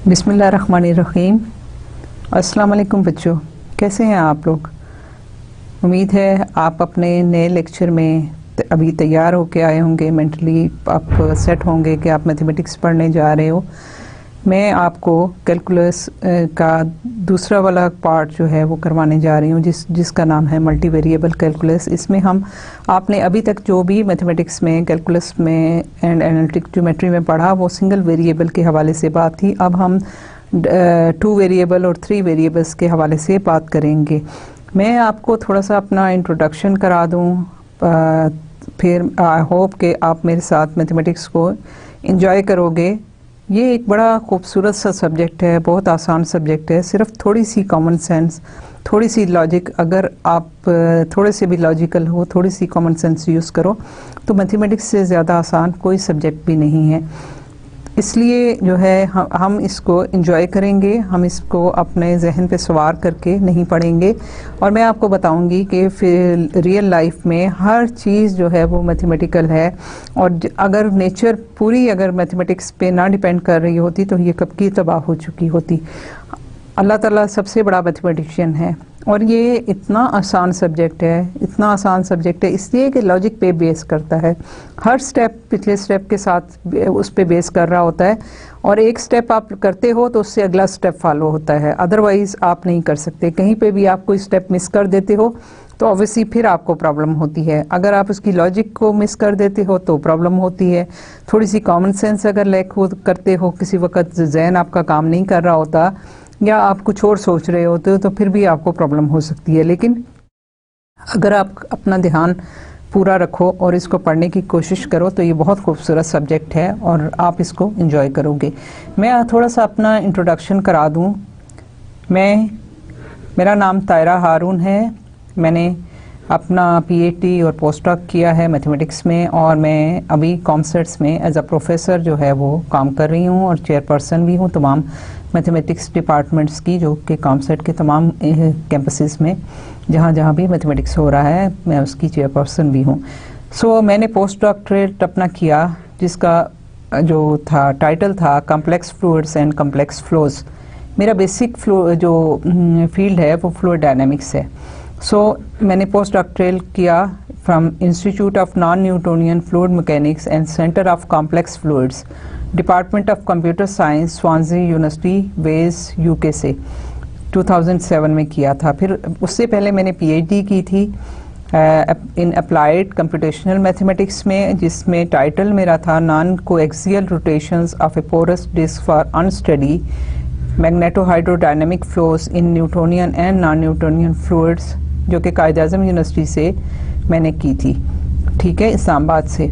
बिस्मिल्लाहिर्रहमानिर्रहीम। अस्सलाम वालेकुम बच्चों, कैसे हैं आप लोग। उम्मीद है आप अपने नए लेक्चर में अभी तैयार होके आए होंगे, मेंटली आप सेट होंगे कि आप मैथमेटिक्स पढ़ने जा रहे हो। मैं आपको कैलकुलस का दूसरा वाला पार्ट जो है वो करवाने जा रही हूँ, जिसका नाम है मल्टी वेरिएबल कैलकुलस। इसमें हम आपने अभी तक जो भी मैथमेटिक्स में, कैलकुलस में एंड एनालिटिक ज्योमेट्री में पढ़ा वो सिंगल वेरिएबल के हवाले से बात थी। अब हम 2 वेरिएबल और 3 वेरिएबल्स के हवाले से बात करेंगे। मैं आपको थोड़ा सा अपना इंट्रोडक्शन करा दूँ, फिर आई होप कि आप मेरे साथ मैथमेटिक्स को एंजॉय करोगे। ये एक बड़ा खूबसूरत सा सब्जेक्ट है, बहुत आसान सब्जेक्ट है। सिर्फ थोड़ी सी कॉमन सेंस, थोड़ी सी लॉजिक, अगर आप थोड़े से भी लॉजिकल हो, थोड़ी सी कॉमन सेंस यूज़ करो तो मैथमेटिक्स से ज़्यादा आसान कोई सब्जेक्ट भी नहीं है। इसलिए जो है हम इसको एंजॉय करेंगे, हम इसको अपने जहन पे सवार करके नहीं पढ़ेंगे। और मैं आपको बताऊंगी कि फिर रियल लाइफ में हर चीज़ जो है वो मैथमेटिकल है। और अगर नेचर पूरी अगर मैथमेटिक्स पे ना डिपेंड कर रही होती तो ये कब की तबाह हो चुकी होती। अल्लाह ताला सबसे बड़ा मैथमेटिशियन है और ये इतना आसान सब्जेक्ट है, इतना आसान सब्जेक्ट है इसलिए कि लॉजिक पे बेस करता है। हर स्टेप पिछले स्टेप के साथ उस पे बेस कर रहा होता है और एक स्टेप आप करते हो तो उससे अगला स्टेप फॉलो होता है, अदरवाइज़ आप नहीं कर सकते। कहीं पे भी आप कोई स्टेप मिस कर देते हो तो ऑब्वियसली फिर आपको प्रॉब्लम होती है। अगर आप उसकी लॉजिक को मिस कर देते हो तो प्रॉब्लम होती है। थोड़ी सी कॉमन सेंस अगर लैक करते हो, किसी वक्त जहन आपका काम नहीं कर रहा होता या आप कुछ और सोच रहे होते हो तो फिर भी आपको प्रॉब्लम हो सकती है। लेकिन अगर आप अपना ध्यान पूरा रखो और इसको पढ़ने की कोशिश करो तो ये बहुत खूबसूरत सब्जेक्ट है और आप इसको एंजॉय करोगे। मैं थोड़ा सा अपना इंट्रोडक्शन करा दूं। मेरा नाम तायरा हारून है। मैंने अपना पीएचडी और पोस्ट डॉक किया है मैथमेटिक्स में और मैं अभी कॉमसेट्स में एज अ प्रोफेसर जो है वो काम कर रही हूँ और चेयरपर्सन भी हूँ तमाम मैथमेटिक्स डिपार्टमेंट्स की, जो कि कॉमसेट के तमाम कैंपसेस में जहाँ जहाँ भी मैथमेटिक्स हो रहा है मैं उसकी चेयरपर्सन भी हूँ। सो मैंने पोस्ट डॉक्टरेट अपना किया जिसका जो था टाइटल था complex fluids and complex flows. मेरा बेसिक फ्लो जो फील्ड है वो फ्लूइड डायनामिक्स है। सो मैंने पोस्ट डॉक्टरेट किया from institute of non Newtonian fluid mechanics and centre of complex fluids, department of computer science, Swansea University, Wales, UK से 2007 में किया था। फिर उससे पहले मैंने पीएचडी की थी इन अप्लाइड कंप्यूटेशनल मैथमेटिक्स में, जिसमें टाइटल मेरा था non coaxial rotations of a porous disc for unsteady magnetohydrodynamic flows in Newtonian and non Newtonian fluids, जो कि कायद-ए-आज़म यूनिवर्सिटी से मैंने की थी, ठीक है, इस्लामाबाद से।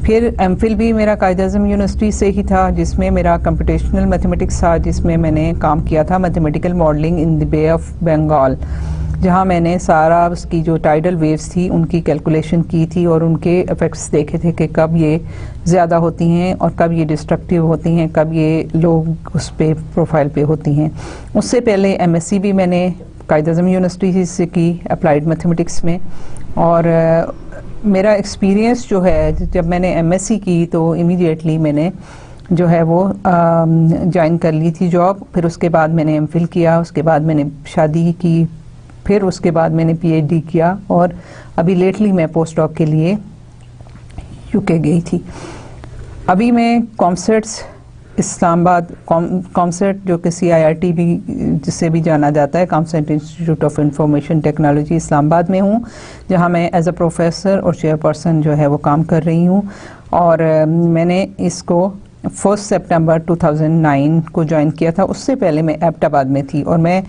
फिर एमफिल भी मेरा कायद-ए-आज़म यूनिवर्सिटी से ही था जिसमें मेरा कंप्यूटेशनल मैथमेटिक्स था, जिसमें मैंने काम किया था mathematical modelling in the bay of Bengal, जहाँ मैंने सारा उसकी जो टाइडल वेव्स थी उनकी कैलकुलेशन की थी और उनके इफ़ेक्ट्स देखे थे कि कब ये ज़्यादा होती हैं और कब ये डिस्ट्रक्टिव होती हैं, कब ये लोग उस पे प्रोफाइल पे होती हैं। उससे पहले एमएससी भी मैंने कायद-ए-आज़म यूनिवर्सिटी से की अप्लाइड मैथमेटिक्स में। और मेरा एक्सपीरियंस जो है, जब मैंने एमएससी की तो इमीडिएटली मैंने जो है वो ज्वाइन कर ली थी जॉब। फिर उसके बाद मैंने एमफिल किया, उसके बाद मैंने शादी की, फिर उसके बाद मैंने पीएचडी किया और अभी लेटली मैं पोस्ट डॉक के लिए यूके गई थी। अभी मैं कॉमसेट्स इस्लामाबाद, कॉमसेट जो कि CIIT भी जिससे भी जाना जाता है, COMSATS institute of information technology Islamabad में हूँ, जहाँ मैं एज अ प्रोफेसर और चेयरपर्सन जो है वो काम कर रही हूँ। और मैंने इसको 1 सितंबर 2009 को ज्वाइन किया था। उससे पहले मैं एबटाबाद में थी और मैं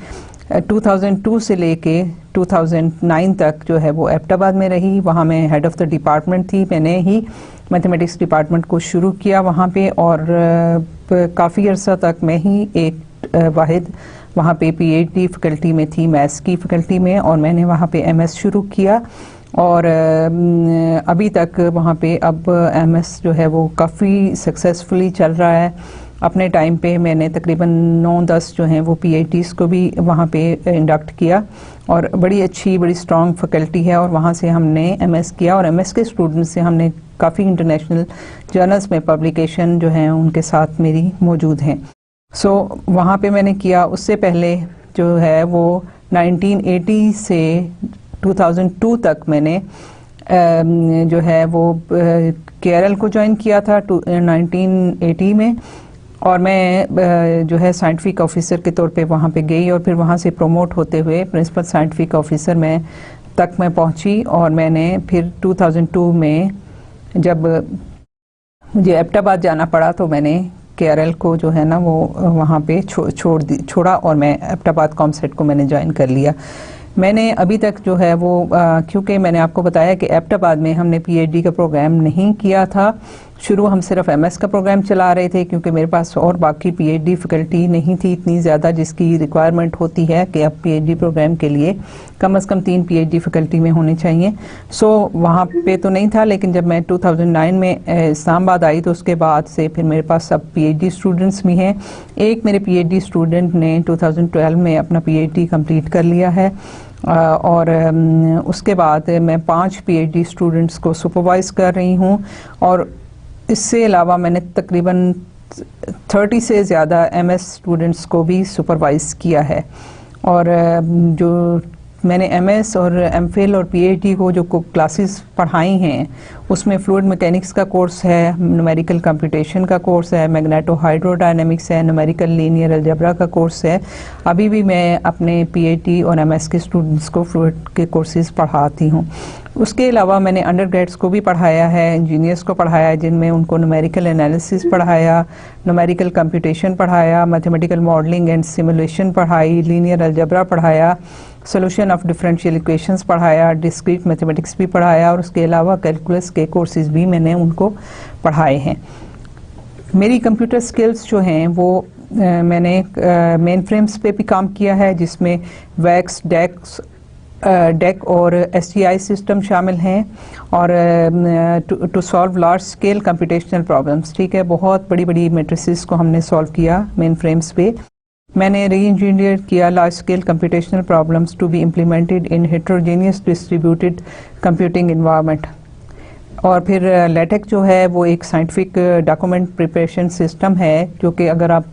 2002 से लेके 2009 तक जो है वो एबटाबाद में रही। वहाँ मैं हेड ऑफ़ द डिपार्टमेंट थी। मैंने ही मैथमेटिक्स डिपार्टमेंट को शुरू किया वहाँ पे और काफ़ी अर्सा तक मैं ही एक वाहिद वहाँ पे पीएचडी फैकल्टी में थी, मैथ्स की फैकल्टी में, और मैंने वहाँ पे एमएस शुरू किया और अभी तक वहाँ पे अब एमएस जो है वो काफ़ी सक्सेसफुली चल रहा है। अपने टाइम पे मैंने तकरीबन 9-10 जो हैं वो पीएचडीज़ को भी वहाँ पे इंडक्ट किया और बड़ी अच्छी, बड़ी स्ट्रॉन्ग फैकल्टी है और वहाँ से हमने एमएस किया और एमएस के स्टूडेंट्स से हमने काफ़ी इंटरनेशनल जर्नल्स में पब्लिकेशन जो हैं उनके साथ मेरी मौजूद हैं। वहाँ पे मैंने किया। उससे पहले जो है वो 1980 से 2002 तक मैंने जो है वो केरल को ज्वाइन किया था 1980 में, और मैं जो है साइंटिफिक ऑफिसर के तौर पे वहाँ पे गई, और फिर वहाँ से प्रमोट होते हुए प्रिंसिपल साइंटिफिक ऑफिसर तक मैं पहुँची। और मैंने फिर 2002 में जब मुझे एबटाबाद जाना पड़ा तो मैंने केरल को जो है ना वो वहाँ पे छोड़ा, और मैं एबटाबाद कॉमसेट को मैंने ज्वाइन कर लिया। मैंने अभी तक जो है वो क्योंकि मैंने आपको बताया कि एबटाबाद में हमने पीएचडी का प्रोग्राम नहीं किया था। शुरू हम सिर्फ एमएस का प्रोग्राम चला रहे थे, क्योंकि मेरे पास और बाकी पीएचडी फैकल्टी नहीं थी इतनी ज़्यादा जिसकी रिक्वायरमेंट होती है कि अब पीएचडी प्रोग्राम के लिए कम से कम 3 पीएचडी फैकल्टी में होने चाहिए। वहाँ पे तो नहीं था, लेकिन जब मैं 2009 में इस्लामाबाद आई तो उसके बाद से फिर मेरे पास सब पीएचडी स्टूडेंट्स भी हैं। एक मेरे पीएचडी स्टूडेंट ने 2012 में अपना पीएचडी कंप्लीट कर लिया है, और उसके बाद मैं 5 पीएचडी स्टूडेंट्स को सुपरवाइज कर रही हूँ। और इससे अलावा मैंने तकरीबन 30 से ज़्यादा एमएस स्टूडेंट्स को भी सुपरवाइज किया है। और जो मैंने एमएस और एमफिल और पीएचडी को जो क्लासेस पढ़ाई हैं उसमें फ्लूइड मैकेनिक्स का कोर्स है, न्यूमेरिकल कंप्यूटेशन का कोर्स है, मैग्नेटो हाइड्रोडायनेमिक्स है, न्यूमेरिकल लीनियर अलजेब्रा का कोर्स है। अभी भी मैं अपने पीएचडी और एमएस के स्टूडेंट्स को फ्लूइड के कोर्सेज पढ़ाती हूँ। उसके अलावा मैंने अंडरग्रेड्स को भी पढ़ाया है, इंजीनियर्स को पढ़ाया है, जिनमें उनको न्यूमेरिकल एनालिसिस पढ़ाया, न्यूमेरिकल कंप्यूटेशन पढ़ाया, मैथमेटिकल मॉडलिंग एंड सिमुलेशन पढ़ाई, लीनियर अलजेब्रा पढ़ाया, सोल्यूशन ऑफ डिफरेंशियल इक्वेशंस पढ़ाया, डिस्क्रीट मैथमेटिक्स भी पढ़ाया, और उसके अलावा कैलकुलस के कोर्सेज भी मैंने उनको पढ़ाए हैं। मेरी कंप्यूटर स्किल्स जो हैं वो मैंने मेन फ्रेम्स पे भी काम किया है, जिसमें वैक्स, डेक और एसटीआई सिस्टम शामिल हैं, और to solve large scale computational problems. ठीक है, बहुत बड़ी बड़ी मैट्रिसेस को हमने सॉल्व किया मेन फ्रेम्स पे। मैंने री इंजीनियर किया large scale computational problems to be implemented in heterogeneous distributed computing environment. और फिर लेटेक जो है वो एक साइंटिफिक डॉक्यूमेंट प्रिपरेशन सिस्टम है, जो कि अगर आप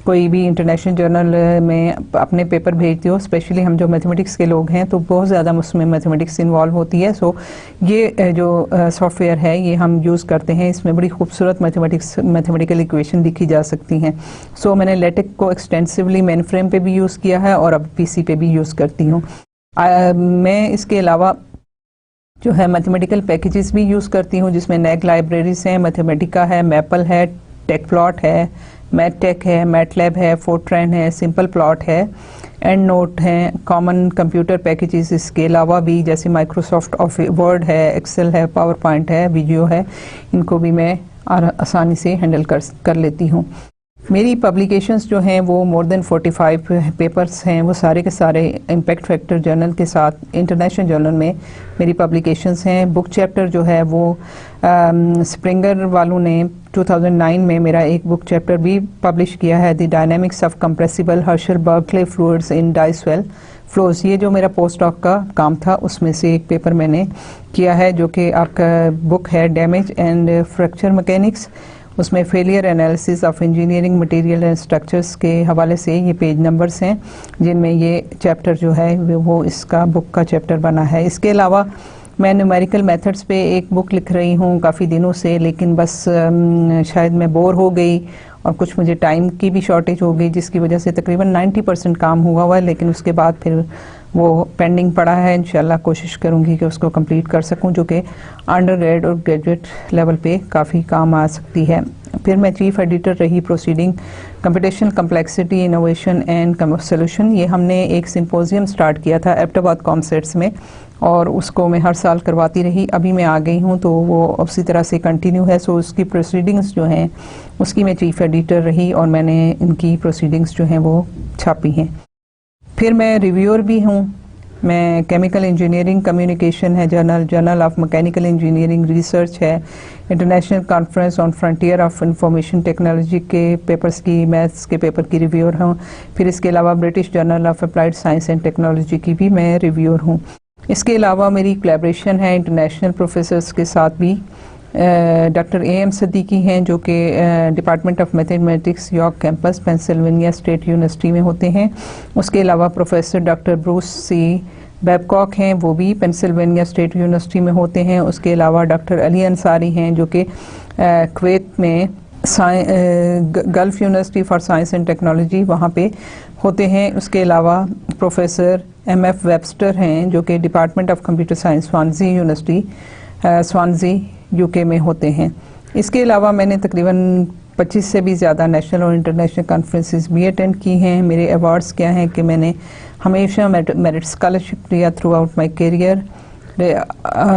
कोई भी इंटरनेशनल जर्नल में अपने पेपर भेजते हो, स्पेशली हम जो मैथमेटिक्स के लोग हैं तो बहुत ज़्यादा उसमें मैथमेटिक्स इन्वॉल्व होती है। ये जो सॉफ्टवेयर है ये हम यूज़ करते हैं, इसमें बड़ी खूबसूरत मैथमेटिकल इक्वेशन लिखी जा सकती हैं। मैंने लेटेक को एक्सटेंसिवली मेन फ्रेम पे भी यूज़ किया है और अब पीसी पे भी यूज़ करती हूँ। मैं इसके अलावा जो है मैथमेटिकल पैकेजेस भी यूज़ करती हूँ, जिसमें नैग लाइब्रेरीज हैं, मैथमेटिका है, मैपल है, टेकप्लॉट है, मैटटेक है, मैटलैब है, फोर्ट्रैन है, सिंपल प्लॉट है, एंड नोट है, कॉमन कंप्यूटर पैकेजेस इसके अलावा भी जैसे माइक्रोसॉफ्ट ऑफिस वर्ड है, एक्सेल है, पावर पॉइंट है, वीडियो है, इनको भी मैं आसानी से हैंडल कर लेती हूँ। मेरी पब्लिकेशंस जो हैं वो मोर देन 45 पेपर्स हैं, वो सारे के सारे इम्पैक्ट फैक्टर जर्नल के साथ इंटरनेशनल जर्नल में मेरी पब्लिकेशंस हैं। बुक चैप्टर जो है वो स्प्रिंगर वालों ने 2009 में मेरा एक बुक चैप्टर भी पब्लिश किया है, the dynamics of compressible Herschel Bulkley fluids in die swell flows. ये जो मेरा पोस्ट डॉक का काम था उसमें से एक पेपर मैंने किया है, जो कि आपका बुक है डैमेज एंड फ्रैक्चर मैकेनिक्स। उसमें failure analysis of engineering material and structures के हवाले से ये पेज नंबर्स हैं, जिनमें ये चैप्टर जो है वो इसका बुक का चैप्टर बना है। इसके अलावा मैं न्यूमेरिकल मेथड्स पे एक बुक लिख रही हूँ काफ़ी दिनों से, लेकिन बस शायद मैं बोर हो गई और कुछ मुझे टाइम की भी शॉर्टेज हो गई, जिसकी वजह से तकरीबन 90% काम हुआ है, लेकिन उसके बाद फिर वो पेंडिंग पड़ा है। इंशाल्लाह कोशिश करूँगी कि उसको कंप्लीट कर सकूँ, जो कि अंडरग्रेड और ग्रेजुएट लेवल पे काफ़ी काम आ सकती है। फिर मैं चीफ एडिटर रही proceeding computation complexity innovation and solution. ये हमने एक सिंपोजियम स्टार्ट किया था एबटाबाद कॉमसेट्स में, और उसको मैं हर साल करवाती रही। अभी मैं आ गई हूँ तो वो उसी तरह से कंटिन्यू है। उसकी प्रोसीडिंग्स जो हैं उसकी मैं चीफ एडिटर रही, और मैंने इनकी प्रोसीडिंग्स जो हैं वो छापी हैं। फिर मैं रिव्यूअर भी हूँ। मैं केमिकल इंजीनियरिंग कम्युनिकेशन है journal of mechanical engineering research है, international conference on frontier of information technology के पेपर्स की, मैथ्स के पेपर की रिव्यूअर हूँ। फिर इसके अलावा British journal of applied science and technology की भी मैं रिव्यूअर हूँ। इसके अलावा मेरी कोलैबोरेशन है इंटरनेशनल प्रोफेसर्स के साथ भी, डॉक्टर एम सिद्दीकी हैं जो कि department of mathematics York campus Pennsylvania state university में होते हैं। उसके अलावा प्रोफेसर डॉक्टर ब्रूस सी बैबकॉक हैं, वो भी पेंसिल्वेनिया स्टेट यूनिवर्सिटी में होते हैं। उसके अलावा डॉक्टर अली अंसारी हैं जो कि कुवैत में gulf university for science and technology वहाँ पे होते हैं। उसके अलावा प्रोफेसर एम.एफ. वेबस्टर हैं जो कि department of computer science Swansea University Swansea UK में होते हैं। इसके अलावा मैंने तकरीबन 25 से भी ज़्यादा नेशनल और इंटरनेशनल कॉन्फ्रेंसेस भी अटेंड की हैं। मेरे अवार्ड्स क्या हैं कि मैंने हमेशा मेरिट स्कॉलरशिप लिया थ्रू आउट माई करियर।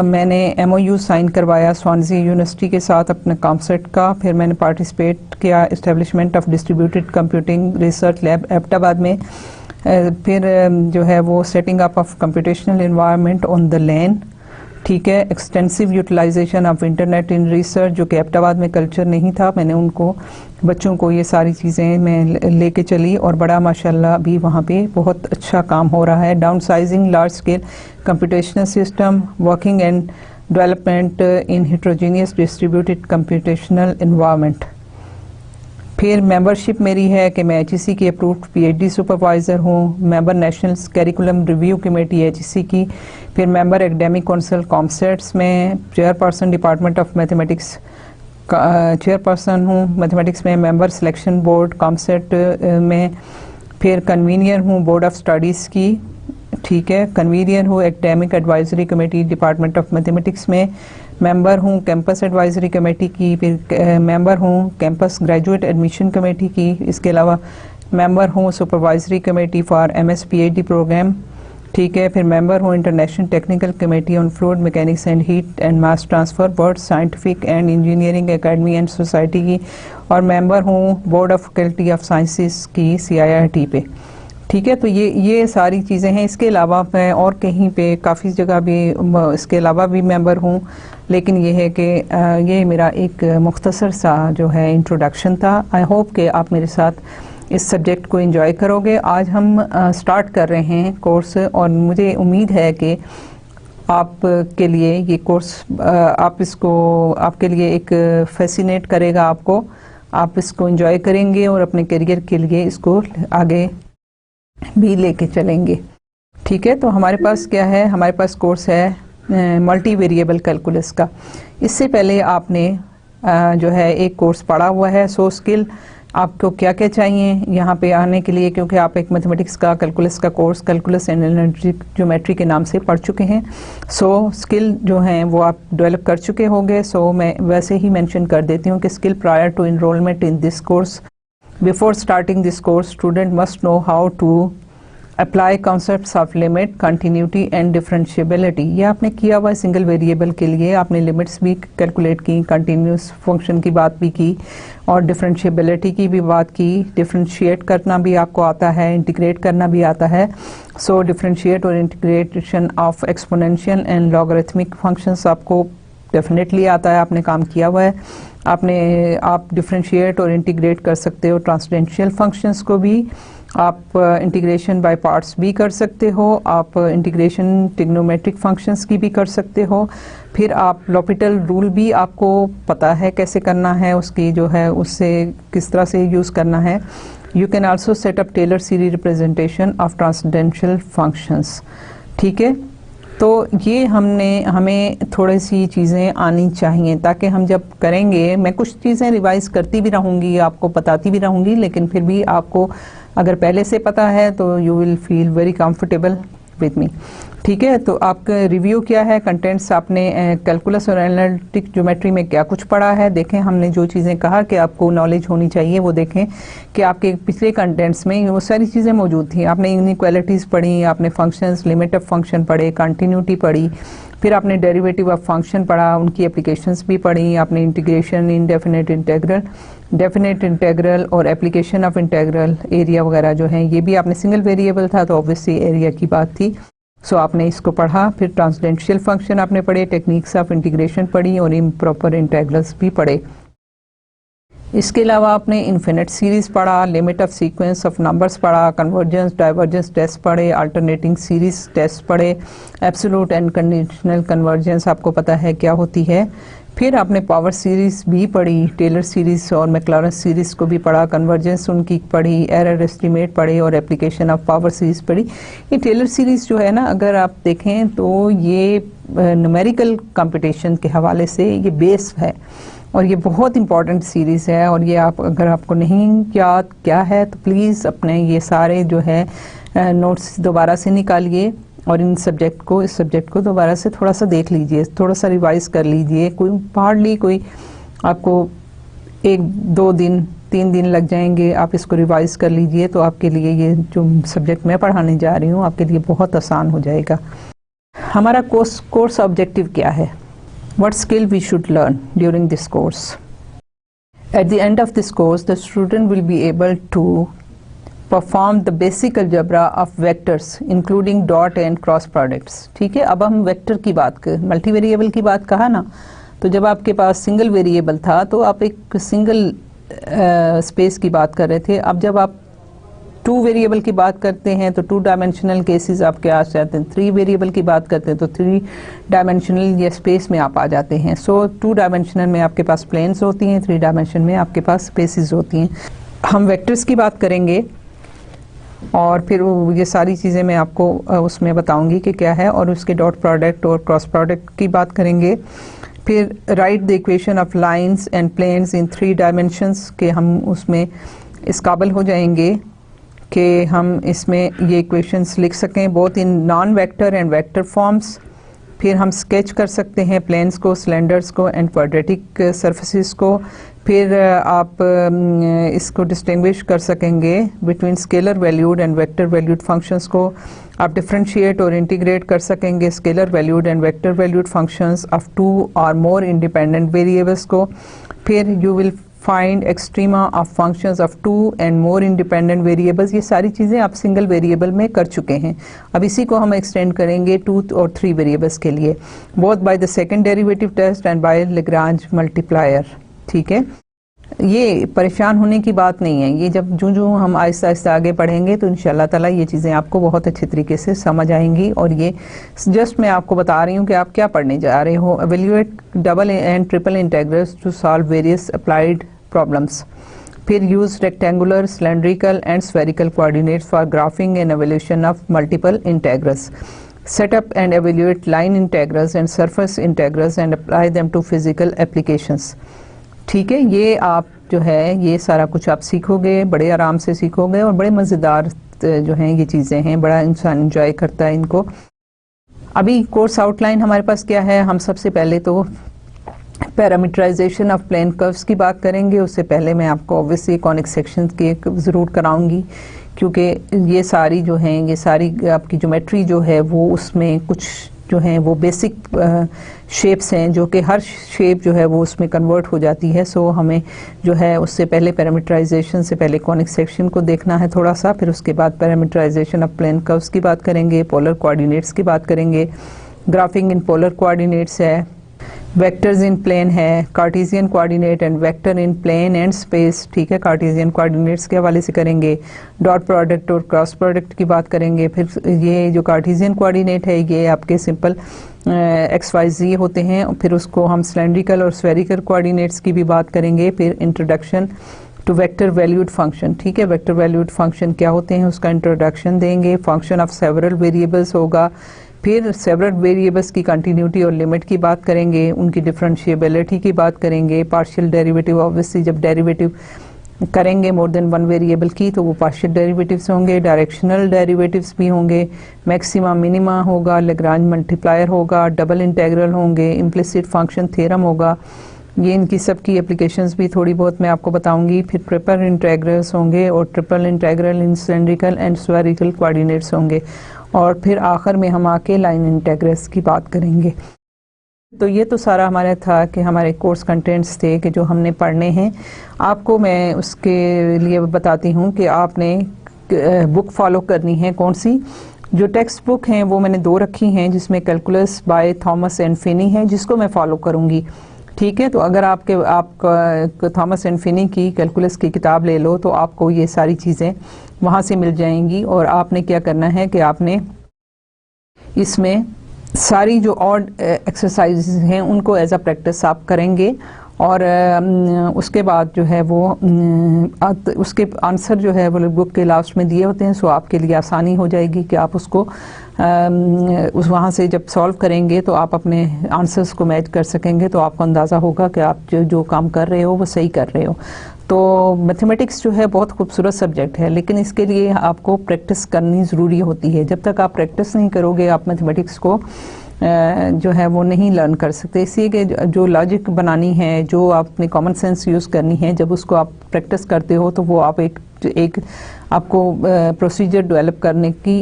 मैंने MOU साइन करवाया स्वानजी यूनिवर्सिटी के साथ अपने कॉन्सेप्ट का। फिर मैंने पार्टिसिपेट किया establishment of distributed computing research lab Abbottabad में। फिर जो है वो setting up of computational environment on the LAN, ठीक है, extensive utilization of internet in research जो कि एबटाबाद में कल्चर नहीं था। मैंने उनको बच्चों को ये सारी चीज़ें मैं लेके चली और बड़ा माशाल्लाह अभी वहाँ पे बहुत अच्छा काम हो रहा है। Down sizing large scale computational system working and development in heterogeneous distributed computational environment. फिर मेंबरशिप मेरी है कि मैं HEC की अप्रूव्ड PhD सुपरवाइज़र हूँ, member national curriculum review committee HEC की, फिर मेंबर एकेडमिक काउंसिल कॉमसेट्स में, chairperson department of mathematics chairperson हूँ मैथमेटिक्स में, मेंबर सिलेक्शन बोर्ड कॉमसेट में, फिर कन्वीनियर हूँ बोर्ड ऑफ स्टडीज़ की, ठीक है, कन्वीनियर हूँ academic advisory committee department of mathematics में, मेंबर हूँ कैंपस एडवाइजरी कमेटी की, फिर मेंबर हूँ कैंपस ग्रेजुएट एडमिशन कमेटी की। इसके अलावा मेंबर हूँ supervisory committee for MS PhD programme, ठीक है, फिर मेंबर हूँ international technical committee on fluid mechanics and heat and mass transfer board scientific and engineering academy and society की, और मेंबर हूँ board of faculty of sciences की CIIT पे, ठीक है। तो ये सारी चीज़ें हैं। इसके अलावा मैं और कहीं पे काफ़ी जगह भी इसके अलावा भी मेंबर हूँ, लेकिन ये है कि ये मेरा एक मुख्तसर सा जो है इंट्रोडक्शन था। आई होप कि आप मेरे साथ इस सब्जेक्ट को एंजॉय करोगे। आज हम स्टार्ट कर रहे हैं कोर्स और मुझे उम्मीद है कि आप के लिए ये कोर्स आप इसको आपके लिए एक फैसिनेट करेगा, आप इसको एंजॉय करेंगे और अपने करियर के लिए इसको आगे भी लेके चलेंगे, ठीक है। तो हमारे पास क्या है, हमारे पास कोर्स है मल्टी वेरिएबल कैलकुलस का। इससे पहले आपने जो है एक कोर्स पढ़ा हुआ है सो स्किल। आपको क्या क्या चाहिए यहाँ पे आने के लिए, क्योंकि आप एक मैथमेटिक्स का कैलकुलस का course calculus and analytic geometry के नाम से पढ़ चुके हैं। सो स्किल जो हैं वो आप डेवलप कर चुके होंगे। सो मैं वैसे ही मेंशन कर देती हूँ कि skill prior to enrolment in this course Before starting this course, student must know how to apply concepts of limit, continuity and differentiability। ये आपने किया हुआ सिंगल वेरिएबल के लिए, आपने लिमिट्स भी कैलकुलेट की, कंटिन्यूस फंक्शन की बात भी की और डिफरेंशिएबिलिटी की भी बात की। डिफरेंशिएट करना भी आपको आता है, इंटीग्रेट करना भी आता है। सो डिफरेंशिएट और integration of exponential and logarithmic functions आपको डेफिनेटली आता है, आपने काम किया हुआ है। आप डिफरेंशिएट और इंटीग्रेट कर सकते हो ट्रांसडेंशियल फंक्शंस को भी, आप इंटीग्रेशन बाय पार्ट्स भी कर सकते हो, आप इंटीग्रेशन ट्रिग्नोमेट्रिक फंक्शंस की भी कर सकते हो। फिर आप लॉपिटल रूल भी आपको पता है कैसे करना है, उसकी जो है उससे किस तरह से यूज़ करना है। You can also set up Taylor series representation of transcendental functions, ठीक है। तो ये हमें थोड़ी सी चीज़ें आनी चाहिए ताकि हम जब करेंगे, मैं कुछ चीज़ें रिवाइज करती भी रहूँगी, आपको बताती भी रहूँगी, लेकिन फिर भी आपको अगर पहले से पता है तो you will feel very comfortable with me, ठीक है। तो आपका रिव्यू क्या है, कंटेंट्स आपने कैलकुलस और एनालिटिक ज्योमेट्री में क्या कुछ पढ़ा है, देखें। हमने जो चीज़ें कहा कि आपको नॉलेज होनी चाहिए वो देखें कि आपके पिछले कंटेंट्स में वो सारी चीज़ें मौजूद थी। आपने इनइक्वालिटीज़ पढ़ी, आपने फंक्शंस, लिमिट ऑफ फंक्शन पढ़े, कंटिन्यूटी पढ़ी, फिर आपने डेरिवेटिव ऑफ फंक्शन पढ़ा, उनकी एप्लीकेशंस भी पढ़ी, आपने integration, indefinite integral, definite integral और एप्लीकेशन ऑफ इंटीग्रल, एरिया वगैरह जो हैं ये भी आपने, सिंगल वेरिएबल था तो ऑब्वियसली एरिया की बात थी। सो आपने इसको पढ़ा। फिर ट्रांसडेंशियल फंक्शन आपने पढ़े, टेक्निक्स ऑफ इंटीग्रेशन पढ़ी और इम्प्रॉपर इंटीग्रल्स भी पढ़े। इसके अलावा आपने इन्फिनिट सीरीज़ पढ़ा, limit of sequence of numbers पढ़ा, कन्वर्जेंस डाइवर्जेंस टेस्ट पढ़े, अल्टरनेटिंग सीरीज टेस्ट पढ़े, एब्सोल्यूट एंड कंडीशनल कन्वर्जेंस आपको पता है क्या होती है। फिर आपने पावर सीरीज़ भी पढ़ी, टेलर सीरीज़ और मैक्लॉरेंस सीरीज़ को भी पढ़ा, कन्वर्जेंस उनकी पढ़ी, एरर एस्टीमेट पढ़े और एप्लीकेशन ऑफ पावर सीरीज़ पढ़ी। ये टेलर सीरीज़ जो है ना, अगर आप देखें तो ये न्यूमेरिकल कंपटीशन के हवाले से ये बेस है और ये बहुत इंपॉर्टेंट सीरीज़ है। और ये आप, अगर आपको नहीं याद क्या है तो प्लीज़ अपने ये सारे जो है नोट्स दोबारा से निकालिए और इस सब्जेक्ट को दोबारा से थोड़ा सा देख लीजिए, थोड़ा सा रिवाइज कर लीजिए। कोई हार्डली कोई आपको 1-2-3 दिन लग जाएंगे, आप इसको रिवाइज कर लीजिए तो आपके लिए ये जो सब्जेक्ट मैं पढ़ाने जा रही हूँ आपके लिए बहुत आसान हो जाएगा। हमारा कोर्स ऑब्जेक्टिव क्या है? What skill we should learn during this course? At the end of this course, the student will be able to perform the basic algebra of vectors, including dot and cross products. ठीक है, अब हम vector की बात कर, multi variable की बात कहा ना, तो जब आपके पास सिंगल वेरिएबल था तो आप एक सिंगल स्पेस की बात कर रहे थे। अब जब आप 2 वेरिएबल की बात करते हैं तो 2 डायमेंशनल केसेस आपके आ जाते हैं। 3 वेरिएबल की बात करते हैं तो 3 डायमेंशनल या स्पेस में आप आ जाते हैं। सो 2 डायमेंशनल में आपके पास प्लेन्स होती हैं, 3 डायमेंशन में आपके पास स्पेसेस होती हैं। हम वेक्टर्स की बात करेंगे और फिर ये सारी चीज़ें मैं आपको उसमें बताऊंगी कि क्या है, और उसके डॉट प्रोडक्ट और क्रॉस प्रोडक्ट की बात करेंगे। फिर write the equation of lines and planes in 3 dimensions के हम उसमें इस काबिल हो जाएंगे कि हम इसमें ये इक्वेशंस लिख सकें both in non vector and vector forms. फिर हम स्केच कर सकते हैं प्लेन्स को, सिलेंडर्स को एंड क्वाड्रेटिक सरफेसेस को। फिर आप इसको डिस्टिंग्विश कर सकेंगे between scalar valued and vector valued functions को। आप डिफरेंशिएट और इंटीग्रेट कर सकेंगे scalar valued and vector valued functions of 2 और मोर इंडिपेंडेंट वेरिएबल्स को। फिर you will find extrema of functions of 2 and more independent variables. ये सारी चीज़ें आप सिंगल वेरिएबल में कर चुके हैं। अब इसी को हम एक्सटेंड करेंगे 2 और 3 वेरिएबल्स के लिए, both by the second derivative test and by Lagrange multiplier. ठीक है, ये परेशान होने की बात नहीं है। ये जब जो हम आहिस्ता आहिस्ता आगे पढ़ेंगे तो इंशाल्लाह ताला ये चीज़ें आपको बहुत अच्छे तरीके से समझ आएंगी। और ये जस्ट मैं आपको बता रही हूँ कि आप क्या पढ़ने जा रहे हो। Evaluate double and triple integrals to solve various applied problems. फिर use rectangular, cylindrical and spherical coordinates for graphing and evolution of multiple integrals. Set up and evaluate line integrals and surface integrals and apply them to physical applications. ठीक है, ये आप जो है ये सारा कुछ आप सीखोगे, बड़े आराम से सीखोगे और बड़े मज़ेदार जो हैं ये चीज़ें हैं, बड़ा इंसान इंजॉय करता है इनको। अभी कोर्स आउटलाइन हमारे पास क्या है, हम सबसे पहले तो पैरामीटराइजेशन ऑफ प्लेन कर्व्स की बात करेंगे। उससे पहले मैं आपको ऑब्वियसली कॉनिक सेक्शंस की एक ज़रूर कराऊंगी, क्योंकि ये सारी जो हैं ये सारी आपकी ज्योमेट्री जो है वो उसमें कुछ जो हैं वो बेसिक शेप्स हैं जो कि हर शेप जो है वो उसमें कन्वर्ट हो जाती है। सो हमें जो है उससे पहले पैरामीटराइजेशन से पहले कॉनिक सेक्शन को देखना है थोड़ा सा, फिर उसके बाद पैरामीटराइजेशन ऑफ प्लेन कर्व्स की बात करेंगे, पोलर कोऑर्डिनेट्स की बात करेंगे, ग्राफिंग इन पोलर कोऑर्डिनेट्स है, वेक्टर्स इन प्लेन है, Cartesian coordinate and vector in plane and space. ठीक है, कार्टेशियन कोऑर्डिनेट्स के हवाले से करेंगे, डॉट प्रोडक्ट और क्रॉस प्रोडक्ट की बात करेंगे। फिर ये जो कार्टेशियन कोऑर्डिनेट है ये आपके सिंपल XYZ होते हैं, फिर उसको हम सिलेंड्रिकल और स्फेरिकल कोऑर्डिनेट्स की भी बात करेंगे। फिर introduction to vector valued function. ठीक है, वेक्टर वैल्यूड फंक्शन क्या होते हैं उसका इंट्रोडक्शन देंगे। फंक्शन ऑफ सेवरल वेरिएबल्स होगा। फिर सेवरल वेरिएबल्स की कंटिन्यूटी और लिमिट की बात करेंगे, उनकी डिफरेंशिएबिलिटी की बात करेंगे, पार्शियल डेरिवेटिव। ऑब्वियसली जब डेरिवेटिव करेंगे मोर देन वन वेरिएबल की तो वो पार्शियल डेरिवेटिव्स होंगे, डायरेक्शनल डेरिवेटिव्स भी होंगे, मैक्सिमा मिनिमा होगा, लैग्रांज मल्टीप्लायर होगा, डबल इंटीग्रल होंगे, इम्प्लिसिट फंक्शन थ्योरम होगा। ये इनकी सब की एप्लीकेशंस भी थोड़ी बहुत मैं आपको बताऊंगी। फिर ट्रिपल इंटीग्रल्स होंगे और triple integral in cylindrical and spherical coordinates होंगे, और फिर आखिर में हम आके लाइन इंटीग्रल्स की बात करेंगे। तो ये तो सारा हमारा था कि हमारे कोर्स कंटेंट्स थे कि जो हमने पढ़ने हैं। आपको मैं उसके लिए बताती हूँ कि आपने बुक फॉलो करनी है कौन सी। जो टेक्स्ट बुक हैं वो मैंने 2 रखी हैं, जिसमें calculus by Thomas and Finney है, जिसको मैं फॉलो करूँगी। ठीक है, तो अगर आप थॉमस एंड फिनी की कैलकुलस की किताब ले लो तो आपको ये सारी चीज़ें वहाँ से मिल जाएंगी। और आपने क्या करना है कि आपने इसमें सारी जो ऑड एक्सरसाइजेज हैं उनको एज अ प्रैक्टिस आप करेंगे और उसके बाद जो है वो उसके आंसर जो है वो बुक के लास्ट में दिए होते हैं, सो आपके लिए आसानी हो जाएगी कि आप उसको उस वहाँ से जब सॉल्व करेंगे तो आप अपने आंसर्स को मैच कर सकेंगे, तो आपको अंदाज़ा होगा कि आप जो काम कर रहे हो वो सही कर रहे हो। तो मैथमेटिक्स जो है बहुत खूबसूरत सब्जेक्ट है, लेकिन इसके लिए आपको प्रैक्टिस करनी ज़रूरी होती है। जब तक आप प्रैक्टिस नहीं करोगे आप मैथमेटिक्स को जो है वो नहीं लर्न कर सकते। इसलिए कि जो लॉजिक बनानी है, जो आपने कॉमन सेंस यूज़ करनी है, जब उसको आप प्रैक्टिस करते हो तो वो आप एक आपको प्रोसीजर डेवलप करने की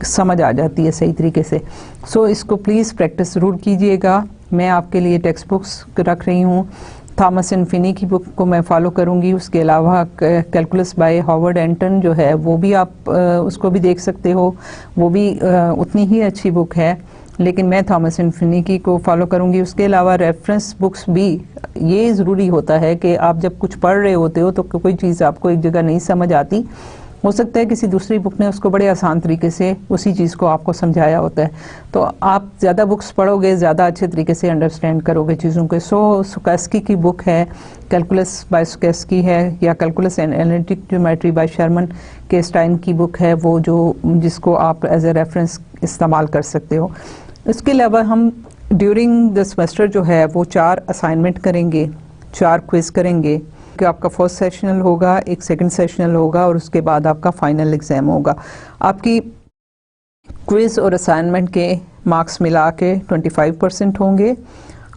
समझ आ जाती है सही तरीके से। सो इसको प्लीज़ प्रैक्टिस ज़रूर कीजिएगा। मैं आपके लिए टेक्स्ट बुक्स रख रही हूँ। थॉमस एंड फिनी की बुक को मैं फॉलो करूँगी। उसके अलावा कैलकुलस बाय हॉवर्ड एंटन जो है वो भी आप उसको भी देख सकते हो, वो भी उतनी ही अच्छी बुक है, लेकिन मैं थॉमस एंड फिनी को फॉलो करूँगी। उसके अलावा रेफरेंस बुक्स भी, ये ज़रूरी होता है कि आप जब कुछ पढ़ रहे होते हो तो कोई चीज़ आपको एक जगह नहीं समझ आती, हो सकता है किसी दूसरी बुक ने उसको बड़े आसान तरीके से उसी चीज़ को आपको समझाया होता है, तो आप ज़्यादा बुक्स पढ़ोगे ज़्यादा अच्छे तरीके से अंडरस्टैंड करोगे चीज़ों को। सुकास्की की बुक है, कैलकुलस बाय सुकास्की है, या calculus and analytic geometry by Sherman K Stein की बुक है, वो जिसको आप एज ए रेफरेंस इस्तेमाल कर सकते हो। इसके अलावा हम ड्यूरिंग द सेमेस्टर जो है वो 4 असाइनमेंट करेंगे, 4 क्विज़ करेंगे कि आपका फर्स्ट सेशनल होगा, एक सेकंड सेशनल होगा और उसके बाद आपका फाइनल एग्ज़ाम होगा। आपकी क्विज़ और असाइनमेंट के मार्क्स मिला के 25% होंगे।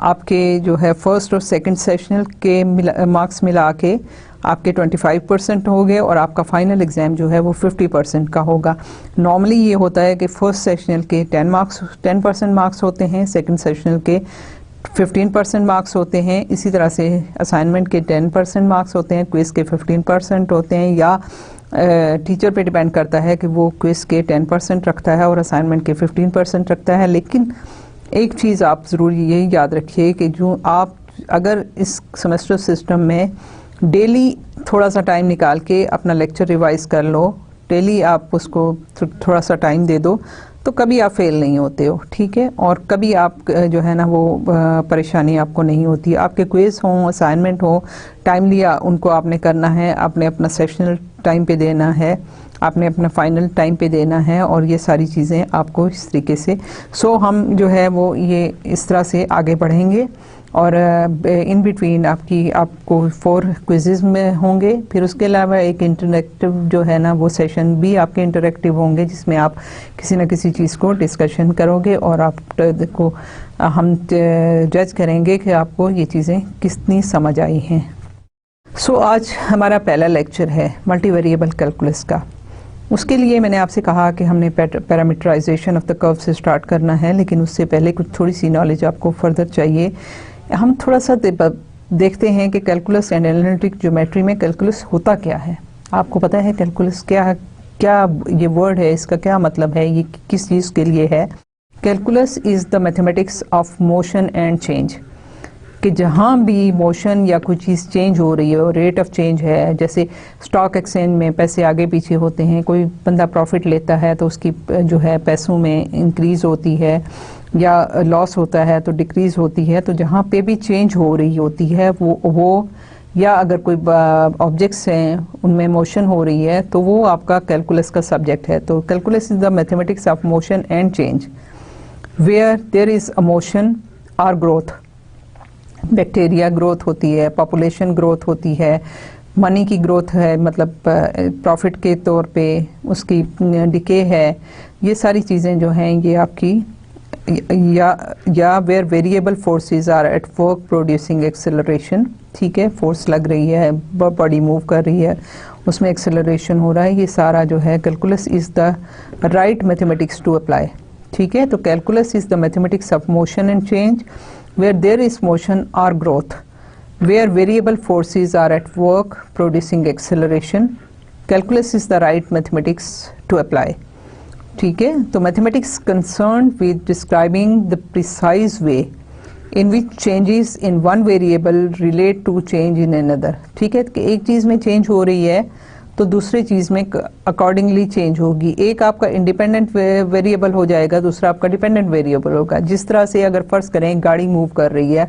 आपके जो है फर्स्ट और सेकंड सेशनल के मार्क्स मिला के आपके 25% होंगे और आपका फाइनल एग्ज़ाम जो है वो 50% का होगा। नॉर्मली ये होता है कि फर्स्ट सेशनल के 10% मार्क्स होते हैं, सेकंड सेशनल के 15% मार्क्स होते हैं, इसी तरह से असाइनमेंट के 10% मार्क्स होते हैं, क्विज़ के 15% होते हैं, या टीचर पे डिपेंड करता है कि वो क्विज़ के 10% रखता है और असाइनमेंट के 15% रखता है। लेकिन एक चीज़ आप ज़रूर यही याद रखिए कि जो आप अगर इस सेमेस्टर सिस्टम में डेली थोड़ा सा टाइम निकाल के अपना लेक्चर रिवाइज़ कर लो, डेली आप उसको थोड़ा सा टाइम दे दो, तो कभी आप फेल नहीं होते हो, ठीक है। और कभी आप जो है ना वो परेशानी आपको नहीं होती। आपके क्विज़ हों, असाइनमेंट हो, टाइम लिया उनको आपने करना है, आपने अपना सेशनल टाइम पे देना है, आपने अपना फाइनल टाइम पे देना है, और ये सारी चीज़ें आपको इस तरीके से हम जो है वो ये इस तरह से आगे बढ़ेंगे। और इन बिटवीन आपको 4 क्विज़ेस में होंगे। फिर उसके अलावा एक इंटरैक्टिव जो है ना वो सेशन भी आपके इंटरैक्टिव होंगे, जिसमें आप किसी न किसी चीज़ को डिस्कशन करोगे और आपको हम जज करेंगे कि आपको ये चीज़ें कितनी समझ आई हैं। आज हमारा पहला लेक्चर है मल्टी वेरिएबल कैलकुलस का। उसके लिए मैंने आपसे कहा कि हमने पैरामीटराइजेशन ऑफ द कर्व से स्टार्ट करना है, लेकिन उससे पहले कुछ थोड़ी सी नॉलेज आपको फर्दर चाहिए। हम थोड़ा सा देखते हैं कि कैलकुलस एंड एनालिटिक ज्योमेट्री में कैलकुलस होता क्या है। आपको पता है कैलकुलस क्या ये वर्ड है, इसका क्या मतलब है, ये किस चीज़ के लिए है। Calculus is the mathematics of motion and change, कि जहाँ भी मोशन या कोई चीज़ चेंज हो रही है और रेट ऑफ चेंज है, जैसे स्टॉक एक्सचेंज में पैसे आगे पीछे होते हैं, कोई बंदा प्रॉफिट लेता है तो उसकी जो है पैसों में इंक्रीज़ होती है, या लॉस होता है तो डिक्रीज़ होती है। तो जहाँ पे भी चेंज हो रही होती है वो या अगर कोई ऑब्जेक्ट्स हैं उनमें मोशन हो रही है तो वो आपका कैलकुलस का सब्जेक्ट है। तो calculus is the mathematics of motion and change where there is a motion और ग्रोथ। बैक्टीरिया ग्रोथ होती है, पॉपुलेशन ग्रोथ होती है, मनी की ग्रोथ है, मतलब प्रॉफिट के तौर पे उसकी डिके है। ये सारी चीज़ें जो हैं ये आपकी या where variable forces are at work producing acceleration, ठीक है, फोर्स लग रही है, बॉडी मूव कर रही है, उसमें एक्सेलरेशन हो रहा है। ये सारा जो है calculus is the right mathematics to apply, ठीक है। तो calculus is the mathematics of motion and change where there is motion or growth, where variable forces are at work producing acceleration. Calculus is the right mathematics to apply, ठीक है। तो mathematics concerned with describing the precise way in which changes in one variable relate to change in another, ठीक है। कि एक चीज़ में change हो रही है तो दूसरी चीज़ में अकॉर्डिंगली चेंज होगी। एक आपका इंडिपेंडेंट वेरिएबल हो जाएगा, दूसरा आपका डिपेंडेंट वेरिएबल होगा। जिस तरह से अगर फर्ज करें गाड़ी मूव कर रही है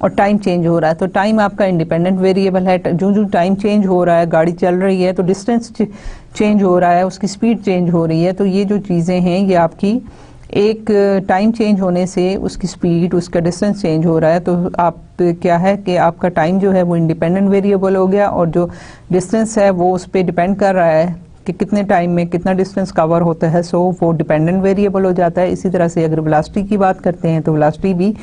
और टाइम चेंज हो रहा है, तो टाइम आपका इंडिपेंडेंट वेरिएबल है। जो जो टाइम चेंज हो रहा है, गाड़ी चल रही है तो डिस्टेंस चेंज हो रहा है, उसकी स्पीड चेंज हो रही है। तो ये जो चीज़ें हैं ये आपकी एक टाइम चेंज होने से उसकी स्पीड, उसका डिस्टेंस चेंज हो रहा है। तो आप क्या है कि आपका टाइम जो है वो इंडिपेंडेंट वेरिएबल हो गया, और जो डिस्टेंस है वो उस पर डिपेंड कर रहा है कि कितने टाइम में कितना डिस्टेंस कवर होता है, सो वो डिपेंडेंट वेरिएबल हो जाता है। इसी तरह से अगर वेलोसिटी की बात करते हैं तो वेलोसिटी भी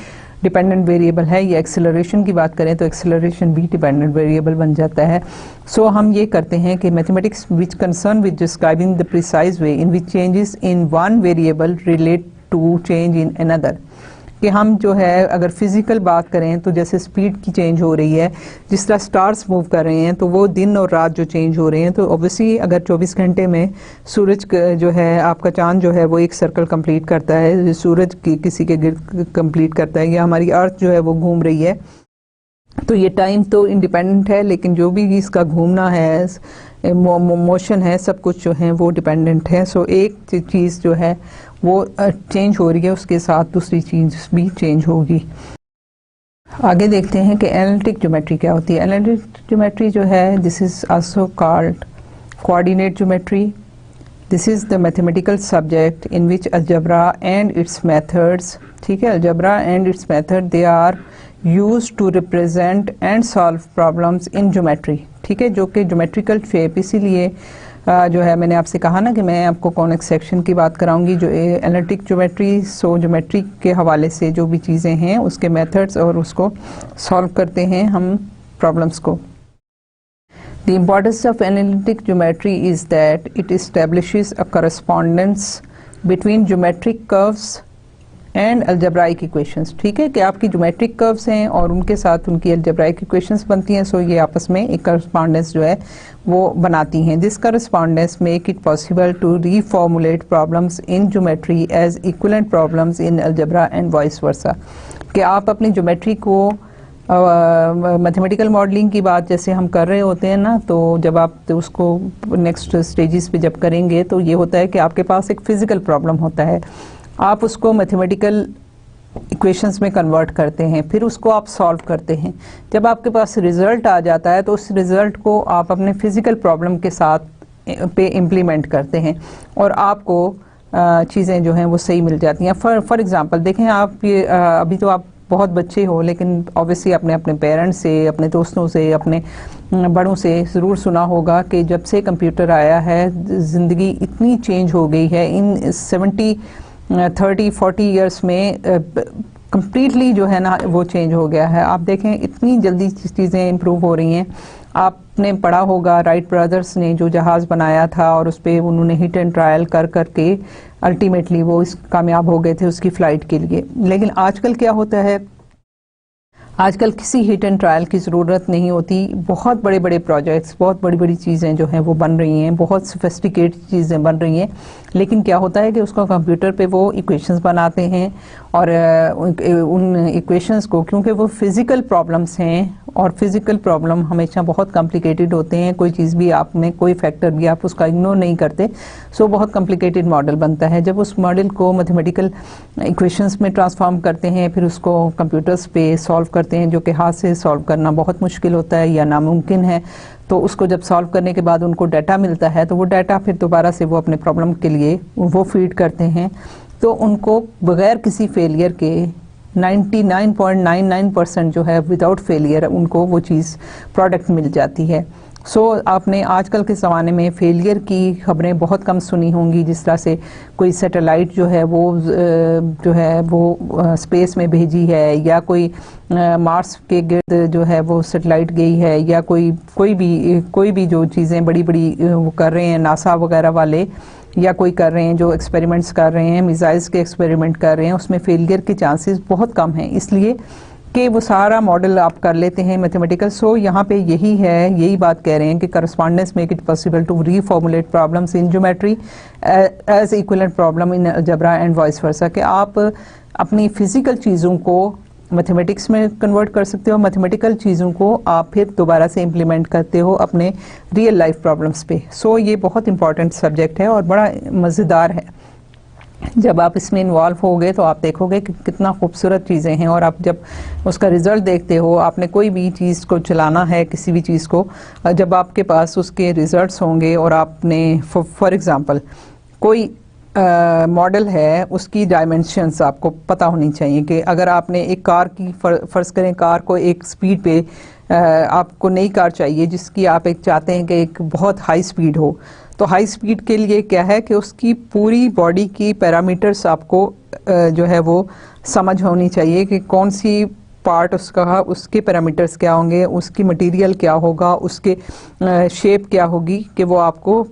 डिपेंडेंट वेरिएबल है, या एक्सेलरेशन की बात करें तो एक्सेलरेशन भी डिपेंडेंट वेरिएबल बन जाता है। सो हम ये करते हैं कि mathematics which concern with describing the precise way in which changes in one variable relate to change in another, कि हम जो है अगर फिजिकल बात करें तो जैसे स्पीड की चेंज हो रही है, जिस तरह स्टार्स मूव कर रहे हैं तो वो दिन और रात जो चेंज हो रहे हैं, तो ऑब्वियसली अगर 24 घंटे में सूरज जो है आपका चांद जो है वो एक सर्कल कंप्लीट करता है, सूरज की किसी के गिर्द कंप्लीट करता है, या हमारी अर्थ जो है वो घूम रही है, तो ये टाइम तो इंडिपेंडेंट है, लेकिन जो भी इसका घूमना है, मोशन है, सब कुछ जो है वो डिपेंडेंट है। सो एक चीज़ जो है वो चेंज हो रही है, उसके साथ दूसरी चीज़ भी चेंज होगी। आगे देखते हैं कि एनालिटिक ज्योमेट्री क्या होती है। एनालिटिक ज्योमेट्री जो है, this is also called coordinate geometry. This is the mathematical subject in which algebra and its methods, ठीक है, algebra and its method they are use to represent and solve problems in geometry, ठीक है, जो कि geometrical shape. इसीलिए जो है मैंने आपसे कहा ना कि मैं आपको कॉनिक सेक्शन की बात कराऊंगी, जो एनालिटिक ज्योमेट्री, सो ज्योमेट्री के हवाले से जो भी चीज़ें हैं उसके मेथड्स और उसको सॉल्व करते हैं हम प्रॉब्लम्स को। The importance of analytic geometry is that it establishes a correspondence between geometric curves and algebraic equations, ठीक है, कि आपकी ज्योमेट्रिक कर्व्स हैं और उनके साथ उनकी अल्जेब्राइक इक्वेशंस बनती हैं। सो ये आपस में एक करस्पॉन्डेंस जो है वो बनाती हैं। This correspondence make it possible to reformulate problems in geometry as equivalent problems in algebra and vice versa, कि आप अपनी ज्योमेट्री को मैथमेटिकल मॉडलिंग की बात जैसे हम कर रहे होते हैं ना, तो जब आप तो उसको नेक्स्ट स्टेजेस पे जब करेंगे तो ये होता है कि आपके पास एक फिजिकल प्रॉब्लम होता है, आप उसको मैथमेटिकल इक्वेशंस में कन्वर्ट करते हैं, फिर उसको आप सॉल्व करते हैं। जब आपके पास रिज़ल्ट आ जाता है तो उस रिज़ल्ट को आप अपने फिज़िकल प्रॉब्लम के साथ पे इम्प्लीमेंट करते हैं और आपको चीज़ें जो हैं वो सही मिल जाती हैं। फॉर एग्ज़ाम्पल देखें, आप ये अभी तो आप बहुत बच्चे हो, लेकिन ऑब्वियसली अपने अपने पेरेंट्स से, अपने दोस्तों से, अपने बड़ों से ज़रूर सुना होगा कि जब से कंप्यूटर आया है ज़िंदगी इतनी चेंज हो गई है। इन 30-40 इयर्स में कम्प्लीटली जो है ना वो चेंज हो गया है। आप देखें इतनी जल्दी चीज़ें इम्प्रूव हो रही हैं। आपने पढ़ा होगा राइट ब्रदर्स ने जो जहाज़ बनाया था और उस पर उन्होंने हिट एंड ट्रायल कर करके अल्टीमेटली वो इस कामयाब हो गए थे उसकी फ़्लाइट के लिए। लेकिन आजकल क्या होता है, आजकल किसी हिट एंड ट्रायल की ज़रूरत नहीं होती। बहुत बड़े बड़े प्रोजेक्ट्स, बहुत बड़ी बड़ी चीज़ें जो हैं वो बन रही हैं, बहुत सोफिस्टिकेटेड चीज़ें बन रही हैं। लेकिन क्या होता है कि उसको कंप्यूटर पे वो इक्वेशंस बनाते हैं और उन इक्वेशंस को, क्योंकि वो फिज़िकल प्रॉब्लम्स हैं और फिज़िकल प्रॉब्लम हमेशा बहुत कॉम्प्लिकेटेड होते हैं। कोई चीज़ भी आप में, कोई फैक्टर भी आप उसका इग्नोर नहीं करते, सो बहुत कॉम्प्लिकेटेड मॉडल बनता है। जब उस मॉडल को मैथमेटिकल इक्वेशंस में ट्रांसफॉर्म करते हैं, फिर उसको कंप्यूटर्स पे सॉल्व करते हैं, जो कि हाथ से सॉल्व करना बहुत मुश्किल होता है या नामुमकिन है। तो उसको जब सॉल्व करने के बाद उनको डाटा मिलता है, तो वो डाटा फिर दोबारा से वो अपने प्रॉब्लम के लिए वो फीड करते हैं, तो उनको बगैर किसी फेलियर के 99.99% जो है विदाउट फेलियर उनको वो चीज़ प्रोडक्ट मिल जाती है। सो आपने आजकल के ज़माने में फेलियर की खबरें बहुत कम सुनी होंगी। जिस तरह से कोई सैटेलाइट जो है वो स्पेस में भेजी है, या कोई मार्स के गिर्द जो है वो सैटेलाइट गई है, या कोई भी जो चीज़ें बड़ी बड़ी वो कर रहे हैं नासा वगैरह वाले, या कोई कर रहे हैं जो एक्सपेरिमेंट्स कर रहे हैं, मिसाइल्स के एक्सपेरिमेंट कर रहे हैं, उसमें फेलियर के चांसेस बहुत कम हैं, इसलिए कि वो सारा मॉडल आप कर लेते हैं मैथमेटिकल। सो यहाँ पे यही बात कह रहे हैं कि correspondence make it possible to reformulate problems in geometry as equivalent problem in algebra and vice versa, कि आप अपनी फिजिकल चीज़ों को मैथमेटिक्स में कन्वर्ट कर सकते हो। मैथमेटिकल चीज़ों को आप फिर दोबारा से इम्प्लीमेंट करते हो अपने रियल लाइफ प्रॉब्लम्स पे। सो ये बहुत इंपॉर्टेंट सब्जेक्ट है और बड़ा मज़ेदार है। जब आप इसमें इन्वॉल्व होगे तो आप देखोगे कि कितना खूबसूरत चीज़ें हैं, और आप जब उसका रिज़ल्ट देखते हो, आपने कोई भी चीज़ को चलाना है, किसी भी चीज़ को, जब आपके पास उसके रिज़ल्ट्स होंगे और आपने फॉर एग्ज़ाम्पल कोई मॉडल है, उसकी डायमेंशंस आपको पता होनी चाहिए कि अगर आपने एक कार की फ़र्ज़ करें कार को एक स्पीड पे आपको नई कार चाहिए जिसकी आप एक चाहते हैं कि एक बहुत हाई स्पीड हो, तो हाई स्पीड के लिए क्या है कि उसकी पूरी बॉडी की पैरामीटर्स आपको जो है वो समझ होनी चाहिए कि कौन सी पार्ट उसका, उसके पैरामीटर्स क्या होंगे, उसकी मटेरियल क्या होगा, उसके शेप क्या होगी कि वो आपको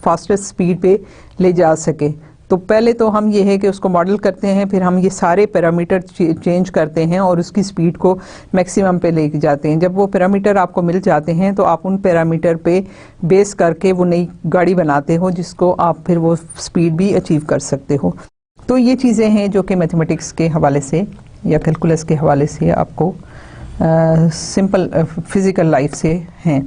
फास्टेस्ट स्पीड पे ले जा सके। तो पहले तो हम ये है कि उसको मॉडल करते हैं, फिर हम ये सारे पैरामीटर चेंज करते हैं और उसकी स्पीड को मैक्सिमम पे लेके जाते हैं। जब वो पैरामीटर आपको मिल जाते हैं तो आप उन पैरामीटर पे बेस करके वो नई गाड़ी बनाते हो जिसको आप फिर वो स्पीड भी अचीव कर सकते हो। तो ये चीज़ें हैं जो कि मैथमेटिक्स के हवाले से या कैलकुलस के हवाले से आपको सिंपल फिज़िकल लाइफ से हैं।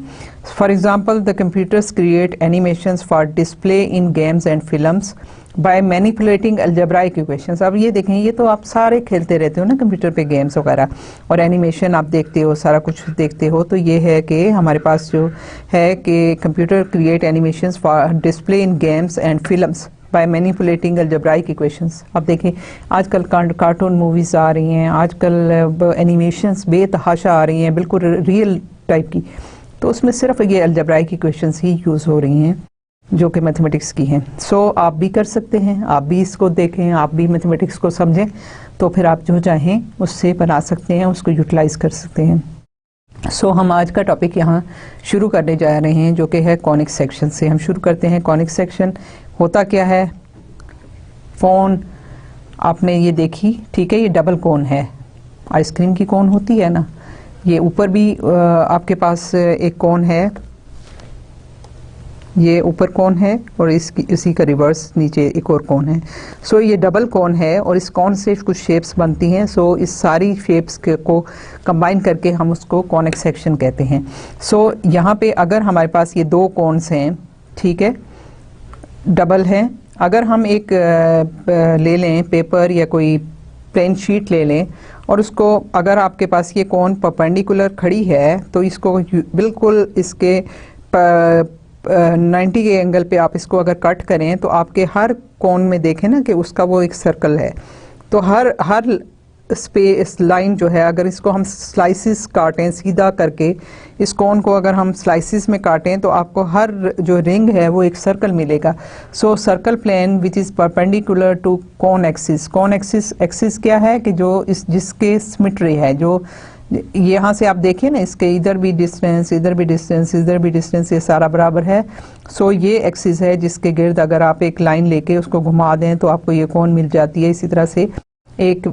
For example the computers create animations for display in games and films by manipulating algebraic equations. अब ये देखें, ये तो आप सारे खेलते रहते हो ना कंप्यूटर पे, गेम्स वगैरह और एनिमेशन आप देखते हो, सारा कुछ देखते हो। तो ये है कि हमारे पास जो है कि computer create animations for display in games and films by manipulating algebraic equations. अब देखें आजकल कार्टून मूवीज़ आ रही हैं, आजकल एनिमेशंस बेतहाशा आ रही हैं, बिल्कुल रियल टाइप की, तो उसमें सिर्फ ये अलजेब्राइक इक्वेशंस ही यूज़ हो रही हैं जो कि मैथमेटिक्स की हैं। सो आप भी कर सकते हैं, आप भी इसको देखें, आप भी मैथमेटिक्स को समझें, तो फिर आप जो चाहें उससे बना सकते हैं, उसको यूटिलाइज़ कर सकते हैं। सो हम आज का टॉपिक यहाँ शुरू करने जा रहे हैं जो कि है कॉनिक सेक्शन से। हम शुरू करते हैं। कॉनिक सेक्शन होता क्या है? फ़ोन आपने ये देखी, ठीक है, ये डबल कोन है, आइसक्रीम की कोन होती है ना, ये ऊपर भी आपके पास एक कोन है, ये ऊपर कोन है और इसी का रिवर्स नीचे एक और कोन है। सो ये डबल कोन है और इस कोन से कुछ शेप्स बनती हैं। सो इस सारी शेप्स को कंबाइन करके हम उसको कॉनिक सेक्शन कहते हैं। सो यहाँ पे अगर हमारे पास ये दो कोन्स हैं, ठीक है, डबल हैं, अगर हम एक ले लें पेपर या कोई प्लेन शीट ले लें और उसको, अगर आपके पास ये कोन परपेंडिकुलर खड़ी है तो इसको बिल्कुल इसके 90 के एंगल पे आप इसको अगर कट करें तो आपके हर कोन में देखें ना कि उसका वो एक सर्कल है। तो हर स्पेस लाइन जो है, अगर इसको हम स्लाइसिस काटें सीधा करके, इस कोन को अगर हम स्लाइसिस में काटें तो आपको हर जो रिंग है वो एक सर्कल मिलेगा। So circle plane which is perpendicular to cone axis. Cone axis क्या है कि जो जिसके सिमेट्री है, जो यहाँ से आप देखिए ना, इसके इधर भी डिस्टेंस, इधर भी डिस्टेंस, इधर भी डिस्टेंस, ये सारा बराबर है। सो ये एक्सिस है जिसके गिर्द अगर आप एक लाइन लेके उसको घुमा दें तो आपको ये कोन मिल जाती है। इसी तरह से एक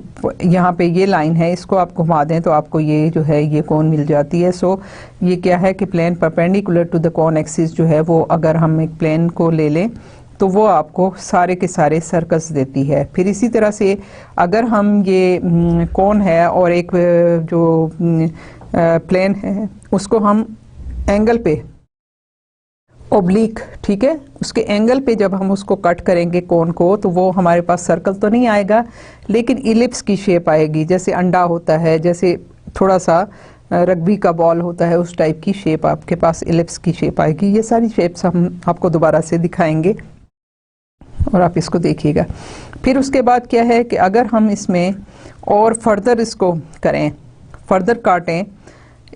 यहाँ पे ये लाइन है, इसको आप घुमा दें तो आपको ये जो है ये कोन मिल जाती है। सो ये क्या है कि plane perpendicular to the cone axis जो है वो, अगर हम एक प्लेन को ले लें तो वो आपको सारे के सारे सर्कल्स देती है। फिर इसी तरह से अगर हम ये कोन है और एक जो प्लेन है उसको हम एंगल पे ओब्लिक, ठीक है, उसके एंगल पे जब हम उसको कट करेंगे कोन को, तो वो हमारे पास सर्कल तो नहीं आएगा लेकिन इलिप्स की शेप आएगी, जैसे अंडा होता है, जैसे थोड़ा सा रग्बी का बॉल होता है, उस टाइप की शेप आपके पास इलिप्स की शेप आएगी। ये सारी शेप्स हम आपको दोबारा से दिखाएंगे और आप इसको देखिएगा। फिर उसके बाद क्या है कि अगर हम इसमें और फर्दर इसको करें, फर्दर काटें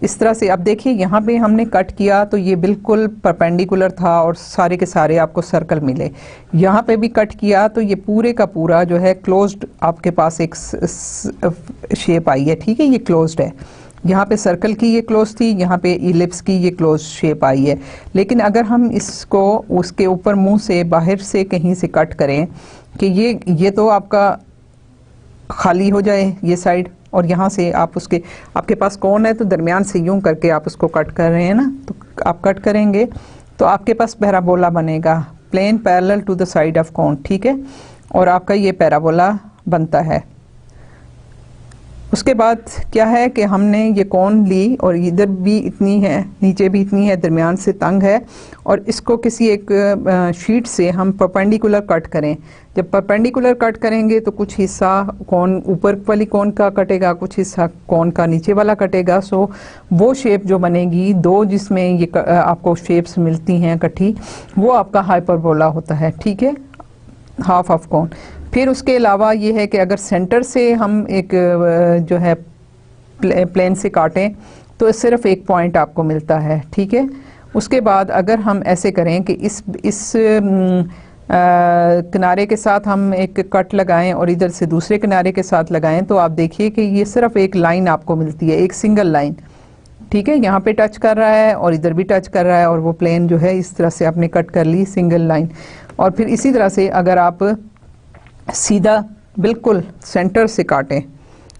इस तरह से, अब देखिए यहाँ पे हमने कट किया तो ये बिल्कुल परपेंडिकुलर था और सारे के सारे आपको सर्कल मिले। यहाँ पे भी कट किया तो ये पूरे का पूरा जो है क्लोज्ड आपके पास एक शेप आई है, ठीक है, ये क्लोज्ड है। यहाँ पे सर्कल की ये क्लोज थी, यहाँ पे इलिप्स की ये क्लोज शेप आई है। लेकिन अगर हम इसको उसके ऊपर मुंह से बाहर से कहीं से कट करें कि ये तो आपका खाली हो जाए ये साइड, और यहाँ से आप उसके, आपके पास कोन है तो दरमियान से यूं करके आप उसको कट कर रहे हैं ना, तो आप कट करेंगे तो आपके पास पैराबोला बनेगा, plane parallel to the side of cone, ठीक है, और आपका ये पैराबोला बनता है। उसके बाद क्या है कि हमने ये कौन ली और इधर भी इतनी है, नीचे भी इतनी है, दरमियान से तंग है, और इसको किसी एक शीट से हम परपेंडिकुलर कट करें। जब परपेंडिकुलर कट करेंगे तो कुछ हिस्सा कौन ऊपर वाली कौन का कटेगा, कुछ हिस्सा कौन का नीचे वाला कटेगा। सो वो शेप जो बनेगी दो जिसमें ये आपको शेप्स मिलती हैं इकट्ठी, वो आपका हाइपरबोला होता है, ठीक है, हाफ ऑफ कौन। फिर उसके अलावा ये है कि अगर सेंटर से हम एक जो है प्लेन से काटें तो सिर्फ एक पॉइंट आपको मिलता है, ठीक है। उसके बाद अगर हम ऐसे करें कि इस किनारे के साथ हम एक कट लगाएं और इधर से दूसरे किनारे के साथ लगाएं तो आप देखिए कि ये सिर्फ एक लाइन आपको मिलती है, एक सिंगल लाइन, ठीक है। यहाँ पे टच कर रहा है और इधर भी टच कर रहा है, और वो प्लेन जो है इस तरह से आपने कट कर ली, सिंगल लाइन। और फिर इसी तरह से अगर आप सीधा बिल्कुल सेंटर से काटें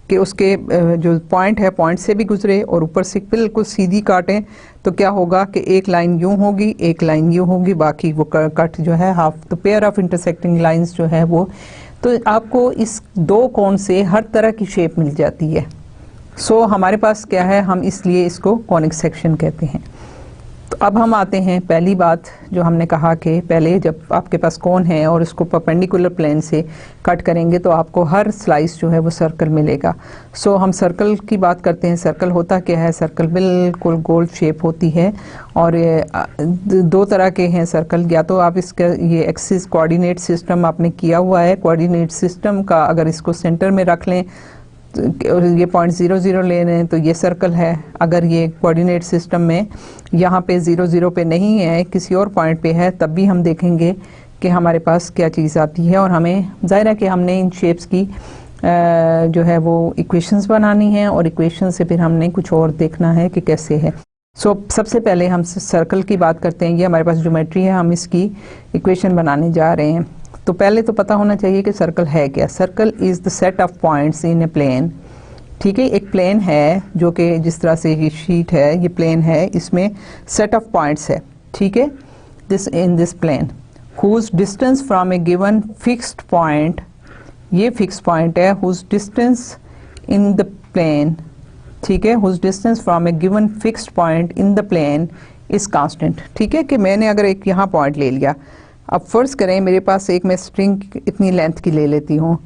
कि उसके जो पॉइंट है पॉइंट से भी गुजरे और ऊपर से बिल्कुल सीधी काटें तो क्या होगा कि एक लाइन यूं होगी, एक लाइन यूं होगी, बाकी वो कट जो है हाफ। तो पेयर ऑफ इंटरसेक्टिंग लाइंस जो है वो, तो आपको इस दो कोण से हर तरह की शेप मिल जाती है। सो हमारे पास क्या है, हम इसलिए इसको कॉनिक सेक्शन कहते हैं। तो अब हम आते हैं पहली बात जो हमने कहा कि पहले जब आपके पास कोन है और उसको परपेंडिकुलर प्लेन से कट करेंगे तो आपको हर स्लाइस जो है वो सर्कल मिलेगा। सो हम सर्कल की बात करते हैं। सर्कल होता क्या है, सर्कल बिल्कुल गोल शेप होती है, और दो तरह के हैं सर्कल। या तो आप इसका ये एक्सिस कोऑर्डिनेट सिस्टम आपने किया हुआ है, कोऑर्डिनेट सिस्टम का अगर इसको सेंटर में रख लें और ये पॉइंट 0 0 ले लें तो ये सर्कल है। अगर ये कोऑर्डिनेट सिस्टम में यहाँ पे 0 0 पे नहीं है, किसी और पॉइंट पे है, तब भी हम देखेंगे कि हमारे पास क्या चीज़ आती है। और हमें जाहिर है कि हमने इन शेप्स की जो है वो इक्वेशंस बनानी है, और इक्वेशन से फिर हमने कुछ और देखना है कि कैसे है। सो सबसे पहले हम सर्कल की बात करते हैं। ये हमारे पास ज्योमेट्री है, हम इसकी इक्वेशन बनाने जा रहे हैं। तो पहले तो पता होना चाहिए कि सर्कल है क्या। Circle is the set of points in a plane, ठीक है। एक प्लेन है जो कि जिस तरह से ये शीट है, ये प्लेन है, इसमें सेट ऑफ पॉइंट्स है, ठीक है। This in this plane whose distance from a given fixed point, ये फिक्स पॉइंट है, whose distance in the plane, ठीक है, whose distance from a given fixed point in the plane is constant, ठीक है। कि मैंने अगर एक यहाँ पॉइंट ले लिया, अब फर्ज करें मेरे पास एक मैं स्ट्रिंग इतनी लेंथ की ले लेती हूँ,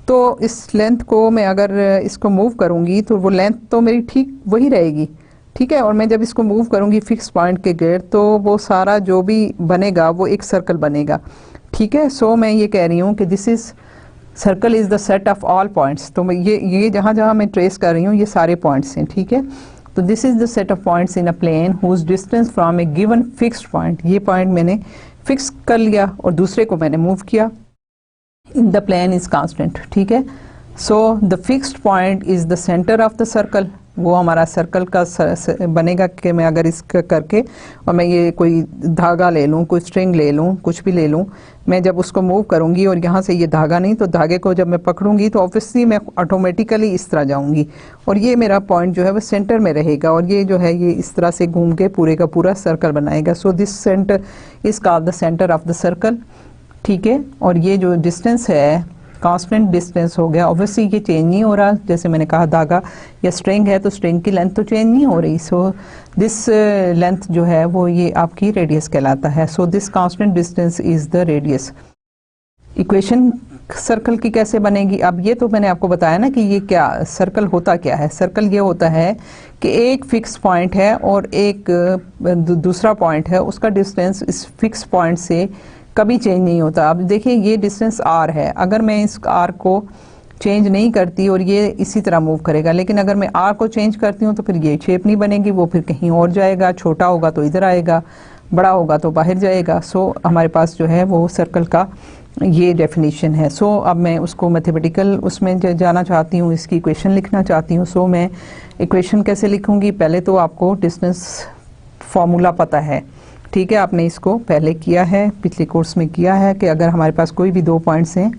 तो इस लेंथ को मैं अगर इसको मूव करूँगी तो वो लेंथ तो मेरी ठीक वही रहेगी, ठीक है। और मैं जब इसको मूव करूँगी फिक्स पॉइंट के गिर्द तो वो सारा जो भी बनेगा वो एक सर्कल बनेगा, ठीक है। सो मैं ये कह रही हूँ कि this is circle is the set of all points. तो मैं ये जहाँ जहाँ मैं ट्रेस कर रही हूँ ये सारे पॉइंट्स हैं, ठीक है। तो this is the set of points in a plane whose distance from a given fixed point, ये पॉइंट मैंने फिक्स कर लिया और दूसरे को मैंने मूव किया, in the plane is constant, ठीक है। So the fixed point is the centre of the circle, वो हमारा सर्कल का बनेगा कि मैं अगर इसका करके और मैं ये कोई धागा ले लूँ, कोई स्ट्रिंग ले लूँ, कुछ भी ले लूँ, मैं जब उसको मूव करूँगी और यहाँ से ये धागा नहीं तो धागे को जब मैं पकड़ूंगी तो ऑब्वियसली मैं ऑटोमेटिकली इस तरह जाऊँगी और ये मेरा पॉइंट जो है वो सेंटर में रहेगा और ये जो है ये इस तरह से घूम के पूरे का पूरा सर्कल बनाएगा। So this centre is called the centre of the circle, ठीक है। और ये जो डिस्टेंस है कांस्टेंट डिस्टेंस हो गया, ऑब्वियसली ये चेंज नहीं हो रहा। जैसे मैंने कहा धागा या स्ट्रिंग है तो स्ट्रिंग की लेंथ तो चेंज नहीं हो रही। सो दिस लेंथ जो है वो ये आपकी रेडियस कहलाता है। So this constant distance is the radius. Equation circle की कैसे बनेगी? अब ये तो मैंने आपको बताया ना कि ये क्या सर्कल होता क्या है। सर्कल ये होता है कि एक फिक्स पॉइंट है और एक दूसरा पॉइंट है, उसका डिस्टेंस इस फिक्स पॉइंट से कभी चेंज नहीं होता। अब देखिए ये डिस्टेंस r है, अगर मैं इस r को चेंज नहीं करती और ये इसी तरह मूव करेगा, लेकिन अगर मैं r को चेंज करती हूँ तो फिर ये शेप नहीं बनेगी, वो फिर कहीं और जाएगा, छोटा होगा तो इधर आएगा, बड़ा होगा तो बाहर जाएगा। सो हमारे पास जो है वो सर्कल का ये डेफिनेशन है। सो अब मैं उसको मैथमेटिकल उसमें जाना चाहती हूँ, इसकी इक्वेशन लिखना चाहती हूँ। सो मैं इक्वेशन कैसे लिखूँगी? पहले तो आपको डिस्टेंस फार्मूला पता है, ठीक है, आपने इसको पहले किया है, पिछले कोर्स में किया है कि अगर हमारे पास कोई भी दो पॉइंट्स हैं,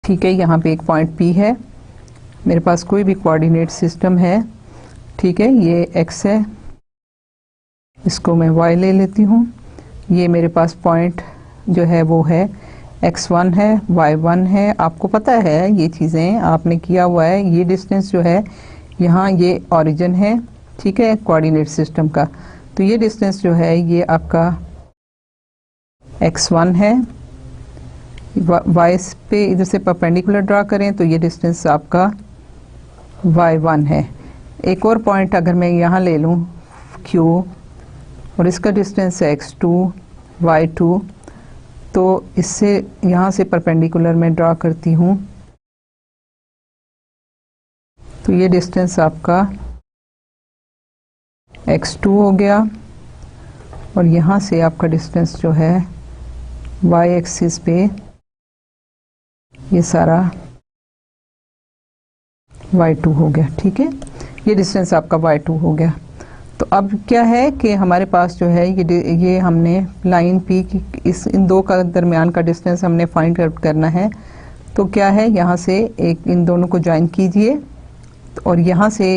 ठीक है, यहाँ पे एक पॉइंट P है, मेरे पास कोई भी कोऑर्डिनेट सिस्टम है, ठीक है, ये x है, इसको मैं y ले लेती हूँ, ये मेरे पास पॉइंट जो है वो है x1 है, y1 है, आपको पता है ये चीज़ें आपने किया हुआ है। ये डिस्टेंस जो है यहाँ ये ओरिजिन है, ठीक है, कोऑर्डिनेट सिस्टम का। तो ये डिस्टेंस जो है ये आपका x1 है। y पे इधर से परपेंडिकुलर ड्रा करें तो ये डिस्टेंस आपका y1 है। एक और पॉइंट अगर मैं यहाँ ले लूँ q और इसका डिस्टेंस है x2 y2, तो इससे यहाँ से परपेंडिकुलर मैं ड्रा करती हूँ तो ये डिस्टेंस आपका x2 हो गया और यहाँ से आपका डिस्टेंस जो है y एक्सिस पे ये सारा y2 हो गया, ठीक है। ये डिस्टेंस आपका y2 हो गया। तो अब क्या है कि हमारे पास जो है ये हमने लाइन P की इन दो का दरमियान का डिस्टेंस हमने फाइंड आउट करना है। तो क्या है, यहाँ से एक इन दोनों को ज्वाइन कीजिए और यहाँ से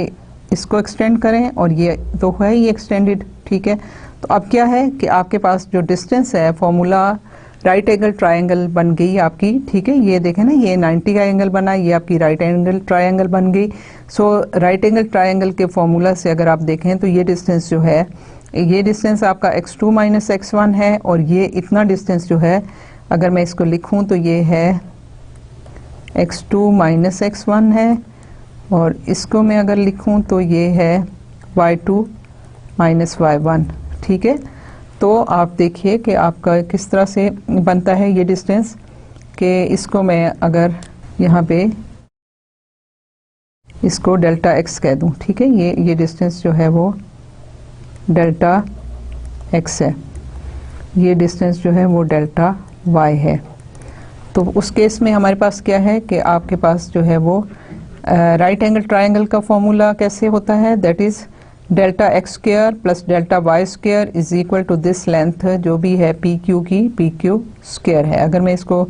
इसको एक्सटेंड करें और ये तो है ये एक्सटेंडेड, ठीक है। तो अब क्या है कि आपके पास जो डिस्टेंस है फॉर्मूला राइट एंगल ट्रायंगल बन गई आपकी, ठीक है। ये देखें ना, ये 90 का एंगल बना, ये आपकी राइट एंगल ट्रायंगल बन गई। सो राइट एंगल ट्रायंगल के फॉर्मूला से अगर आप देखें तो ये डिस्टेंस जो है, ये डिस्टेंस आपका x2 माइनस x1 है और ये इतना डिस्टेंस जो है अगर मैं इसको लिखूं तो ये है x2 माइनस x1 है और इसको मैं अगर लिखूं तो ये है y2 माइनस y1, ठीक है। तो आप देखिए कि आपका किस तरह से बनता है ये डिस्टेंस, कि इसको मैं अगर यहाँ पे इसको डेल्टा x कह दूं, ठीक है। ये डिस्टेंस जो है वो डेल्टा x है, ये डिस्टेंस जो है वो डेल्टा y है। तो उस केस में हमारे पास क्या है कि आपके पास जो है वो राइट एंगल ट्रायंगल का फॉर्मूला कैसे होता है, that is delta x square plus delta y square is equal to this length जो भी है पी क्यू की पी क्यू स्क्वायर है। अगर मैं इसको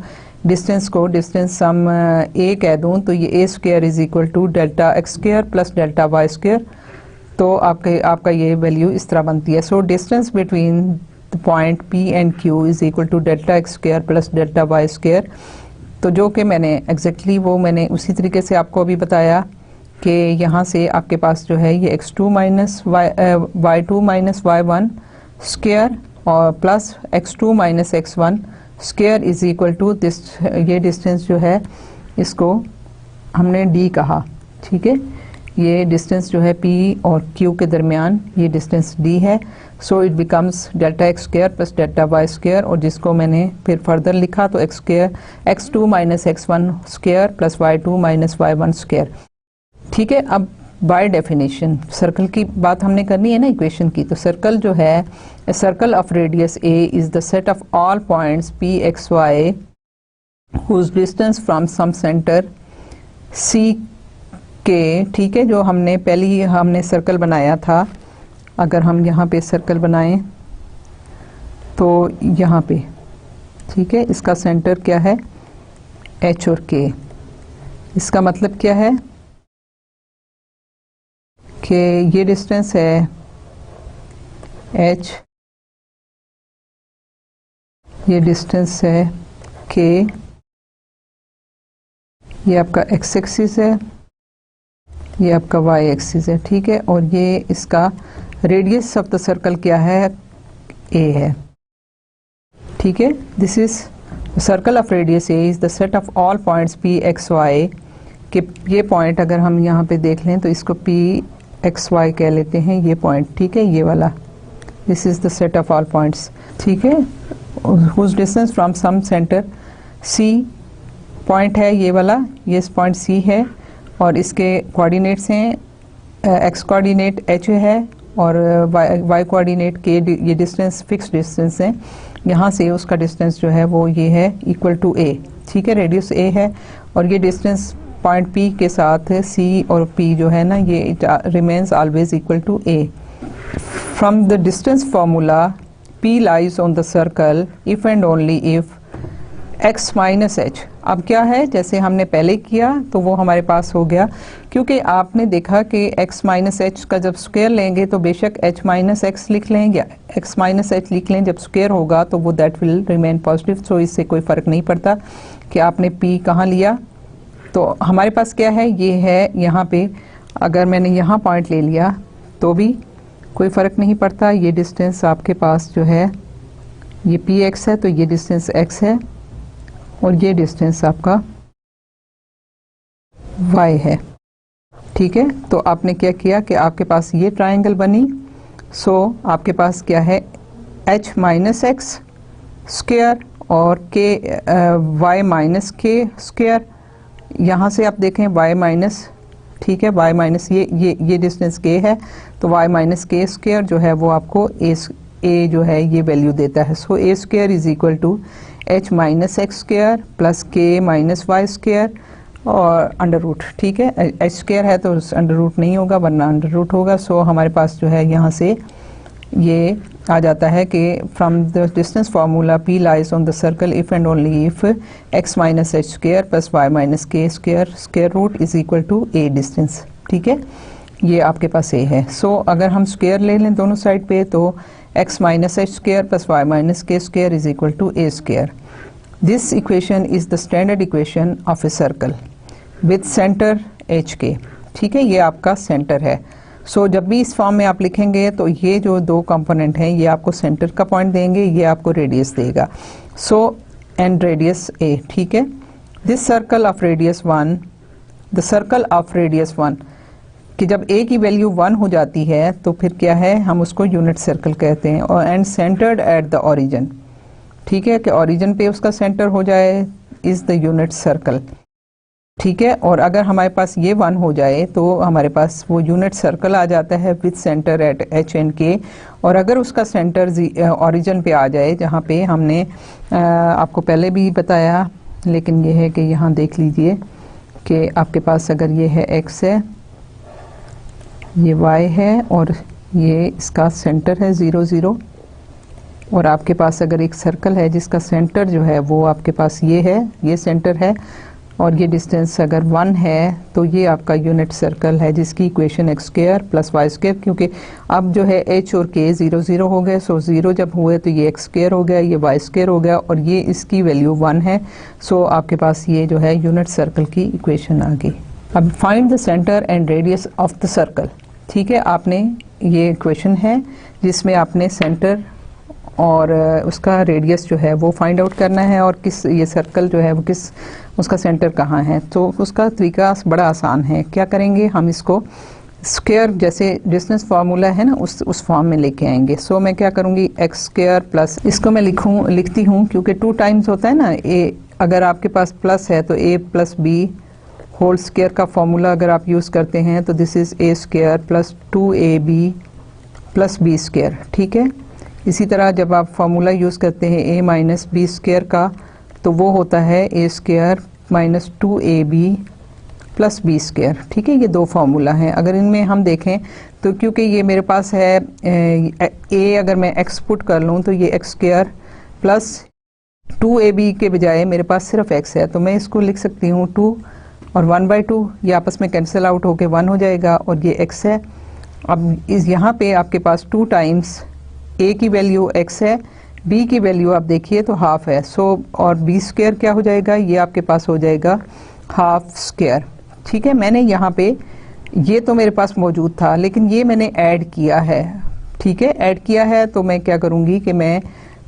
डिस्टेंस सम ए कह दूं तो ये a square is equal to delta x square plus delta y square. तो आपका ये वैल्यू इस तरह बनती है। So distance between the point P and Q is equal to delta x square plus delta y square. तो जो कि मैंने एग्जैक्टली वो मैंने उसी तरीके से आपको अभी बताया कि यहाँ से आपके पास जो है ये x2 minus y2 minus y1 square और plus x2 minus x1 square is equal to this, ये डिस्टेंस जो है इसको हमने d कहा, ठीक है। ये डिस्टेंस जो है p और q के दरमियान ये डिस्टेंस d है। So it becomes delta x square plus delta y square और जिसको मैंने फिर फर्दर लिखा तो x square x2 minus x1 square plus y2 minus y1 square, ठीक है। अब बाय डेफिनेशन सर्कल की बात हमने करनी है ना इक्वेशन की। तो सर्कल जो है, a circle of radius a is the set of all points p x y whose distance from some centre c के, ठीक है। जो हमने पहले ही हमने सर्कल बनाया था, अगर हम यहाँ पे सर्कल बनाएं तो यहाँ पे, ठीक है, इसका सेंटर क्या है h और k। इसका मतलब क्या है कि ये डिस्टेंस है h, ये डिस्टेंस है k, ये आपका x एक्सिस है, ये आपका y एक्सिस है, ठीक है। और ये इसका रेडियस ऑफ द सर्कल क्या है, a है, ठीक है। This is circle of radius a is the set of all points p x y के। ये पॉइंट अगर हम यहाँ पे देख लें तो इसको p x y कह लेते हैं, ये पॉइंट, ठीक है, ये वाला। This is the set of all points, ठीक है, whose distance from some centre c point है ये वाला, ये पॉइंट c है और इसके कोऑर्डिनेट्स हैं x कोऑर्डिनेट h है और y कोऑर्डिनेट k। ये डिस्टेंस फिक्स डिस्टेंस है, यहाँ से उसका डिस्टेंस जो है वो ये है इक्वल टू a, ठीक है, रेडियस a है और ये डिस्टेंस पॉइंट P के साथ C और P जो है ना ये remains always equal to a। From the distance formula P lies on the circle if and only if x minus h। अब क्या है, जैसे हमने पहले किया तो वो हमारे पास हो गया, क्योंकि आपने देखा कि x माइनस एच का जब स्क्वायर लेंगे तो बेशक h माइनस एक्स लिख लें या x माइनस एच लिख लें, जब स्क्वायर होगा तो वो दैट विल रिमेन पॉजिटिव। सो इससे कोई फ़र्क नहीं पड़ता कि आपने p कहाँ लिया। तो हमारे पास क्या है, ये है यहाँ पे, अगर मैंने यहाँ पॉइंट ले लिया तो भी कोई फ़र्क नहीं पड़ता। ये डिस्टेंस आपके पास जो है ये px है, तो ये डिस्टेंस x है और ये डिस्टेंस आपका y है। ठीक है, तो आपने क्या किया कि आपके पास ये ट्रायंगल बनी। सो आपके पास क्या है, h माइनस एक्स स्क्वायर और k y minus k square. यहाँ से आप देखें y माइनस, ठीक है, y माइनस ये डिस्टेंस k है, तो y माइनस के स्क्वायर जो है वो आपको a जो है ये वैल्यू देता है। So a square is equal to h minus x square plus k minus y square और अंडर रूट। ठीक है, h स्क्वायर है तो अंडर रूट नहीं होगा वरना अंडर रूट होगा। सो हमारे पास जो है यहाँ से ये आ जाता है कि from the distance formula p lies on the circle if and only if x minus h square plus y minus k square square root is equal to a distance. ठीक है, ये आपके पास a है। सो अगर हम स्क्वायर ले लें दोनों साइड पे तो x minus h square plus y minus k square is equal to a square. This equation is the standard equation of a circle with centre hk। ठीक है, ये आपका सेंटर है। सो जब भी इस फॉर्म में आप लिखेंगे तो ये जो दो कंपोनेंट हैं ये आपको सेंटर का पॉइंट देंगे, ये आपको रेडियस देगा। So and radius a। ठीक है, this circle of radius 1, the circle of radius 1 कि जब a की वैल्यू 1 हो जाती है तो फिर क्या है, हम उसको यूनिट सर्कल कहते हैं। और and centred at the origin. ठीक है, कि ओरिजिन पे उसका सेंटर हो जाए इज द यूनिट सर्कल। ठीक है, और अगर हमारे पास ये 1 हो जाए तो हमारे पास वो यूनिट सर्कल आ जाता है with centre at h and k। और अगर उसका सेंटर ओरिजिन पे आ जाए, जहाँ पे हमने आपको पहले भी बताया, लेकिन ये है कि यहाँ देख लीजिए कि आपके पास अगर ये है x है, ये y है और ये इसका सेंटर है 0 0, और आपके पास अगर एक सर्कल है जिसका सेंटर जो है वो आपके पास ये है, ये सेंटर है, और ये डिस्टेंस अगर 1 है तो ये आपका यूनिट सर्कल है जिसकी equation x square plus y square, क्योंकि अब जो है h और k 0 0 हो गए। सो 0 जब हुए तो ये x स्क्वायर हो गया, ये y स्क्वायर हो गया और ये इसकी वैल्यू 1 है। सो आपके पास ये जो है यूनिट सर्कल की इक्वेशन आ गई। अब find the centre and radius of the circle. ठीक है, आपने ये इक्वेशन है जिसमें आपने सेंटर और उसका रेडियस जो है वो फाइंड आउट करना है, और किस ये सर्कल जो है वो किस उसका सेंटर कहाँ है। तो उसका तरीका बड़ा आसान है। क्या करेंगे, हम इसको स्क्वायर जैसे डिस्टेंस फार्मूला है ना उस फॉर्म में लेके आएंगे। सो मैं क्या करूँगी, एक्स स्क्वायर प्लस, इसको मैं लिखती हूँ क्योंकि 2 टाइम्स होता है ना ए, अगर आपके पास प्लस है तो a plus b whole square का फॉर्मूला अगर आप यूज़ करते हैं तो this is a square plus 2ab plus b square. ठीक है, इसी तरह जब आप फार्मूला यूज़ करते हैं a माइनस बी स्क्वायर का तो वो होता है a square minus 2ab plus b square. ठीक है, ये 2 फार्मूला हैं। अगर इनमें हम देखें तो क्योंकि ये मेरे पास है a, अगर मैं x पुट कर लूँ तो ये x स्क्वायर प्लस 2ab के बजाय मेरे पास सिर्फ x है, तो मैं इसको लिख सकती हूँ 2 और 1/2, ये आपस में कैंसिल आउट होके 1 हो जाएगा और ये x है। अब इस यहाँ पे आपके पास 2 टाइम्स a की वैल्यू x है, b की वैल्यू आप देखिए तो हाफ है। सो और b स्क्वायर क्या हो जाएगा, ये आपके पास हो जाएगा हाफ स्क्वायर। ठीक है, मैंने यहाँ पे ये तो मेरे पास मौजूद था लेकिन ये मैंने ऐड किया है। ठीक है, ऐड किया है तो मैं क्या करूँगी कि मैं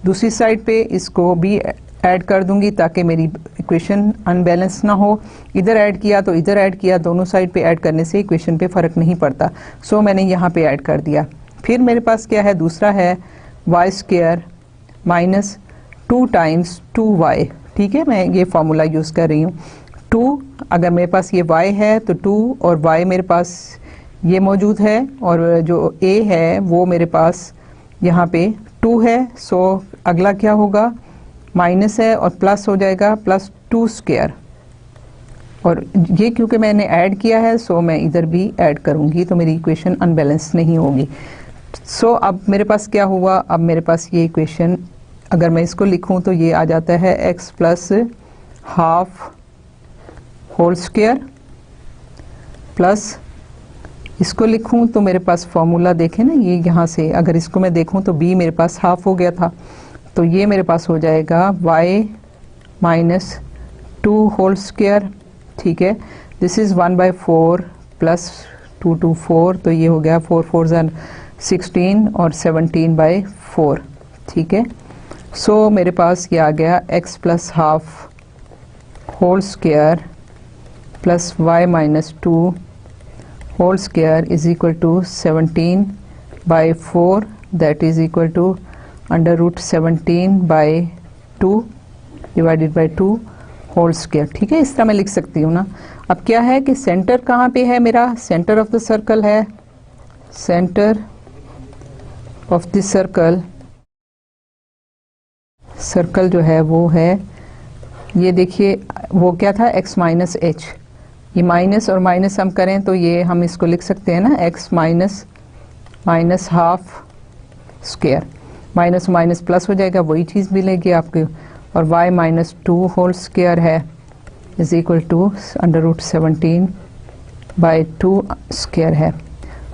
दूसरी साइड पे इसको भी ऐड कर दूंगी ताकि मेरी इक्वेशन अनबैलेंस ना हो। इधर ऐड किया तो इधर ऐड किया, दोनों साइड पे ऐड करने से इक्वेशन पे फ़र्क नहीं पड़ता। सो मैंने यहाँ पे ऐड कर दिया। फिर मेरे पास क्या है, दूसरा है Y square minus 2 times 2y। ठीक है, मैं ये फार्मूला यूज़ कर रही हूँ। 2 अगर मेरे पास ये y है तो 2 और y मेरे पास ये मौजूद है, और जो a है वो मेरे पास यहाँ पे 2 है। सो अगला क्या होगा, माइनस है और प्लस हो जाएगा प्लस 2 स्क्वायर, और ये क्योंकि मैंने ऐड किया है सो मैं इधर भी ऐड करूँगी तो मेरी इक्वेशन अनबैलेंस नहीं होगी। सो अब मेरे पास क्या हुआ, अब मेरे पास ये इक्वेशन अगर मैं इसको लिखूं तो ये आ जाता है x plus half whole square plus, इसको लिखूं तो मेरे पास फॉर्मूला देखें ना, ये यहाँ से अगर इसको मैं देखूं तो b मेरे पास हाफ हो गया था, तो ये मेरे पास हो जाएगा y माइनस 2 होल स्क्वायर, ठीक है। दिस इज़ 1/4 प्लस 2 to 4, तो ये हो गया 4 4 16 और 17/4, ठीक है। सो मेरे पास ये आ गया x plus half whole square plus y minus 2 whole square is equal to 17/4, that is equal to under root 17/2 divided by 2 whole square, ठीक है। इस तरह मैं लिख सकती हूँ ना। अब क्या है कि सेंटर कहाँ पे है मेरा, सेंटर ऑफ द सर्कल है, सेंटर ऑफ द सर्कल जो है वो है, ये देखिए वो क्या था, x माइनस एच, ये माइनस और माइनस हम करें तो ये हम इसको लिख सकते हैं ना, x minus half square, minus minus plus हो जाएगा, वही चीज़ मिलेगी आपको, और y माइनस 2 होल स्क्वायर है is equal to under root 17/2 square है।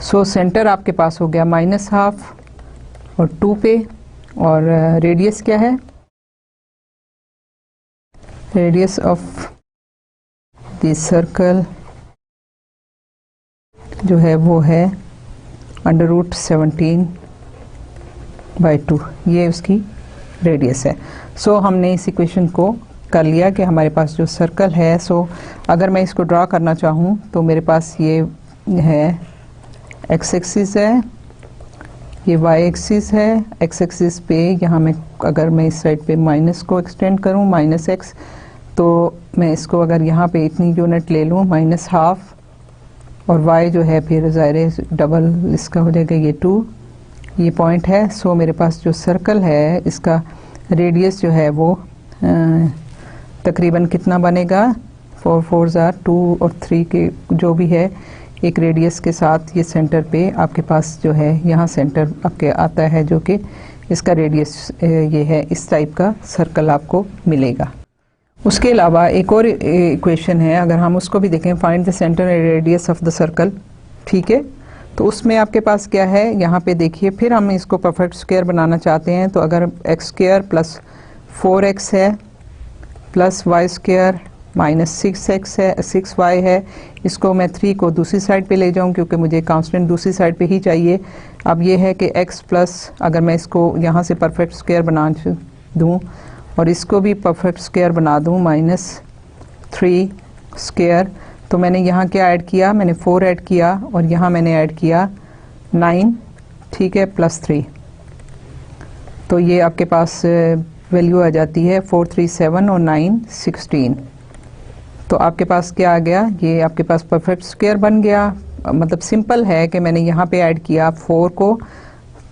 सो सेंटर आपके पास हो गया माइनस हाफ और 2 पे, और रेडियस क्या है, रेडियस ऑफ द सर्कल जो है वो है अंडर रूट 17/2, ये उसकी रेडियस है। सो हमने इस इक्वेशन को कर लिया कि हमारे पास जो सर्कल है, सो अगर मैं इसको ड्रा करना चाहूँ तो मेरे पास ये है एक्स एक्सिस है, ये वाई एक्सिस है, एक्स एक्सिस पे यहाँ मैं अगर मैं इस साइड पे माइनस को एक्सटेंड करूँ माइनस एक्स, तो मैं इसको अगर यहाँ पे इतनी यूनिट ले लूँ माइनस हाफ, और y जो है फिर ज़ाहिर डबल इसका हो जाएगा ये 2, ये पॉइंट है। सो मेरे पास जो सर्कल है इसका रेडियस जो है वो तकरीबन कितना बनेगा, 4 4 2 और 3 के जो भी है एक रेडियस के साथ ये सेंटर पे आपके पास जो है यहाँ सेंटर आपके आता है, जो कि इसका रेडियस ये है, इस टाइप का सर्कल आपको मिलेगा। उसके अलावा एक और इक्वेशन है, अगर हम उसको भी देखें, find the centre and radius of the circle, ठीक है। तो उसमें आपके पास क्या है, यहाँ पे देखिए, फिर हम इसको परफेक्ट स्क्वायर बनाना चाहते हैं, तो अगर एक्स स्क्वायर प्लस 4x है plus y square minus 6x है, 6y है, इसको मैं 3 को दूसरी साइड पे ले जाऊँ क्योंकि मुझे कांस्टेंट दूसरी साइड पे ही चाहिए। अब ये है कि x प्लस, अगर मैं इसको यहाँ से परफेक्ट स्क्वायर बना दूँ और इसको भी परफेक्ट स्क्वायर बना दूँ -3 स्क्वायर, तो मैंने यहाँ क्या ऐड किया, मैंने 4 ऐड किया और यहाँ मैंने ऐड किया 9, ठीक है, प्लस 3, तो ये आपके पास वैल्यू आ जाती है 437 और 9 16। तो आपके पास क्या आ गया, ये आपके पास परफेक्ट स्क्वायर बन गया। मतलब सिंपल है कि मैंने यहाँ पे ऐड किया 4 को,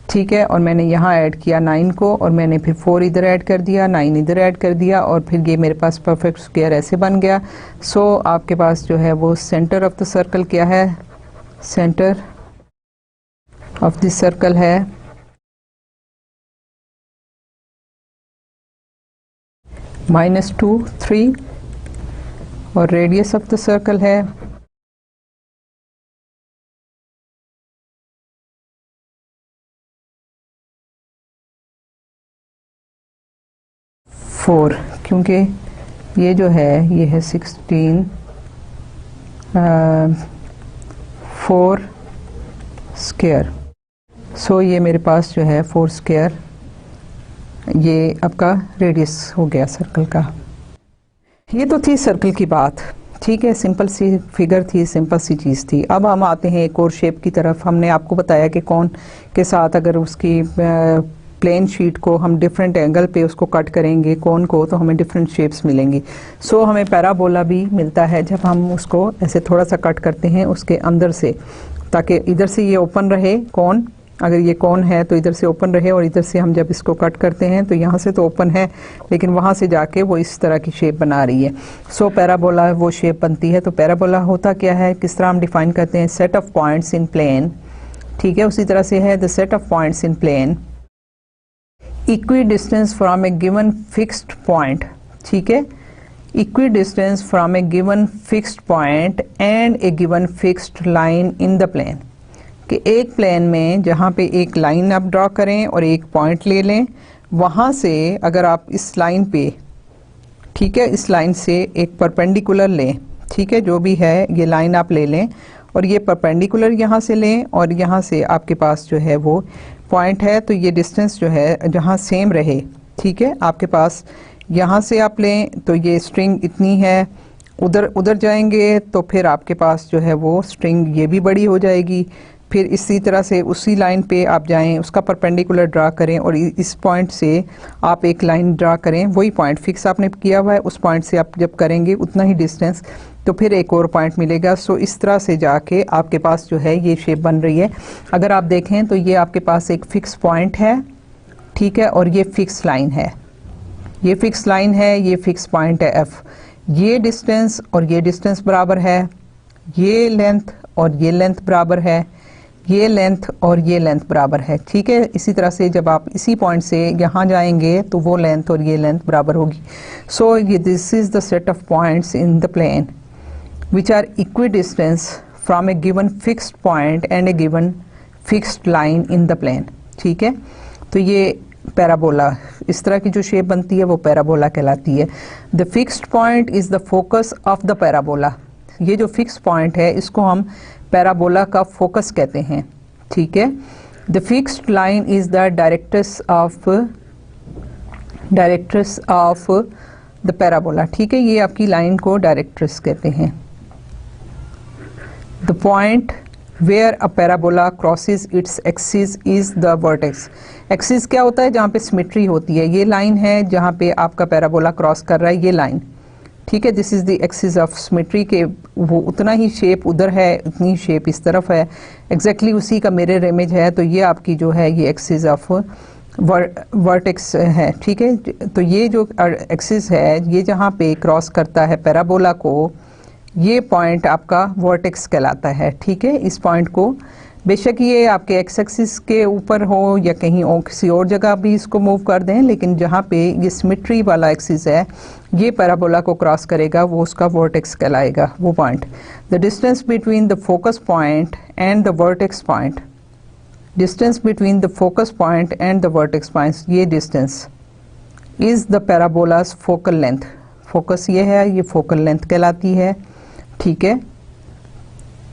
ठीक है, और मैंने यहाँ ऐड किया 9 को, और मैंने फिर 4 इधर ऐड कर दिया, 9 इधर ऐड कर दिया, और फिर ये मेरे पास परफेक्ट स्क्वायर ऐसे बन गया। सो आपके पास जो है वो सेंटर ऑफ द सर्कल क्या है, सेंटर ऑफ द सर्कल है -2 3, और रेडियस ऑफ द सर्कल है 4, क्योंकि ये जो है ये है 16 4 स्क्वायर। सो ये मेरे पास जो है 4 स्क्वायर, ये आपका रेडियस हो गया सर्कल का। ये तो थी सर्कल की बात, ठीक है, सिंपल सी फिगर थी, सिंपल सी चीज़ थी। अब हम आते हैं एक और शेप की तरफ। हमने आपको बताया कि कौन के साथ अगर उसकी प्लेन शीट को हम डिफरेंट एंगल पे उसको कट करेंगे कौन को, तो हमें डिफरेंट शेप्स मिलेंगी। सो हमें पैराबोला भी मिलता है जब हम उसको ऐसे थोड़ा सा कट करते हैं उसके अंदर से, ताकि इधर से ये ओपन रहे कौन, अगर ये कौन है तो इधर से ओपन रहे, और इधर से हम जब इसको कट करते हैं तो यहाँ से तो ओपन है लेकिन वहाँ से जाके वो इस तरह की शेप बना रही है। सो पैराबोला वो शेप बनती है। तो पैराबोला होता क्या है, किस तरह हम डिफाइन करते हैं, set of points in plane, ठीक है, उसी तरह से है the set of points in plane equi distance from a given fixed point, ठीक है, equi distance from a given fixed point and a given fixed line in the plane, कि एक प्लेन में जहाँ पे एक लाइन आप ड्रॉ करें और एक पॉइंट ले लें, वहाँ से अगर आप इस लाइन पे, ठीक है, इस लाइन से एक परपेंडिकुलर लें, ठीक है, जो भी है ये लाइन आप ले लें और ये परपेंडिकुलर यहाँ से लें और यहाँ से आपके पास जो है वो पॉइंट है, तो ये डिस्टेंस जो है जहाँ सेम रहे, ठीक है, आपके पास यहाँ से आप लें तो ये स्ट्रिंग इतनी है, उधर जाएंगे तो फिर आपके पास जो है वो स्ट्रिंग ये भी बड़ी हो जाएगी, फिर इसी तरह से उसी लाइन पे आप जाएं, उसका परपेंडिकुलर ड्रा करें और इस पॉइंट से आप एक लाइन ड्रा करें, वही पॉइंट फिक्स आपने किया हुआ है, उस पॉइंट से आप जब करेंगे उतना ही डिस्टेंस, तो फिर एक और पॉइंट मिलेगा। सो इस तरह से जाके आपके पास जो है ये शेप बन रही है। अगर आप देखें तो ये आपके पास एक फिक्स पॉइंट है, ठीक है, और ये फिक्स लाइन है, ये फिक्स लाइन है, ये फिक्स पॉइंट है एफ, ये डिस्टेंस और ये डिस्टेंस बराबर है, ये लेंथ और ये लेंथ बराबर है, ये लेंथ और ये लेंथ बराबर है, ठीक है। इसी तरह से जब आप इसी पॉइंट से यहाँ जाएंगे तो वो लेंथ और ये लेंथ बराबर होगी। सो ये this is the set of points in the plane which are equi distance from a given fixed point and a given fixed line in the plane, ठीक है। तो ये पैराबोला, इस तरह की जो शेप बनती है वो पैराबोला कहलाती है। The fixed point is the focus of the parabola, ये जो फिक्स पॉइंट है इसको हम पैराबोला का फोकस कहते हैं, ठीक है। The fixed line is the directrix of the parabola, ठीक है, ये आपकी लाइन को डायरेक्ट्रिस कहते हैं। The point where a parabola crosses its axis is the vertex. Axis क्या होता है? जहाँ पे सिमेट्री होती है, ये लाइन है जहाँ पे आपका पैराबोला क्रॉस कर रहा है, ये लाइन, ठीक है, this is the axis of symmetry, के वो उतना ही शेप उधर है, उतनी शेप इस तरफ है, एग्जैक्टली उसी का मिरर इमेज है, तो ये आपकी जो है ये एक्सिस ऑफ वर्टेक्स है, ठीक है। तो ये जो एक्सिस है ये जहाँ पे क्रॉस करता है पैराबोला को, ये पॉइंट आपका वर्टेक्स कहलाता है, ठीक है। इस पॉइंट को बेशक ये आपके एक्स एक्सिस के ऊपर हो या कहीं और किसी और जगह भी इसको मूव कर दें, लेकिन जहाँ पे ये सिमेट्री वाला एक्सिस है ये पैराबोला को क्रॉस करेगा, वो उसका वर्टेक्स कहलाएगा, वो point. The distance between the focus point and the vertex point, distance between the focus point and the vertex point, ये distance is the parabola's focal length, focus ये है, ये फोकल लेंथ कहलाती है, ठीक है।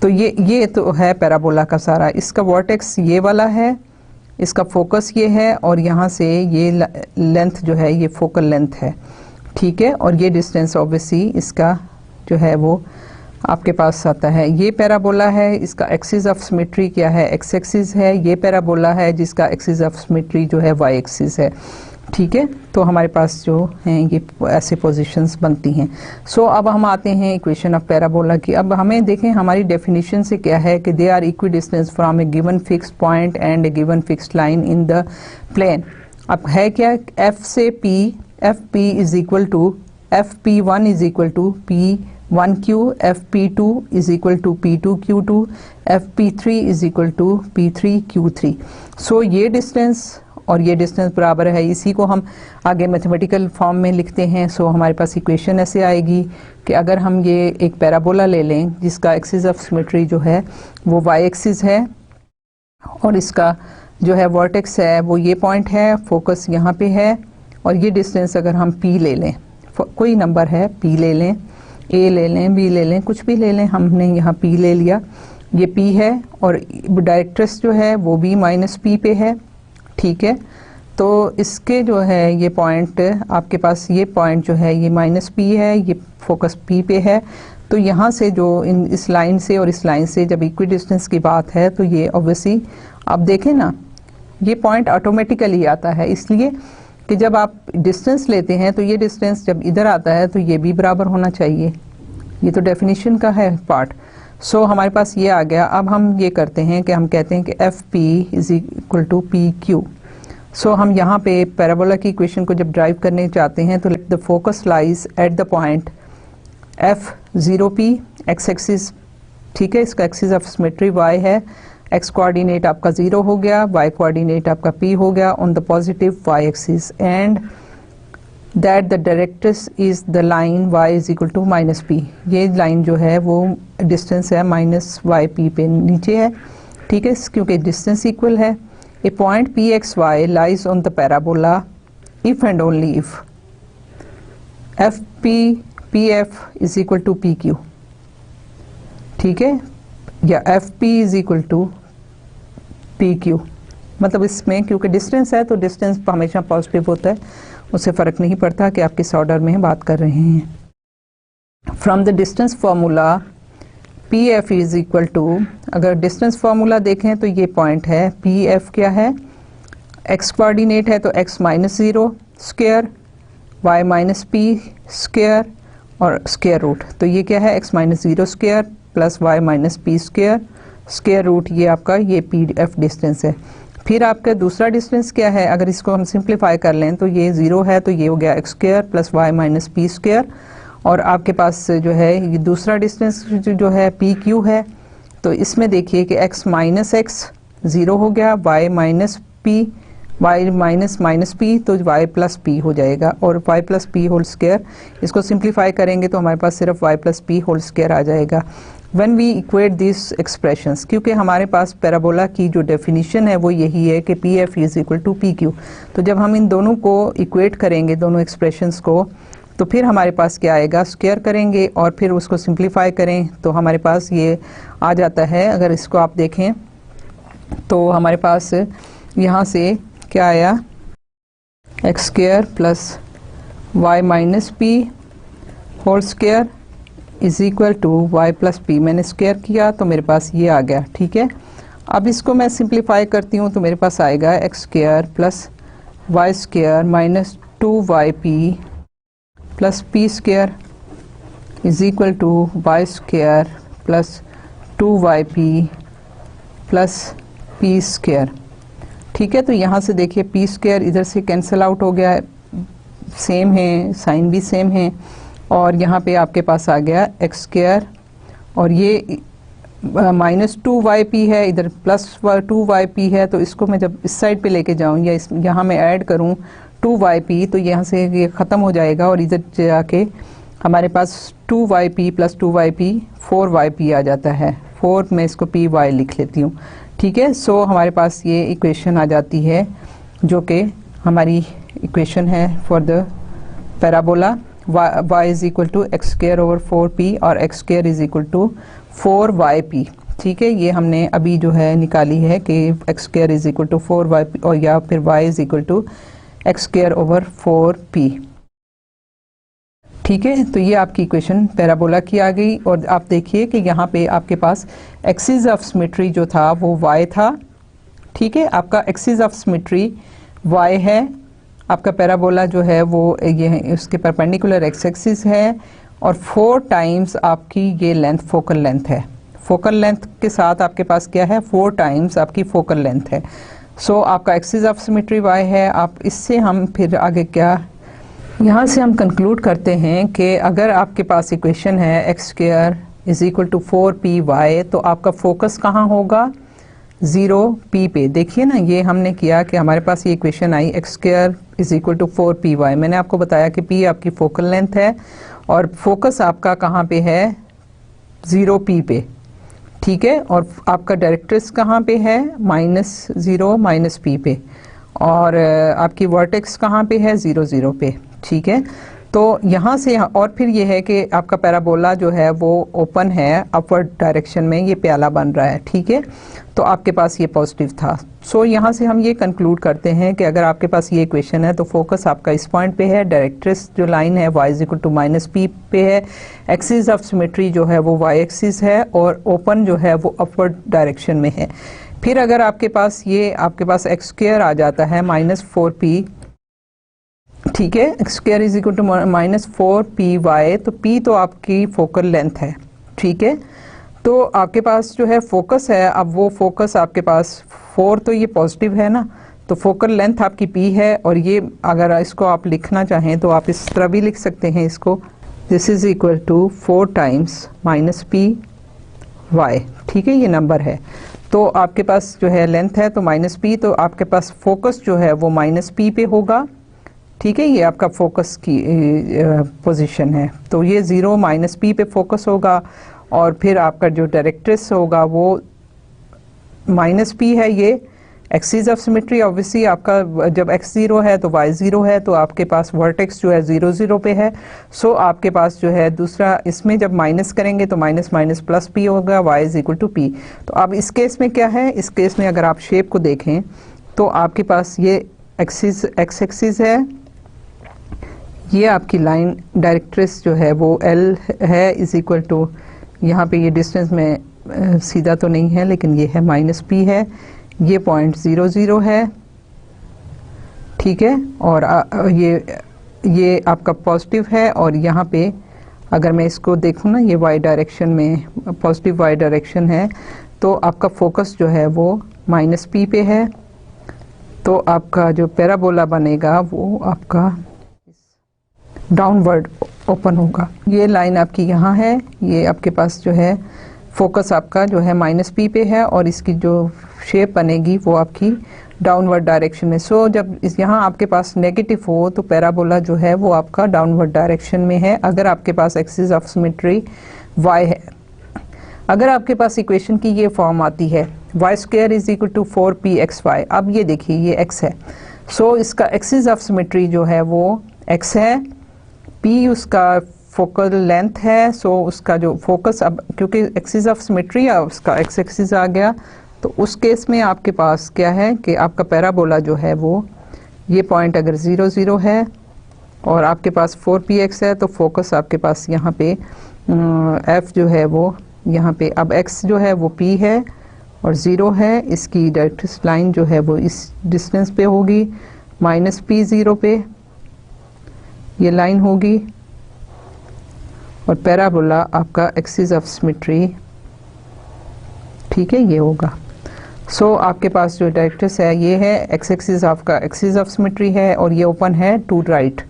तो ये तो है पैराबोला का सारा, इसका वर्टेक्स ये वाला है, इसका फोकस ये है और यहाँ से ये लेंथ जो है ये फोकल लेंथ है, ठीक है। और ये डिस्टेंस ऑब्वियसली इसका जो है वो आपके पास आता है। ये पैराबोला है, इसका एक्सिस ऑफ सिमेट्री क्या है? एक्स एक्सिस है। ये पैराबोला है जिसका एक्सिस ऑफ सिमेट्री जो है वाई एक्सिस है, ठीक है। तो हमारे पास जो हैं ये ऐसे पोजीशंस बनती हैं। सो अब हम आते हैं इक्वेशन ऑफ पैराबोला की। अब हमें देखें हमारी डेफिनेशन से क्या है कि they are equi distance from a given fixed point and a given fixed line in the plane. अब है क्या? एफ से P, F P is equal to F P one is equal to P one Q, F P two is equal to P two Q two, F P three is equal to P three Q three. So ये distance और ये distance बराबर है, इसी को हम आगे mathematical form में लिखते हैं। सो हमारे पास इक्वेशन ऐसे आएगी कि अगर हम ये एक पैराबोला ले लें जिसका एक्सिस ऑफ सिमेट्री जो है वो वाई एक्सिस है और इसका जो है वर्टेक्स है वो ये पॉइंट है, फोकस यहाँ पे है, और ये डिस्टेंस अगर हम p ले लें, कोई नंबर है p ले लें, a ले लें, b ले लें, कुछ भी ले लें, हमने यहाँ p ले लिया, ये p है और डायरेक्ट्रिस जो है वो b माइनस p पे है, ठीक है। तो इसके जो है ये पॉइंट आपके पास, ये पॉइंट जो है ये माइनस p है, ये फोकस p पे है। तो यहाँ से जो इस लाइन से और इस लाइन से जब इक्वी डिस्टेंस की बात है तो ये ऑब्वियसली आप देखें ना, ये पॉइंट ऑटोमेटिकली आता है, इसलिए कि जब आप डिस्टेंस लेते हैं तो ये डिस्टेंस जब इधर आता है तो ये भी बराबर होना चाहिए, ये तो डेफिनेशन का है पार्ट। सो हमारे पास ये आ गया। अब हम ये करते हैं कि हम कहते हैं कि F P is equal to P Q. So हम यहाँ पे पैराबोला की इक्वेशन को जब ड्राइव करने चाहते हैं तो let the focus lies at the point F zero P, x axis, ठीक है, इसका एक्सिस ऑफ सिमेट्री वाई है, एक्स कोऑर्डिनेट आपका 0 हो गया, वाई कोऑर्डिनेट आपका p हो गया on the positive y axis, and that the directrix is the line y is equal to minus p. ये लाइन जो है वो डिस्टेंस है माइनस वाई पी पे नीचे है, ठीक है, क्योंकि डिस्टेंस इक्वल है। A point P x y lies on the parabola if and only if F P F is equal to P Q, ठीक है, या F P is equal to P Q. मतलब इसमें क्योंकि डिस्टेंस है तो distance हमेशा पॉजिटिव होता है, उससे फ़र्क नहीं पड़ता कि आप किस ऑर्डर में बात कर रहे हैं। From the distance formula P F is equal to, अगर डिस्टेंस फार्मूला देखें तो ये पॉइंट है पी एफ क्या है, एक्स कोऑर्डिनेट है तो x minus zero square, y minus p square और स्क्वायर रूट, तो ये क्या है x minus zero square plus y minus p square square root, ये आपका ये पी एफ डिस्टेंस है। फिर आपका दूसरा डिस्टेंस क्या है, अगर इसको हम सिंप्लीफाई कर लें तो ये ज़ीरो है तो ये हो गया x square plus y minus p square, और आपके पास जो है ये दूसरा डिस्टेंस जो है पी क्यू है। तो इसमें देखिए कि एक्स माइनस एक्स ज़ीरो हो गया, y minus p, y minus minus p तो वाई प्लस पी हो जाएगा, और y plus p whole square, इसको सिंप्लीफाई करेंगे तो हमारे पास सिर्फ y plus p whole square आ जाएगा। When we equate these expressions, क्योंकि हमारे पास पैराबोला की जो डेफिनेशन है वो यही है कि P F is equal to P Q, तो जब हम इन दोनों को इक्वेट करेंगे दोनों एक्सप्रेशंस को तो फिर हमारे पास क्या आएगा, स्क्वायर करेंगे और फिर उसको सिंप्लीफाई करें तो हमारे पास ये आ जाता है। अगर इसको आप देखें तो हमारे पास यहाँ से क्या आया, x square plus y minus p whole square is equal to y plus p, मैंने स्क्वायर किया तो मेरे पास ये आ गया, ठीक है। अब इसको मैं सिंप्लीफाई करती हूँ तो मेरे पास आएगा x square plus y square minus two y p plus p square is equal to y square plus two y p plus p square, ठीक है। तो यहाँ से देखिए पी स्क्वायर इधर से कैंसिल आउट हो गया, सेम है, साइन भी सेम है, और यहाँ पे आपके पास आ गया एक्स स्क्वायर और ये माइनस टू वाई पी है, इधर प्लस टू वाई पी है, तो इसको मैं जब इस साइड पे लेके जाऊँ या इस यहाँ मैं ऐड करूँ टू वाई पी तो यहाँ से ये ख़त्म हो जाएगा और इधर जाके हमारे पास two y p plus two y p four y p आ जाता है, फोर मैं इसको पी वाई लिख लेती हूँ, ठीक है। सो हमारे पास ये इक्वेशन आ जाती है जो कि हमारी इक्वेशन है for the parabola y is equal to x square over 4p और x square is equal to 4yp, ठीक है। ये हमने अभी जो है निकाली है कि x square is equal to 4yp और या फिर y is equal to x square over 4p, ठीक है। तो ये आपकी इक्वेशन पैराबोला की आ गई। और आप देखिए कि यहाँ पे आपके पास एक्सिस ऑफ सिमेट्री जो था वो y था, ठीक है। आपका एक्सिस ऑफ सिमेट्री y है, आपका पैराबोला जो है वो ये है, उसके परपेंडिकुलर एक्स एक्सिस है और 4 टाइम्स आपकी ये लेंथ फोकल लेंथ है, फोकल लेंथ के साथ आपके पास क्या है 4 टाइम्स आपकी फोकल लेंथ है। सो आपका एक्सिस ऑफ सिमेट्री y है। आप इससे हम फिर आगे क्या, यहाँ से हम कंक्लूड करते हैं कि अगर आपके पास इक्वेशन है x square is equal to 4py तो आपका फोकस कहाँ होगा, 0p पे। देखिए ना, ये हमने किया कि हमारे पास ये इक्वेशन आई x square is equal to 4py, मैंने आपको बताया कि p आपकी फोकल लेंथ है और फोकस आपका कहाँ पे है 0p पे, ठीक है। और आपका डायरेक्ट्रिक्स कहाँ पे है -0 -p पे, और आपकी वर्टेक्स कहाँ पे है 0 0 पे, ठीक है। तो यहाँ से और फिर ये है कि आपका पैराबोला जो है वो ओपन है अपवर्ड डायरेक्शन में, ये प्याला बन रहा है, ठीक है। तो आपके पास ये पॉजिटिव था। सो यहाँ से हम ये कंक्लूड करते हैं कि अगर आपके पास ये इक्वेशन है तो फोकस आपका इस पॉइंट पे है, डायरेक्ट्रिक्स जो लाइन है y is equal to -p पे है, एक्सिस ऑफ सिमेट्री जो है वो y एक्सिस है और ओपन जो है वो अपवर्ड डायरेक्शन में है। फिर अगर आपके पास एक्स स्क्वायर आ जाता है -4p, ठीक है, x square is equal to -4py, तो p तो आपकी फोकल लेंथ है, ठीक है। तो आपके पास जो है फोकस है, अब वो फोकस आपके पास 4 तो ये पॉजिटिव है ना, तो फोकल लेंथ आपकी p है और ये अगर इसको आप लिखना चाहें तो आप इस तरह भी लिख सकते हैं इसको, this is equal to 4 times -py, ठीक है, ये नंबर है। तो आपके पास जो है लेंथ है तो -p, तो आपके पास फोकस जो है वो -p पे होगा, ठीक है, ये आपका फोकस की पोजीशन है। तो ये 0 माइनस पी पे फोकस होगा और फिर आपका जो डायरेक्ट्रिस होगा वो माइनस पी है। ये एक्सिस ऑफ सिमेट्री ऑब्वियसली आपका जब x 0 है तो y 0 है, तो आपके पास वर्टेक्स जो है 0 0 पे है। सो आपके पास जो है दूसरा, इसमें जब माइनस करेंगे तो माइनस माइनस प्लस पी होगा, y is equal to p. तो अब इस केस में क्या है, इस केस में अगर आप शेप को देखें तो आपके पास ये एक्सिस x एक्सिस है, ये आपकी लाइन डायरेक्ट्रिस जो है वो l है इज इक्वल टू, यहाँ पे ये डिस्टेंस में सीधा तो नहीं है लेकिन ये है माइनस पी है, ये पॉइंट 0 0 है, ठीक है। और ये आपका पॉजिटिव है और यहाँ पे अगर मैं इसको देखूँ ना, ये वाई डायरेक्शन में पॉजिटिव वाई डायरेक्शन है, तो आपका फोकस जो है वो माइनस पी पे है। तो आपका जो पैराबोला बनेगा वो आपका डाउनवर्ड ओपन होगा। ये लाइन आपकी यहाँ है, ये आपके पास जो है फोकस आपका जो है माइनस पी पे है और इसकी जो शेप बनेगी वो आपकी डाउनवर्ड डायरेक्शन में। सो जब इस यहाँ आपके पास नेगेटिव हो तो पैराबोला जो है वो आपका डाउनवर्ड डायरेक्शन में है, अगर आपके पास एक्सिस ऑफ सिमेट्री y है। अगर आपके पास इक्वेशन की ये फॉर्म आती है y square is equal to 4pxy, अब ये देखिए ये x है, सो इसका एक्सिस ऑफ सिमेट्री जो है वो x है, p उसका फोकल लेंथ है, सो उसका जो फोकस, अब क्योंकि एक्सिस ऑफ सिमेट्री है उसका x एक्सिस आ गया, तो उस केस में आपके पास क्या है कि आपका पैराबोला जो है वो ये पॉइंट अगर 0 0 है और आपके पास 4px है, तो फोकस आपके पास यहाँ पे f जो है वो यहाँ पे, अब x जो है वो p है और 0 है, इसकी डायरेक्ट्रिस लाइन जो है वो इस डिस्टेंस पे होगी, माइनस पी 0 पे ये लाइन होगी और पैराबोला आपका एक्सिस ऑफ सिमेट्री, ठीक है, ये होगा। सो आपके पास जो डायरेक्ट्रिस है ये है, एक्स एक्सिस आपका एक्सिस ऑफ सिमेट्री है और ये ओपन है to right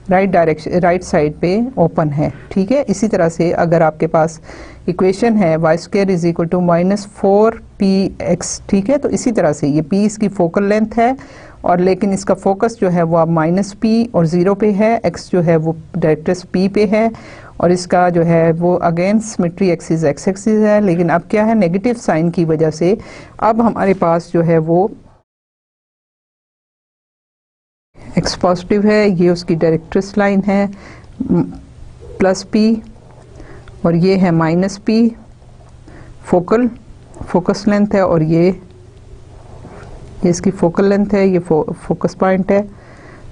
direction, right side पे ओपन है, ठीक है। इसी तरह से अगर आपके पास इक्वेशन है y square is equal to minus 4px, ठीक है, तो इसी तरह से ये p इसकी फोकल लेंथ है और लेकिन इसका फोकस जो है वो अब माइनस p और 0 पे है, x जो है वो डायरेक्ट्रिस p पे है और इसका जो है वो again symmetry axis x axis है, लेकिन अब क्या है, नेगेटिव साइन की वजह से अब हमारे पास जो है वो x पॉजिटिव है, ये उसकी डायरेक्ट्रिस लाइन है प्लस p और ये है माइनस p फोकस लेंथ है और ये इसकी फोकल लेंथ है, ये फोकस पॉइंट है।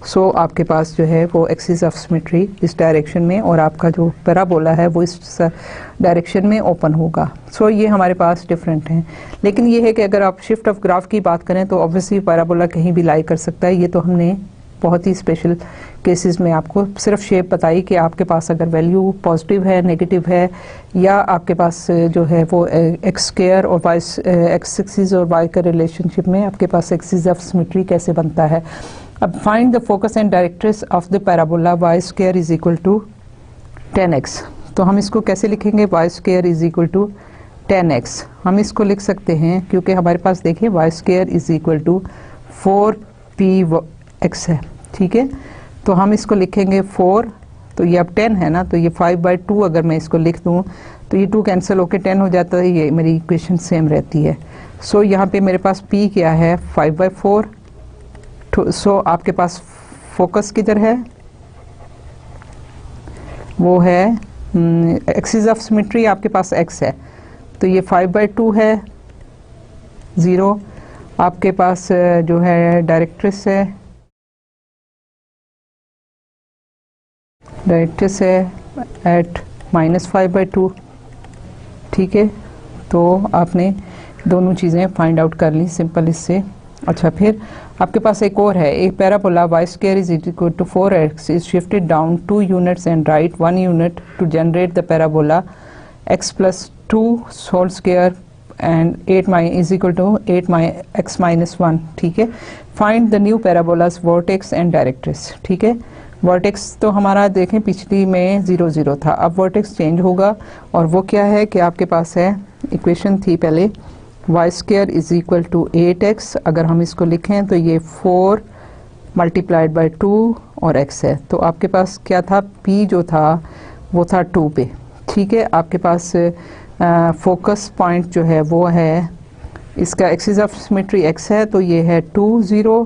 सो आपके पास जो है वो एक्सिस ऑफ सिमेट्री इस डायरेक्शन में और आपका जो पैराबोला है वो इस डायरेक्शन में ओपन होगा। सो ये हमारे पास डिफरेंट हैं, लेकिन ये है कि अगर आप शिफ्ट ऑफ ग्राफ की बात करें तो ऑब्वियसली पैराबोला कहीं भी लाई कर सकता है। ये तो हमने बहुत ही स्पेशल केसेस में आपको सिर्फ शेप बताई कि आपके पास अगर वैल्यू पॉजिटिव है, नेगेटिव है, या आपके पास जो है वो एक्स स्क्वायर और वाई एक्स एक्सिस और वाई का रिलेशनशिप में आपके पास एक्सिस ऑफ सिमेट्री कैसे बनता है। अब find the focus and directrix of the parabola y square is equal to 10x। तो हम इसको कैसे लिखेंगे, y square is equal to 10x। हम इसको लिख सकते हैं क्योंकि हमारे पास देखिए y square is equal to 4px है, ठीक है। तो हम इसको लिखेंगे 4, तो ये अब 10 है ना, तो ये 5/2 अगर मैं इसको लिख दूँ तो ये 2 कैंसिल होकर 10 हो जाता है, ये मेरी इक्वेशन सेम रहती है। सो यहाँ पे मेरे पास p क्या है 5/4। सो आपके पास फोकस किधर है, वो है एक्सिस ऑफ सिमेट्री आपके पास x है, तो ये 5/2 है 0। आपके पास जो है डायरेक्ट्रिस है, डायरेक्ट्रिस है एट -5/2, ठीक है। तो आपने दोनों चीज़ें फाइंड आउट कर ली सिंपल इससे। अच्छा, फिर आपके पास एक और है, एक parabola y square is equal to 4x is shifted down 2 units and right 1 unit to generate the parabola x + 2 whole square and 8 is equal to 8x - 1, ठीक है। Find the new parabola's vertex and directrix, ठीक है। Vertex तो हमारा देखें पिछली में 0 0 था, अब वर्टेक्स चेंज होगा और वो क्या है कि आपके पास है, इक्वेशन थी पहले y square is equal to 8x, अगर हम इसको लिखें तो ये 4 मल्टीप्लाइड बाय 2 और x है। तो आपके पास क्या था, p जो था वो था 2 पे। ठीक है, आपके पास फोकस पॉइंट जो है वो है, इसका एक्सिस ऑफ सिमेट्री x है, तो ये है 2 0,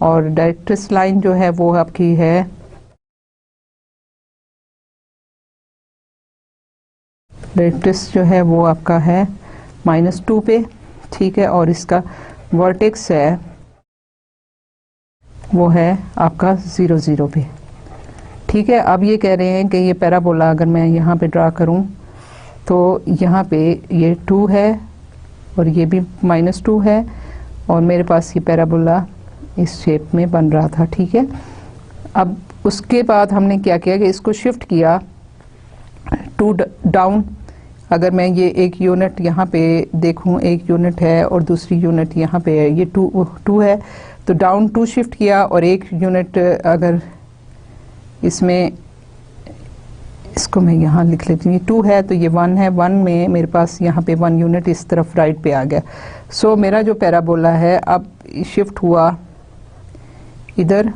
और डायरेक्ट्रिक्स लाइन जो है वो आपकी है डायरेक्ट्रिक्स जो है वो आपका है -2 पे। ठीक है, और इसका वर्टेक्स है वो है आपका 0 0 पे। ठीक है, अब ये कह रहे हैं कि ये पैराबोला अगर मैं यहाँ पे ड्रा करूँ तो यहाँ पे ये 2 है और ये भी -2 है, और मेरे पास ये पैराबोला इस शेप में बन रहा था। ठीक है, अब उसके बाद हमने क्या किया कि इसको शिफ्ट किया 2 डाउन। अगर मैं ये एक यूनिट यहाँ पे देखूँ, एक यूनिट है और दूसरी यूनिट यहाँ पे है, ये 2 है, तो डाउन 2 शिफ्ट किया, और एक यूनिट अगर इसमें, इसको मैं यहाँ लिख लेती हूँ, ये 2 है तो ये 1 है, 1 में मेरे पास यहाँ पे 1 यूनिट इस तरफ राइट पे आ गया। सो मेरा जो पैराबोला है अब शिफ्ट हुआ इधर,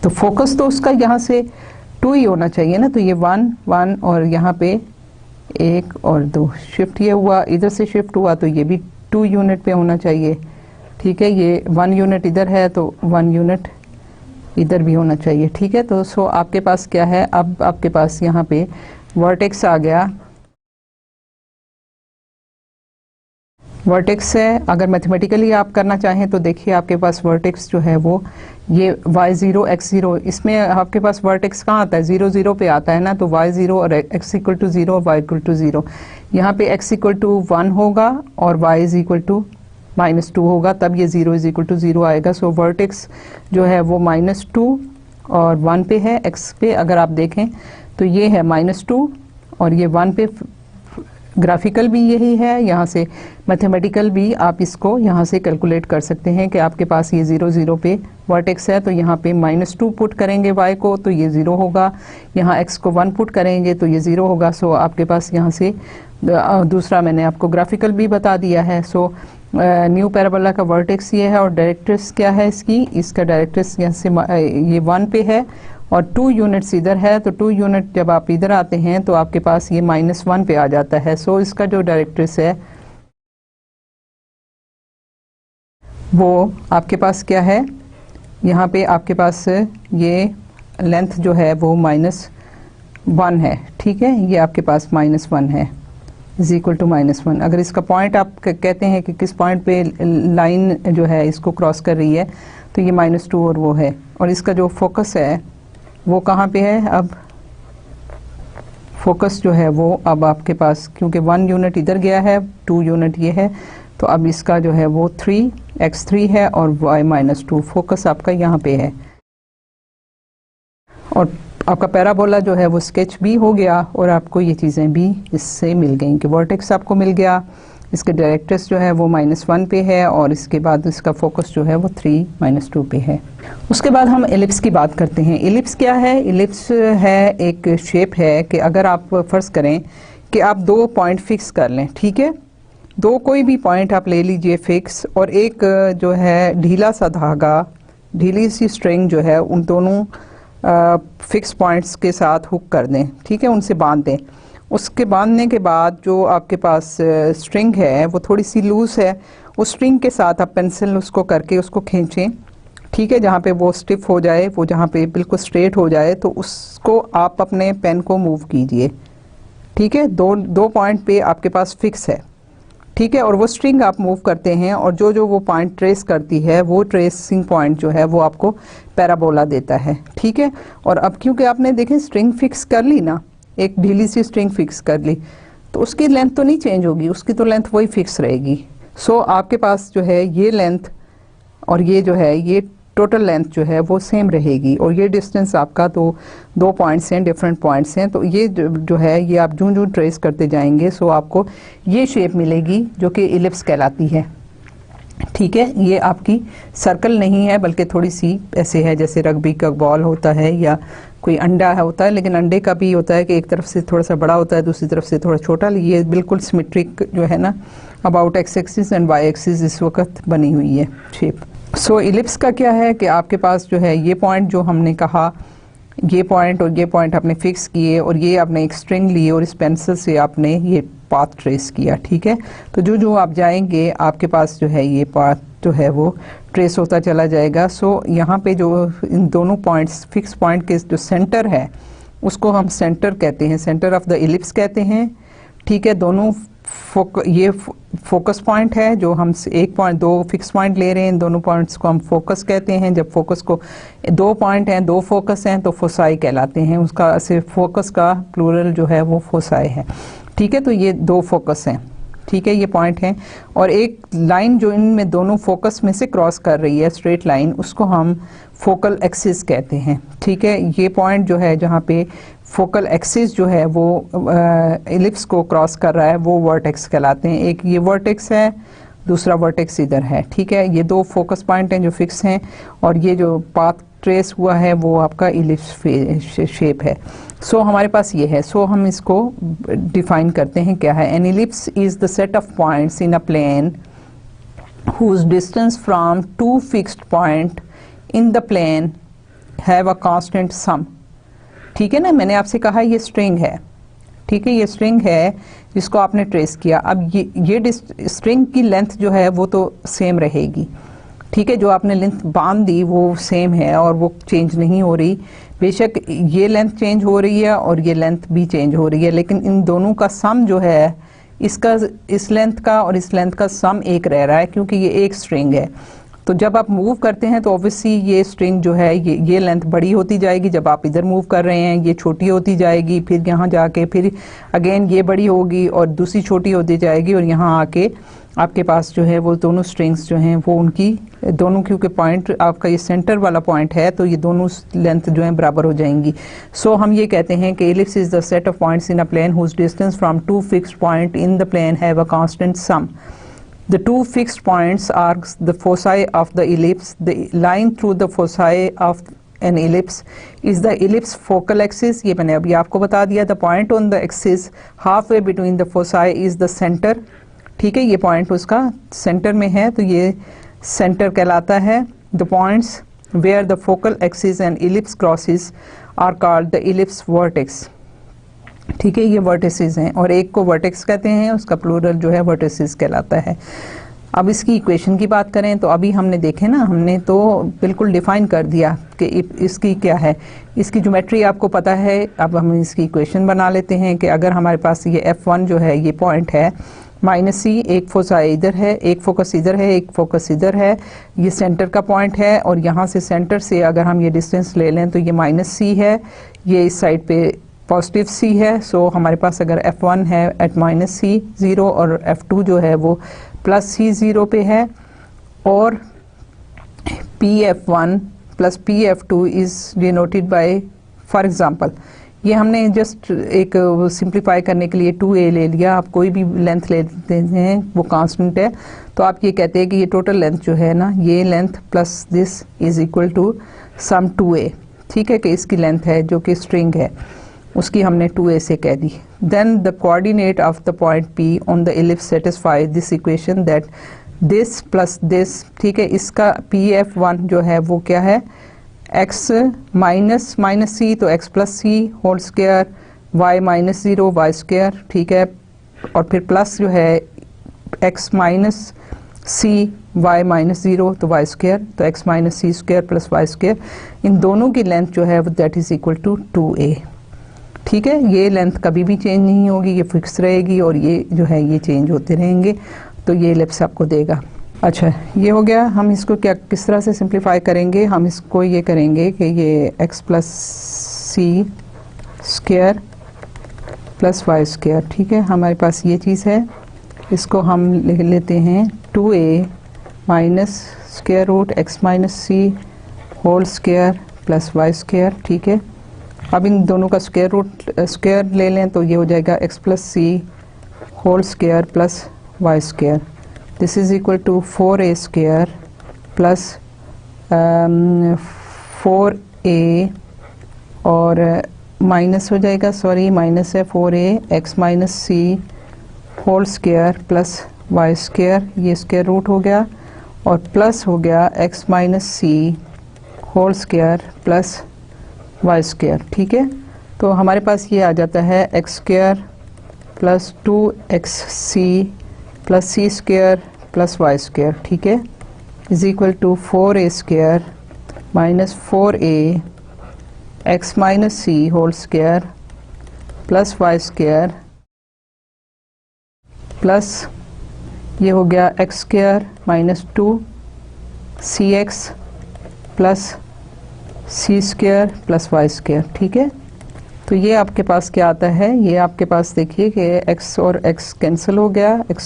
तो फोकस तो उसका यहाँ से 2 ही होना चाहिए ना, तो ये 1 1 और यहाँ पे 1 और 2 शिफ्ट ये हुआ, इधर से शिफ्ट हुआ तो ये भी 2 यूनिट पे होना चाहिए। ठीक है, ये 1 यूनिट इधर है तो 1 यूनिट इधर भी होना चाहिए। ठीक है, तो सो आपके पास क्या है, अब आपके पास यहाँ पे वर्टेक्स आ गया, वर्टेक्स है। अगर मैथमेटिकली आप करना चाहें तो देखिए आपके पास वर्टेक्स जो है वो ये y0 x0, इसमें आपके पास वर्टेक्स कहाँ आता है, 0 0 पे आता है ना, तो y0 और x इक्वल टू 0 और y इक्वल टू 0। यहाँ पे x इक्वल टू 1 होगा और y इज इक्वल टू -2 होगा, तब ये 0 इज इक्वल टू 0 आएगा। सो वर्टेक्स जो है वो -2 और 1 पे है, x पे अगर आप देखें तो ये है -2 और ये 1 पे। ग्राफिकल भी यही है, यहाँ से मैथमेटिकल भी आप इसको यहाँ से कैलकुलेट कर सकते हैं कि आपके पास ये 0 0 पे वर्टेक्स है, तो यहाँ पे -2 पुट करेंगे y को तो ये 0 होगा, यहाँ x को 1 पुट करेंगे तो ये 0 होगा। सो आपके पास यहाँ से दूसरा मैंने आपको ग्राफिकल भी बता दिया है। सो न्यू पैराबोला का वर्टेक्स ये है, और डायरेक्ट्रिक्स क्या है इसकी, इसका डायरेक्ट्रिक्स यहाँ से ये 1 पे है और 2 यूनिट्स इधर है, तो 2 यूनिट जब आप इधर आते हैं तो आपके पास ये -1 पे आ जाता है। सो इसका जो डायरेक्ट्रिक्स है वो आपके पास क्या है, यहाँ पे आपके पास ये लेंथ जो है वो -1 है। ठीक है, ये आपके पास -1 है, इज इक्वल टू -1। अगर इसका पॉइंट आप कहते हैं कि किस पॉइंट पे लाइन जो है इसको क्रॉस कर रही है, तो ये -2 और वो है, और इसका जो फोकस है वो कहाँ पे है, अब फोकस जो है वो अब आपके पास, क्योंकि 1 यूनिट इधर गया है, 2 यूनिट ये है, तो अब इसका जो है वो 3x3 है और y-2, फोकस आपका यहाँ पे है। और आपका पैराबोला जो है वो स्केच भी हो गया, और आपको ये चीज़ें भी इससे मिल गई कि वर्टेक्स आपको मिल गया, इसके डायरेक्ट्रिक्स जो है वो -1 पे है, और इसके बाद इसका फोकस जो है वो 3 -2 पे है। उसके बाद हम एलिप्स की बात करते हैं। एलिप्स क्या है, एलिप्स है एक शेप है कि अगर आप फ़र्ज़ करें कि आप 2 पॉइंट फिक्स कर लें, ठीक है, 2 कोई भी पॉइंट आप ले लीजिए फिक्स, और एक जो है ढीला सा धागा, ढीली सी स्ट्रिंग जो है उन दोनों फिक्स पॉइंट्स के साथ हुक कर दें, ठीक है, उनसे बांध दें। उसके बांधने के बाद जो आपके पास स्ट्रिंग है वो थोड़ी सी लूज़ है, उस स्ट्रिंग के साथ आप पेंसिल उसको करके उसको खींचें, ठीक है, जहाँ पे वो स्टिफ हो जाए, वो जहाँ पे बिल्कुल स्ट्रेट हो जाए, तो उसको आप अपने पेन को मूव कीजिए। ठीक है, दो पॉइंट पे आपके पास फिक्स है, ठीक है, और वो स्ट्रिंग आप मूव करते हैं, और जो जो वो पॉइंट ट्रेस करती है वो ट्रेसिंग पॉइंट जो है वो आपको पैराबोला देता है। ठीक है, और अब क्योंकि आपने देखें स्ट्रिंग फिक्स कर ली ना, एक ढीली सी स्ट्रिंग फिक्स कर ली, तो उसकी लेंथ तो नहीं चेंज होगी, उसकी तो लेंथ वही फिक्स रहेगी। सो आपके पास जो है ये लेंथ और ये जो है ये टोटल लेंथ जो है वो सेम रहेगी, और ये डिस्टेंस आपका तो 2 पॉइंट्स हैं, डिफरेंट पॉइंट्स हैं, तो ये जो है ये आप जूं जूं ट्रेस करते जाएंगे, सो आपको ये शेप मिलेगी जो कि इलिप्स कहलाती है। ठीक है, ये आपकी सर्कल नहीं है बल्कि थोड़ी सी ऐसे है जैसे रग्बी का बॉल होता है या कोई अंडा होता है, लेकिन अंडे का भी होता है कि एक तरफ से थोड़ा सा बड़ा होता है, दूसरी तरफ से थोड़ा छोटा। ये बिल्कुल सिमेट्रिक जो है ना about x axis and y axis इस वक्त बनी हुई है शेप। सो इलिप्स का क्या है कि आपके पास जो है ये पॉइंट जो हमने कहा, ये पॉइंट और ये पॉइंट आपने फिक्स किए, और ये आपने एक स्ट्रिंग ली और इस पेंसिल से आपने ये पाथ ट्रेस किया, ठीक है। तो जो जो आप जाएंगे आपके पास जो है ये पाथ जो है वो ट्रेस होता चला जाएगा। सो यहाँ पे जो इन दोनों पॉइंट्स, फिक्स पॉइंट के जो सेंटर है उसको हम सेंटर कहते हैं, सेंटर ऑफ द इलिप्स कहते हैं, ठीक है। दोनों ये फोकस पॉइंट है जो हम एक पॉइंट, दो फिक्स पॉइंट ले रहे हैं, इन दोनों पॉइंट्स को हम फोकस कहते हैं। जब फोकस को दो पॉइंट हैं, दो फोकस हैं, तो फोसाई कहलाते हैं। उसका सिर्फ फोकस का प्लूरल जो है वो फोसाई है, ठीक है। तो ये दो फोकस हैं, ठीक है, ये पॉइंट हैं। और एक लाइन जो इनमें दोनों फोकस में से क्रॉस कर रही है, स्ट्रेट लाइन, उसको हम फोकल एक्सिस कहते हैं, ठीक है। ये पॉइंट जो है जहाँ पे फोकल एक्सिस जो है वो इलिप्स को क्रॉस कर रहा है वो वर्टेक्स कहलाते हैं। एक ये वर्टेक्स है, दूसरा वर्टेक्स इधर है, ठीक है। ये दो फोकस पॉइंट हैं जो फिक्स हैं, और ये जो पाथ ट्रेस हुआ है वो आपका इलिप्स शेप है। सो हमारे पास ये है। सो हम इसको डिफाइन करते हैं, क्या है। An ellipse is the set of points in a plane whose distance from two fixed point in the plane have a constant sum, ठीक है ना। मैंने आपसे कहा ये स्ट्रिंग है, ठीक है, ये स्ट्रिंग है जिसको आपने ट्रेस किया। अब ये स्ट्रिंग की लेंथ जो है वो तो सेम रहेगी, ठीक है। जो आपने लेंथ बांध दी वो सेम है और वो चेंज नहीं हो रही। बेशक ये लेंथ चेंज हो रही है और ये लेंथ भी चेंज हो रही है, लेकिन इन दोनों का सम जो है, इसका, इस लेंथ का और इस लेंथ का सम एक रह रहा है, क्योंकि ये एक स्ट्रिंग है। तो जब आप मूव करते हैं तो ऑब्वियसली ये स्ट्रिंग जो है ये लेंथ बड़ी होती जाएगी। जब आप इधर मूव कर रहे हैं ये छोटी होती जाएगी, फिर यहाँ जाके फिर अगेन ये बड़ी होगी और दूसरी छोटी होती जाएगी, और यहाँ आके आपके पास जो है वो दोनों स्ट्रिंग्स जो हैं वो उनकी दोनों, क्योंकि पॉइंट आपका ये सेंटर वाला पॉइंट है, तो ये दोनों लेंथ जो है बराबर हो जाएंगी। सो हम ये कहते हैं कि ellipse is the set of points in a plane whose distance from two fixed point in the plane have a constant sum. The two fixed points are the foci of the ellipse. The line through the foci of an ellipse is the ellipse focal axis. ये मैंने अभी आपको बता दिया। The point on the axis halfway between the foci is the center. ठीक है, ये point उसका सेंटर में है, तो ये सेंटर कहलाता है। The points where the focal axis and ellipse crosses are called the ellipse vertex. ठीक है, ये वर्टिसेस हैं, और एक को वर्टेक्स कहते हैं, उसका प्लूरल जो है वर्टिसेस कहलाता है। अब इसकी इक्वेशन की बात करें तो अभी हमने देखे ना, हमने तो बिल्कुल डिफाइन कर दिया कि इसकी क्या है, इसकी ज्योमेट्री आपको पता है। अब हम इसकी इक्वेशन बना लेते हैं कि अगर हमारे पास ये F1 जो है ये पॉइंट है -c, एक फोसाई इधर है, एक फोकस इधर है, एक फोकस इधर है, ये सेंटर का पॉइंट है, और यहाँ से सेंटर से अगर हम ये डिस्टेंस ले लें तो ये -c है, ये इस साइड पे पॉजिटिव c है। सो हमारे पास अगर F1 है एट -c 0 और F2 जो है वो +c 0 पे है, और PF1 plus PF2 is denoted by, for example ये हमने जस्ट एक सिंप्लीफाई करने के लिए 2a ले लिया। आप कोई भी लेंथ ले लेते हैं वो कांस्टेंट है, तो आप ये कहते हैं कि ये टोटल लेंथ जो है ना, ये length plus this is equal to sum 2a, ठीक है, कि इसकी लेंथ है जो कि स्ट्रिंग है, उसकी हमने 2a से कह दी। Then the coordinate of the point P on the ellipse satisfy this equation that this plus this, ठीक है। इसका PF1 जो है वो क्या है, x माइनस c, तो x plus c whole square, y minus 0 y square, ठीक है, और फिर प्लस जो है x minus c y minus 0 तो y स्क्वायर, तो x minus c square plus y square, इन दोनों की लेंथ जो है that is equal to 2a, ठीक है। ये लेंथ कभी भी चेंज नहीं होगी, ये फिक्स रहेगी, और ये जो है ये चेंज होते रहेंगे, तो ये इलिप्स आपको देगा। अच्छा, ये हो गया। हम इसको क्या किस तरह से सिंप्लीफाई करेंगे, हम इसको ये करेंगे कि ये x plus c square plus y square, ठीक है, हमारे पास ये चीज़ है। इसको हम लिख लेते हैं 2a minus square root x minus c whole square plus y square, ठीक है। अब इन दोनों का स्क्वायर रूट स्क्वायर ले लें तो ये हो जाएगा x plus c whole square plus y square, this is equal to 4a square plus 4a और माइनस हो जाएगा, सॉरी माइनस है 4a x minus c whole square plus y square, ये स्क्वायर रूट हो गया, और प्लस हो गया x minus c whole square plus y square. ठीक है, तो हमारे पास ये आ जाता है x square plus 2xc plus c square plus y square. ठीक है, is equal to 4a square minus 4a x minus c whole square plus y square plus ये हो गया x square minus 2cx plus c square plus y square. ठीक है, तो ये आपके पास क्या आता है, ये आपके पास देखिए कि x और x कैंसिल हो गया, x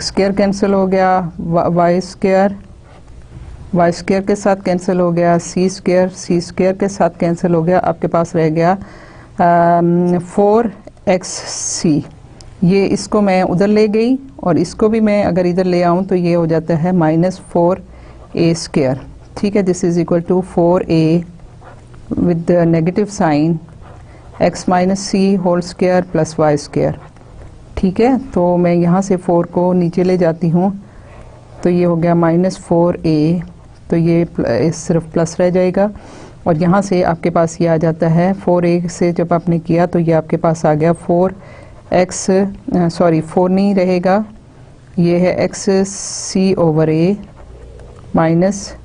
स्क्वायर कैंसिल हो गया, वाई स्क्वायर के साथ कैंसिल हो गया, सी स्क्वायर के साथ कैंसिल हो गया, आपके पास रह गया 4xc। ये इसको मैं उधर ले गई और इसको भी मैं अगर इधर ले आऊँ तो ये हो जाता है माइनस 4a स्क्वायर। ठीक है, this is equal to 4a with the negative sign x minus c whole square plus y square. ठीक है, तो मैं यहाँ से 4 को नीचे ले जाती हूँ तो ये हो गया माइनस 4a, तो ये सिर्फ प्लस रह जाएगा, और यहाँ से आपके पास ये आ जाता है 4a से जब आपने किया तो ये आपके पास आ गया 4x, सॉरी 4 नहीं रहेगा, ये है x c over a minus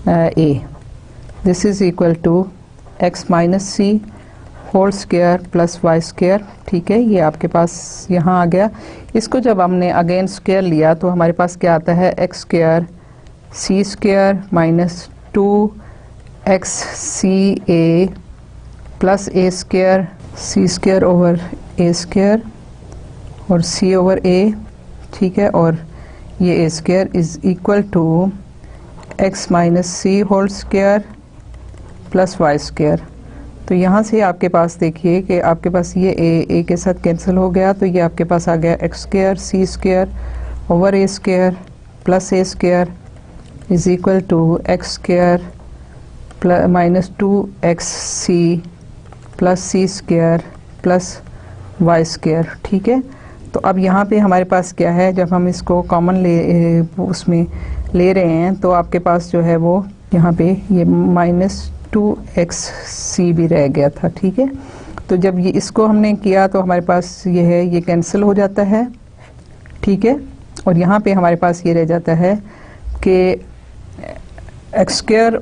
a, this is equal to x minus c whole square plus y square. ठीक है, ये आपके पास यहाँ आ गया। इसको जब हमने अगेन स्क्वायर लिया तो हमारे पास क्या आता है, x square c square minus 2xc plus a square c square over a square और c ओवर a। ठीक है, और ये a square is equal to x minus c whole square plus y square. तो यहाँ से आपके पास देखिए कि आपके पास ये a के साथ कैंसिल हो गया, तो ये आपके पास आ गया x square c square over a square plus a square is equal to x square minus 2xc plus c square plus y square. ठीक है, तो अब यहाँ पे हमारे पास क्या है, जब हम इसको कॉमन उसमें ले रहे हैं तो आपके पास जो है वो यहाँ पे ये माइनस 2xc भी रह गया था। ठीक है, तो जब ये इसको हमने किया तो हमारे पास ये है, ये कैंसिल हो जाता है। ठीक है, और यहाँ पे हमारे पास ये रह जाता है कि x square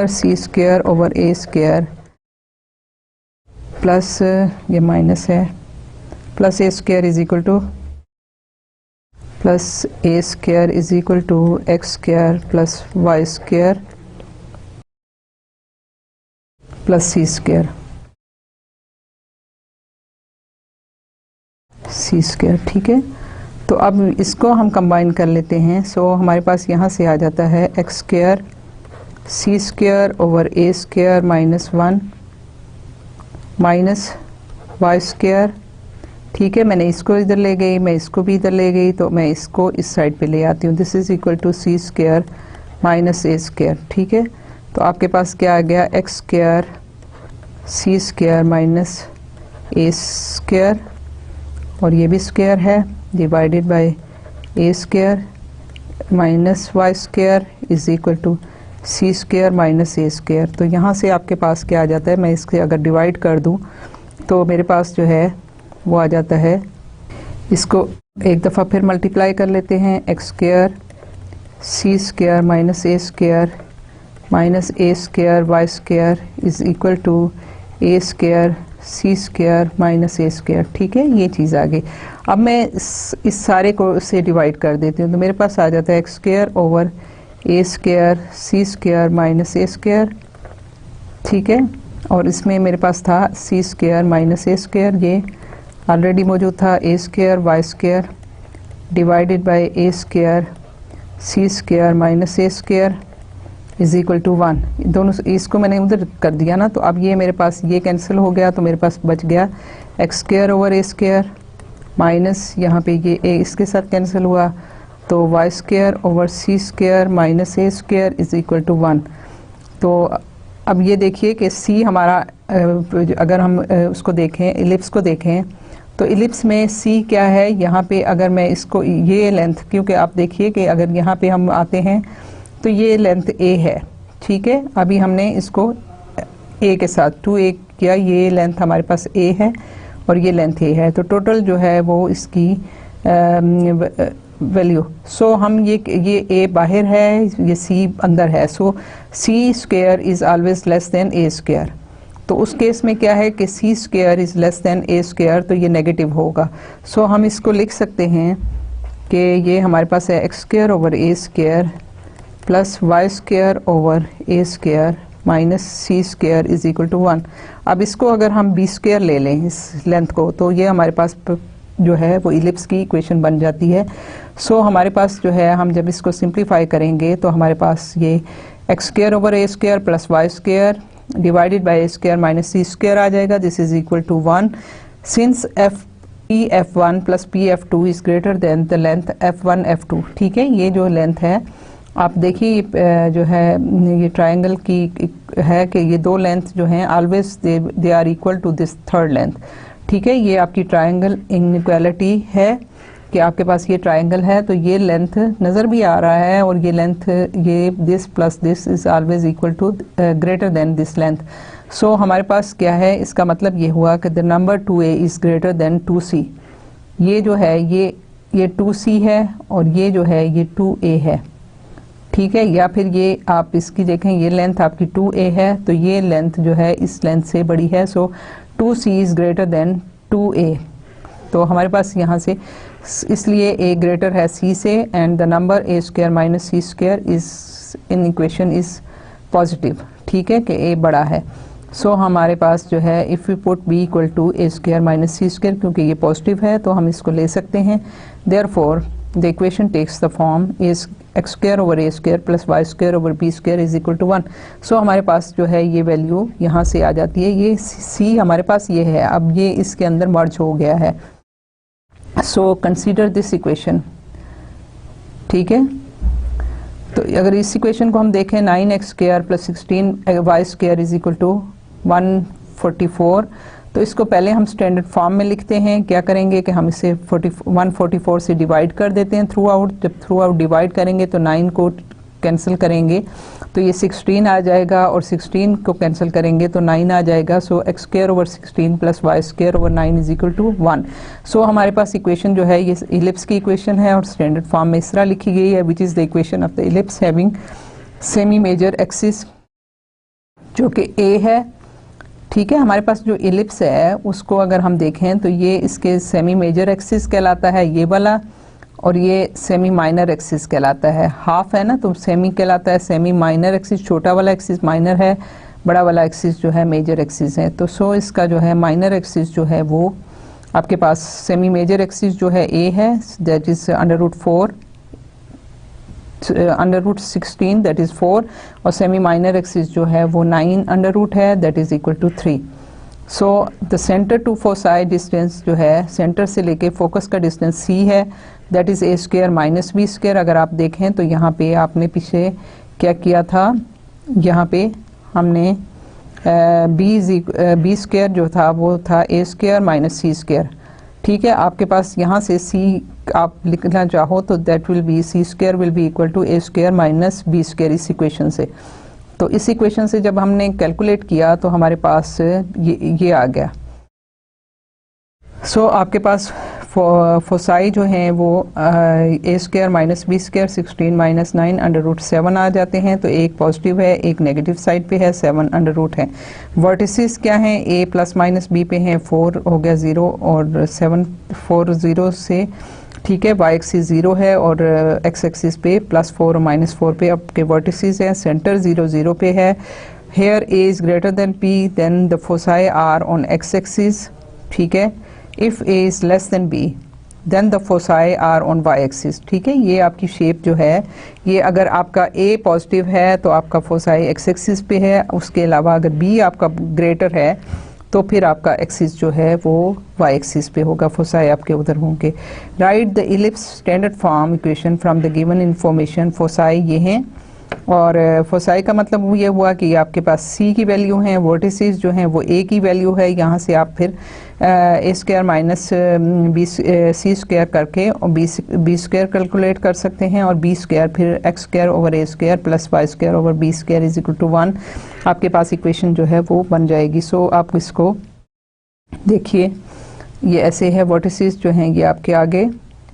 c square over a square plus ये माइनस है plus a square is equal to plus a square is equal to x square plus y square plus c square ठीक है, तो अब इसको हम कंबाइन कर लेते हैं। सो हमारे पास यहाँ से आ जाता है x square c square over a square minus 1 minus y square. ठीक है, मैंने इसको इधर ले गई, मैं इसको भी इधर ले गई, तो मैं इसको इस साइड पे ले आती हूँ। This is equal to c square minus a square. ठीक है, तो आपके पास क्या आ गया, x square c square minus a square, और ये भी स्क्वायर है, divided by a square minus y square is equal to c square minus a square. तो यहाँ से आपके पास क्या आ जाता है, मैं इसके अगर डिवाइड कर दूँ तो मेरे पास जो है वो आ जाता है, इसको एक दफ़ा फिर मल्टीप्लाई कर लेते हैं, x square c square minus a square y square is equal to a square c square minus a square. ठीक है, ये चीज़ आ गई। अब मैं इस सारे को से डिवाइड कर देती हूँ, तो मेरे पास आ जाता है x square over a square c square minus a square. ठीक है, और इसमें मेरे पास था c square minus a square, ये ऑलरेडी मौजूद था, a square y square divided by a square c square minus a square is equal to 1। दोनों इसको मैंने उधर कर दिया ना, तो अब ये मेरे पास ये कैंसिल हो गया, तो मेरे पास बच गया x square over a square minus यहाँ पे ये a इसके साथ कैंसिल हुआ, तो y square over c square minus a square is equal to 1। तो अब ये देखिए कि सी हमारा अगर हम उसको देखें, इलिप्स को देखें, तो इलिप्स में सी क्या है, यहाँ पे अगर मैं इसको ये लेंथ, क्योंकि आप देखिए कि अगर यहाँ पे हम आते हैं तो ये लेंथ ए है, ठीक है। अभी हमने इसको ए के साथ 2a किया, ये लेंथ हमारे पास ए है और ये लेंथ ए है, तो टोटल जो है वो इसकी वैल्यू, सो हम ये ए बाहर है, ये सी अंदर है, so c square is always less than a square. तो उस केस में क्या है कि c square is less than a square, तो ये नेगेटिव होगा। सो हम इसको लिख सकते हैं कि ये हमारे पास है x square over a square plus y square over a square minus c square is equal to 1। अब इसको अगर हम बी स्क्वायर ले लें इस लेंथ को, तो ये हमारे पास जो है वो इलिप्स की इक्वेशन बन जाती है। सो हमारे पास जो है, हम जब इसको सिंप्लीफाई करेंगे तो हमारे पास ये x square over a square plus y square divided by a square minus c square आ जाएगा, this is equal to 1 since F1 plus Pf2 is greater than the length F1 F2। ठीक है, ये जो लेंथ है आप देखिए जो है ये ट्रायंगल की है कि ये दो लेंथ जो हैं always they are equal to this third length. ठीक है, ये आपकी ट्रायंगल इनइक्वालिटी है कि आपके पास ये ट्रायंगल है तो ये लेंथ नज़र भी आ रहा है और ये लेंथ, ये this plus this is always equal to greater than this length. So हमारे पास क्या है, इसका मतलब ये हुआ कि the number 2a is greater than 2c। ये जो है ये 2c है और ये जो है ये 2a है। ठीक है, या फिर ये आप इसकी देखें, ये लेंथ आपकी 2a है तो ये लेंथ जो है इस लेंथ से बड़ी है, सो 2c is greater then 2a। तो हमारे पास यहाँ से इसलिए a ग्रेटर है c से and the number a square minus c square is in equation is positive. ठीक है कि a बड़ा है। सो हमारे पास जो है if we put b equal to a square minus c square, क्योंकि ये पॉजिटिव है तो हम इसको ले सकते हैं। Therefore the equation takes the form is x square over a square plus y square over b square is equal to 1। So हमारे पास जो है ये वैल्यू यहाँ से आ जाती है, ये c हमारे पास ये है, अब ये इसके अंदर मर्ज हो गया है। So consider this equation. ठीक है, तो अगर इस इक्वेशन को हम देखें 9x square plus 16y square is equal to 144, तो इसको पहले हम स्टैंडर्ड फॉर्म में लिखते हैं। क्या करेंगे कि हम इसे 144 से डिवाइड कर देते हैं थ्रू आउट। जब थ्रू आउट डिवाइड करेंगे तो 9 को कैंसिल करेंगे तो ये 16 आ जाएगा और 16 को कैंसिल करेंगे तो 9 आ जाएगा। So x square over 16 plus y square over 9 is equal to 1। So हमारे पास इक्वेशन जो है ये इलिप्स की इक्वेशन है और स्टैंडर्ड फॉर्म में इस तरह लिखी गई है, which is the equation of the ellipse having semi major axis जो कि ए है। ठीक है, हमारे पास जो इलिप्स है उसको अगर हम देखें तो ये इसके सेमी मेजर एक्सिस कहलाता है ये वाला, और ये सेमी माइनर एक्सिस कहलाता है। हाफ है ना तो सेमी कहलाता है सेमी माइनर एक्सिस, छोटा वाला एक्सिस माइनर है, बड़ा वाला एक्सिस जो है मेजर एक्सिस है। तो सो इसका जो है माइनर एक्सिस जो है वो आपके पास सेमी मेजर एक्सिस जो है ए है, दैट इज √4 √16 दैट इज 4, और सेमी माइनर एक्सिस जो है वो 9 है that is equal to 3। So the centre to foci distance जो है सेंटर से लेके फोकस का डिस्टेंस c है, that is a square minus b square. अगर आप देखें तो यहाँ पे आपने पीछे क्या किया था, यहाँ पे हमने b स्क्वायर जो था वो था a square minus c square. ठीक है, आपके पास यहाँ से c आप लिखना चाहो तो that will be c square will be equal to a square minus b square इस इक्वेशन से। तो इस इक्वेशन से जब हमने कैलकुलेट किया तो हमारे पास ये आ गया। सो आपके पास फोसाई जो हैं वो a square minus b square 16 minus 9 √7 आ जाते हैं। तो एक पॉजिटिव है एक नेगेटिव साइड पे है, 7 √ है। वर्टिसेस क्या हैं, a प्लस माइनस b पे हैं, 4 हो गया 0 और 7 4 0 से। ठीक है, y एक्सिस 0 है और x एक्सिस पे +4 और -4 पे आपके वर्टिसेस हैं। सेंटर 0 0 पे है। Here a is greater than p then the foci are on x axis. ठीक है, if a is less than b then the foci are on y axis. ठीक है, ये आपकी शेप जो है ये अगर आपका a पॉजिटिव है तो आपका फोसाई x एक्सिस पे है, उसके अलावा अगर b आपका ग्रेटर है तो फिर आपका एक्सिस जो है वो y एक्सिस पे होगा, फोसाई आपके उधर होंगे। Right the ellipse standard form equation from the given information. Foci ये हैं और फोसाई का मतलब ये हुआ कि आपके पास सी की वैल्यू है, वर्टिसेस जो हैं वो ए की वैल्यू है। यहाँ से आप फिर a square minus b c square करके और बी स्क्वायर कैलकुलेट कर सकते हैं, और बी स्क्वायर फिर x square over a square plus y square over b square is equal to 1 आपके पास इक्वेशन जो है वो बन जाएगी। सो आप इसको देखिए, ये ऐसे है, वर्टिसेस जो हैं ये आपके आगे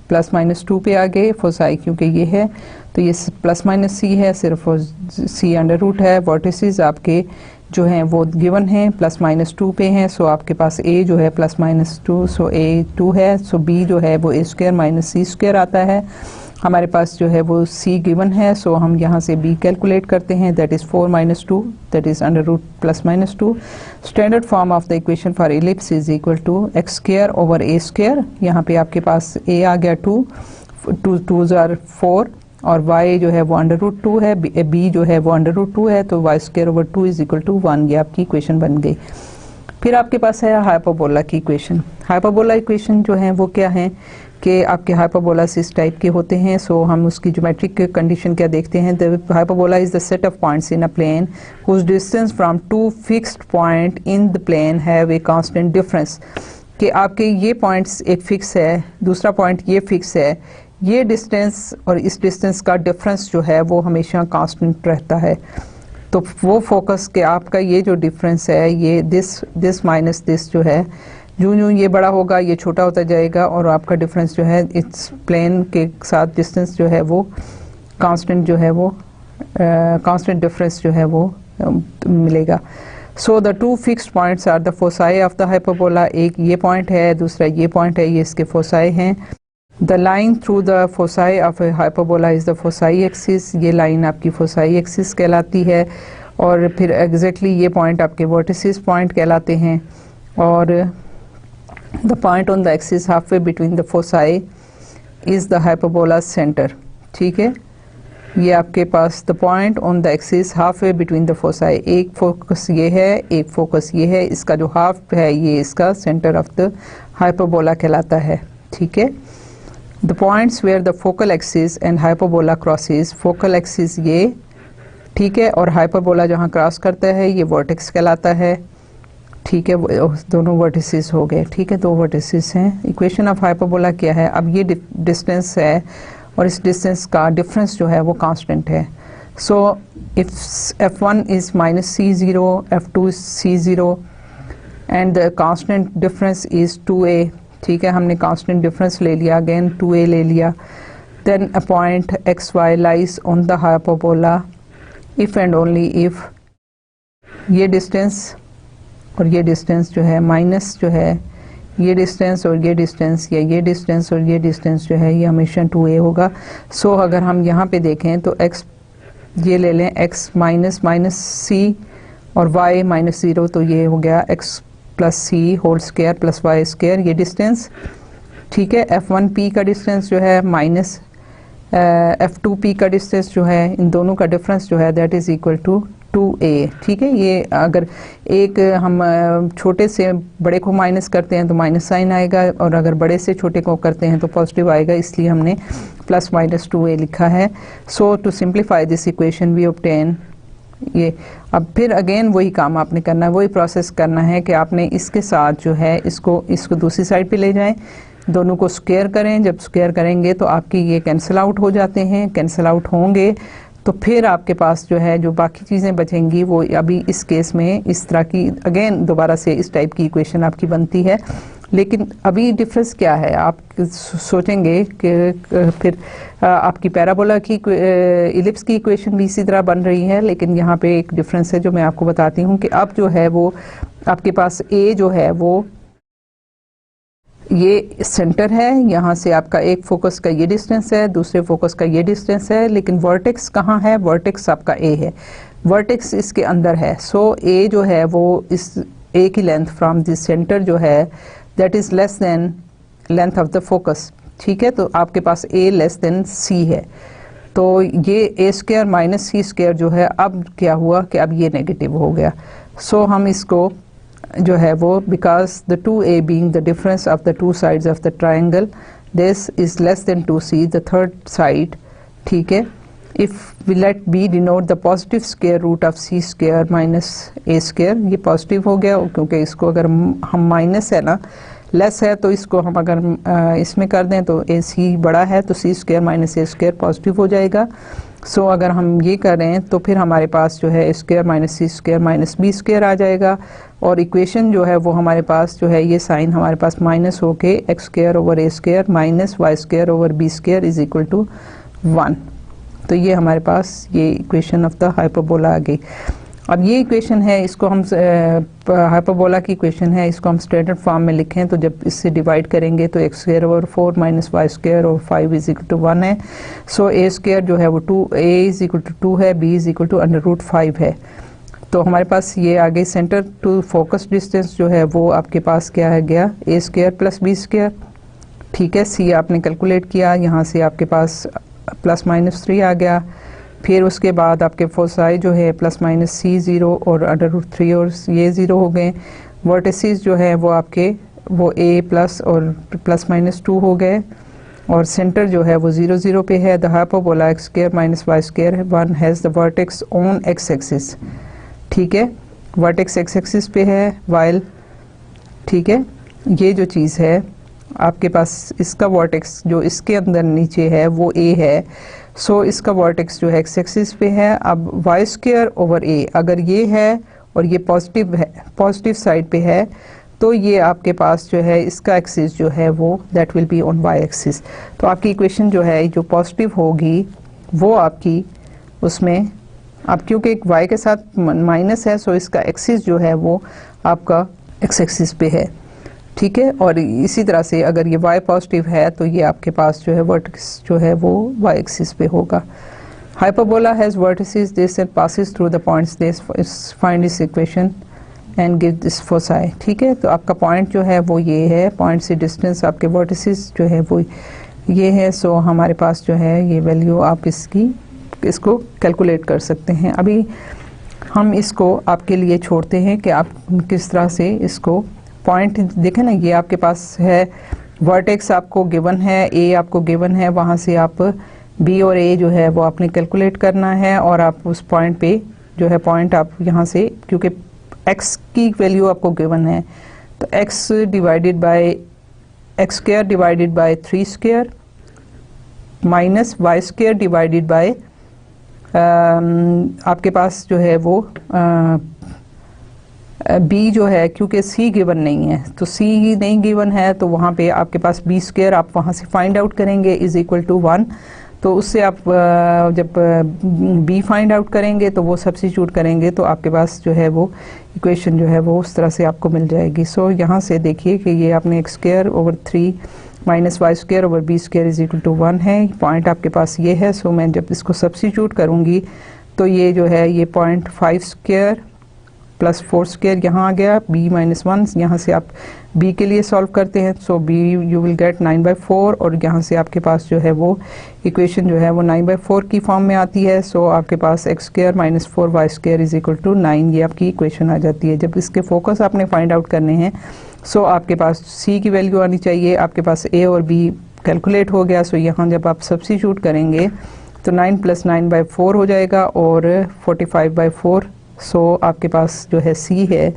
प्लस माइनस 2 पे आ गए, फोसाई क्योंकि ये है तो ये प्लस माइनस सी है, सिर्फ सी अंडर रूट है। वर्टिसेस आपके जो हैं वो गिवन हैं प्लस माइनस 2 पे हैं, सो आपके पास ए जो है प्लस माइनस 2, सो ए 2 है, सो बी जो है वो ए स्क्वायर माइनस सी स्क्वायर आता है। हमारे पास जो है वो सी गिवन है, सो हम यहाँ से बी कैलकुलेट करते हैं, that is 4 minus 2 that is under root plus minus 2। Standard form of the equation for ellipse is equal to x square over a square. यहाँ पे आपके पास ए आ गया 2 2 आर 4 और y जो है वो अंडर रूट 2 है, b जो है वो अंडर रूट 2 है, तो y square over 2 is equal to 1, ये आपकी इक्वेशन बन गई। फिर आपके पास है हाइपरबोला की इक्वेशन। हाइपरबोला इक्वेशन जो है वो क्या है कि आपके हाइपरबोलास इस टाइप के होते हैं। सो हम उसकी ज्योमेट्रिक कंडीशन क्या देखते हैं, the hyperbola is the set of points in a plane whose distance from two fixed point in the plane have a constant difference. कि आपके ये पॉइंट्स एक फिक्स है, दूसरा पॉइंट ये फिक्स है, ये डिस्टेंस और इस डिस्टेंस का डिफरेंस जो है वो हमेशा कांस्टेंट रहता है। तो वो फोकस के आपका ये जो डिफरेंस है, ये दिस माइनस दिस जो है, यूं यूं ये बड़ा होगा, ये छोटा होता जाएगा, और आपका डिफरेंस जो है इस प्लेन के साथ डिस्टेंस जो है वो कांस्टेंट जो है वो कांस्टेंट डिफरेंस जो है वो मिलेगा। So the two fixed points are the foci of the hyperbola. एक ये पॉइंट है, दूसरा ये पॉइंट है, ये इसके फोसाई हैं। The line through the foci of A hyperbola is the foci axis. ये लाइन आपकी फोसाई एक्सिस कहलाती है। और फिर एग्जैक्टली ये पॉइंट आपके वर्टिसिस पॉइंट कहलाते हैं। और the point on the axis half way between the foci is the hyperbola center. ठीक है, ये आपके पास the point on the axis half way between the foci, एक फोकस ये है, एक फोकस ये है, इसका जो हाफ है ये इसका सेंटर ऑफ द हाइपरबोला कहलाता है। ठीक है, the points where the focal axis and hyperbola crosses, focal axis ये, ठीक है, और हाइपरबोला जहाँ क्रॉस करता है ये वर्टेक्स कहलाता है। ठीक है, दोनों वर्टिसेस हो गए। ठीक है, दो वर्टिसेस हैं। इक्वेशन ऑफ हाइपरबोला क्या है, अब ये डिस्टेंस है और इस डिस्टेंस का डिफरेंस जो है वो कांस्टेंट है। So if f1 is minus c0, f2 is c0 and the constant difference is 2a। ठीक है, हमने कांस्टेंट डिफरेंस ले लिया, अगेन 2a ले लिया। Then a point xy lies on the hyperbola if and only if ये distance और ये डिस्टेंस जो है माइनस जो है ये डिस्टेंस और ये डिस्टेंस, या ये डिस्टेंस और ये डिस्टेंस जो है ये हमेशा 2a होगा। सो अगर हम यहाँ पे देखें तो x ये ले लें, x माइनस माइनस सी और y माइनस 0, तो ये हो गया x plus c whole square plus y square, ये डिस्टेंस। ठीक है, f1p का डिस्टेंस जो है माइनस f2p का डिस्टेंस जो है, इन दोनों का डिफरेंस जो है that is equal to 2a। ठीक है, ये अगर एक हम छोटे से बड़े को माइनस करते हैं तो माइनस साइन आएगा, और अगर बड़े से छोटे को करते हैं तो पॉजिटिव आएगा, इसलिए हमने प्लस माइनस 2a लिखा है। So to simplify this equation we obtain ये। अब फिर अगेन वही काम आपने करना है, वही प्रोसेस करना है कि आपने इसके साथ जो है इसको दूसरी साइड पे ले जाएं, दोनों को स्क्वायर करें। जब स्क्वायर करेंगे तो आपकी ये कैंसिल आउट हो जाते हैं, कैंसिल आउट होंगे तो फिर आपके पास जो है जो बाकी चीज़ें बचेंगी वो अभी इस केस में इस तरह की अगेन दोबारा से इस टाइप की इक्वेशन आपकी बनती है। लेकिन अभी डिफरेंस क्या है, आप सोचेंगे कि फिर आपकी पैराबोला की इलिप्स की इक्वेशन भी इसी तरह बन रही है, लेकिन यहाँ पे एक डिफरेंस है जो मैं आपको बताती हूँ कि अब जो है वो आपके पास ए जो है वो ये सेंटर है, यहाँ से आपका एक फोकस का ये डिस्टेंस है, दूसरे फोकस का ये डिस्टेंस है, लेकिन वर्टेक्स कहाँ है, वर्टेक्स आपका ए है, वर्टेक्स इसके अंदर है। सो ए जो है वो इस ए की लेंथ फ्रॉम दिस सेंटर जो है that is less then length of the focus. ठीक है, तो आपके पास ए लेस देन सी है, तो ये a square minus c square जो है अब क्या हुआ कि अब ये नेगेटिव हो गया। सो हम इसको जो है वो because the 2a being the difference of the two sides of the triangle, this is less than 2c, the third side, ठीक है, if we let b denote the positive square root of c square minus a square, ये positive हो गया क्योंकि इसको अगर हम minus है ना, लेस है, तो इसको हम अगर इसमें कर दें तो ए सी बड़ा है तो सी square minus a square positive हो जाएगा। सो अगर हम ये करें तो फिर हमारे पास जो है ए square minus c square minus b square आ जाएगा, और इक्वेशन जो है वो हमारे पास जो है ये साइन हमारे पास माइनस होके x square over a square minus y square over b square is equal to 1। तो ये हमारे पास ये इक्वेशन ऑफ द हाइपरबोला आ गई। अब ये इक्वेशन है, इसको हम हाइपरबोला की इक्वेशन है, इसको हम स्टैंडर्ड फॉर्म में लिखें तो जब इससे डिवाइड करेंगे तो x square over 4 minus y square over 5 is equal to 1 है। सो ए स्क्वायर जो है वो 2, ए इज इक्वल टू 2 है, b is equal to under root 5 है। तो हमारे पास ये आगे सेंटर टू फोकस डिस्टेंस जो है वो आपके पास क्या है गया, ए स्क्वायर प्लस बी स्क्वायर। ठीक है, सी आपने कैलकुलेट किया, यहाँ से आपके पास प्लस माइनस 3 आ गया। फिर उसके बाद आपके फोसाई जो है प्लस माइनस सी 0 और अंडर रूट 3 और ये 0 हो गए। वर्टिसेस जो है वो आपके वो ए प्लस और प्लस माइनस 2 हो गए, और सेंटर जो है वो 0 0 पे है। The hyperbola x square minus y square 1 has the vertex on x axis. ठीक है, वर्टेक्स एक्स एक्सिस पे है वाइल। ठीक है, ये जो चीज़ है आपके पास इसका वर्टेक्स जो इसके अंदर नीचे है वो ए है। सो इसका वर्टेक्स जो है एक्स एक्सिस पे है। अब वाई स्क्वायर ओवर ए अगर ये है और ये पॉजिटिव है, पॉजिटिव साइड पे है, तो ये आपके पास जो है इसका एक्सिस जो है वो that will be on y axis. तो आपकी इक्वेशन जो है जो पॉजिटिव होगी वो आपकी उसमें, अब क्योंकि एक वाई के साथ माइनस है सो इसका एक्सिस जो है वो आपका एक्स एक्सिस पे है। ठीक है, और इसी तरह से अगर ये y पॉजिटिव है तो ये आपके पास जो है वर्टेक्स जो है वो y एक्सिस पे होगा। Hyperbola has vertices this and passes through the points this, find this equation and give this foci. ठीक है, तो आपका पॉइंट जो है वो ये है, पॉइंट से डिस्टेंस आपके वर्टिसेस जो है वो ये है। सो हमारे पास जो है ये वैल्यू आप इसको कैलकुलेट कर सकते हैं। अभी हम इसको आपके लिए छोड़ते हैं कि आप किस तरह से इसको पॉइंट देखें ना। ये आपके पास है वर्टेक्स आपको गिवन है, ए आपको गिवन है, वहाँ से आप बी और ए जो है वो आपने कैलकुलेट करना है, और आप उस पॉइंट पे जो है पॉइंट आप यहाँ से, क्योंकि एक्स की वैल्यू आपको गिवन है, तो x divided by x square divided by 3 square minus y square divided by आपके पास जो है वो बी जो है, क्योंकि सी गिवन नहीं है तो सी नहीं गिवन है तो वहाँ पे आपके पास बी स्क्वायर आप वहाँ से फाइंड आउट करेंगे इज इक्वल टू 1। तो उससे आप जब बी फाइंड आउट करेंगे तो वो सब्स्टिट्यूट करेंगे तो आपके पास जो है वो इक्वेशन जो है वो उस तरह से आपको मिल जाएगी। सो यहाँ से देखिए कि ये आपने x square over 3 minus y square over b square is equal to 1 है, पॉइंट आपके पास ये है। सो मैं जब इसको सब्स्टिट्यूट करूँगी तो ये जो है ये 0.5 स्क्वायर प्लस 4 स्क्वायर यहाँ आ गया, b माइनस 1, यहाँ से आप b के लिए सॉल्व करते हैं। सो b यू विल गेट 9/4, और यहाँ से आपके पास जो है वो इक्वेशन जो है वो 9/4 की फॉर्म में आती है। सो आपके पास x square minus 4 y square is equal to 9, ये आपकी इक्वेशन आ जाती है। जब इसके फोकस आपने फाइंड आउट करने हैं सो आपके पास c की वैल्यू आनी चाहिए, आपके पास a और b कैलकुलेट हो गया। सो यहाँ जब आप सब्स्टिट्यूट करेंगे तो 9 + 9/4 हो जाएगा और 45/4। सो आपके पास जो है सी है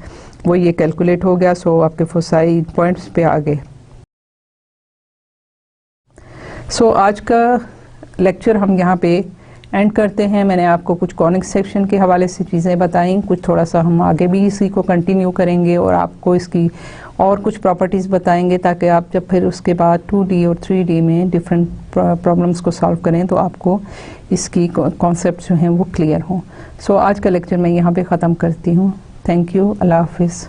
वो ये कैलकुलेट हो गया। सो आपके फोसाई पॉइंट्स पे आ गए। सो आज का लेक्चर हम यहाँ पे एंड करते हैं। मैंने आपको कुछ कॉनिक सेक्शन के हवाले से चीज़ें बताई, कुछ थोड़ा सा हम आगे भी इसी को कंटिन्यू करेंगे और आपको इसकी और कुछ प्रॉपर्टीज़ बताएंगे, ताकि आप जब फिर उसके बाद 2D और 3D में डिफरेंट प्रॉब्लम्स को सॉल्व करें तो आपको इसकी कॉन्सेप्ट जो हैं वो क्लियर हों। सो आज का लेक्चर मैं यहाँ पे ख़त्म करती हूँ। थैंक यू, अल्लाह हाफिज़।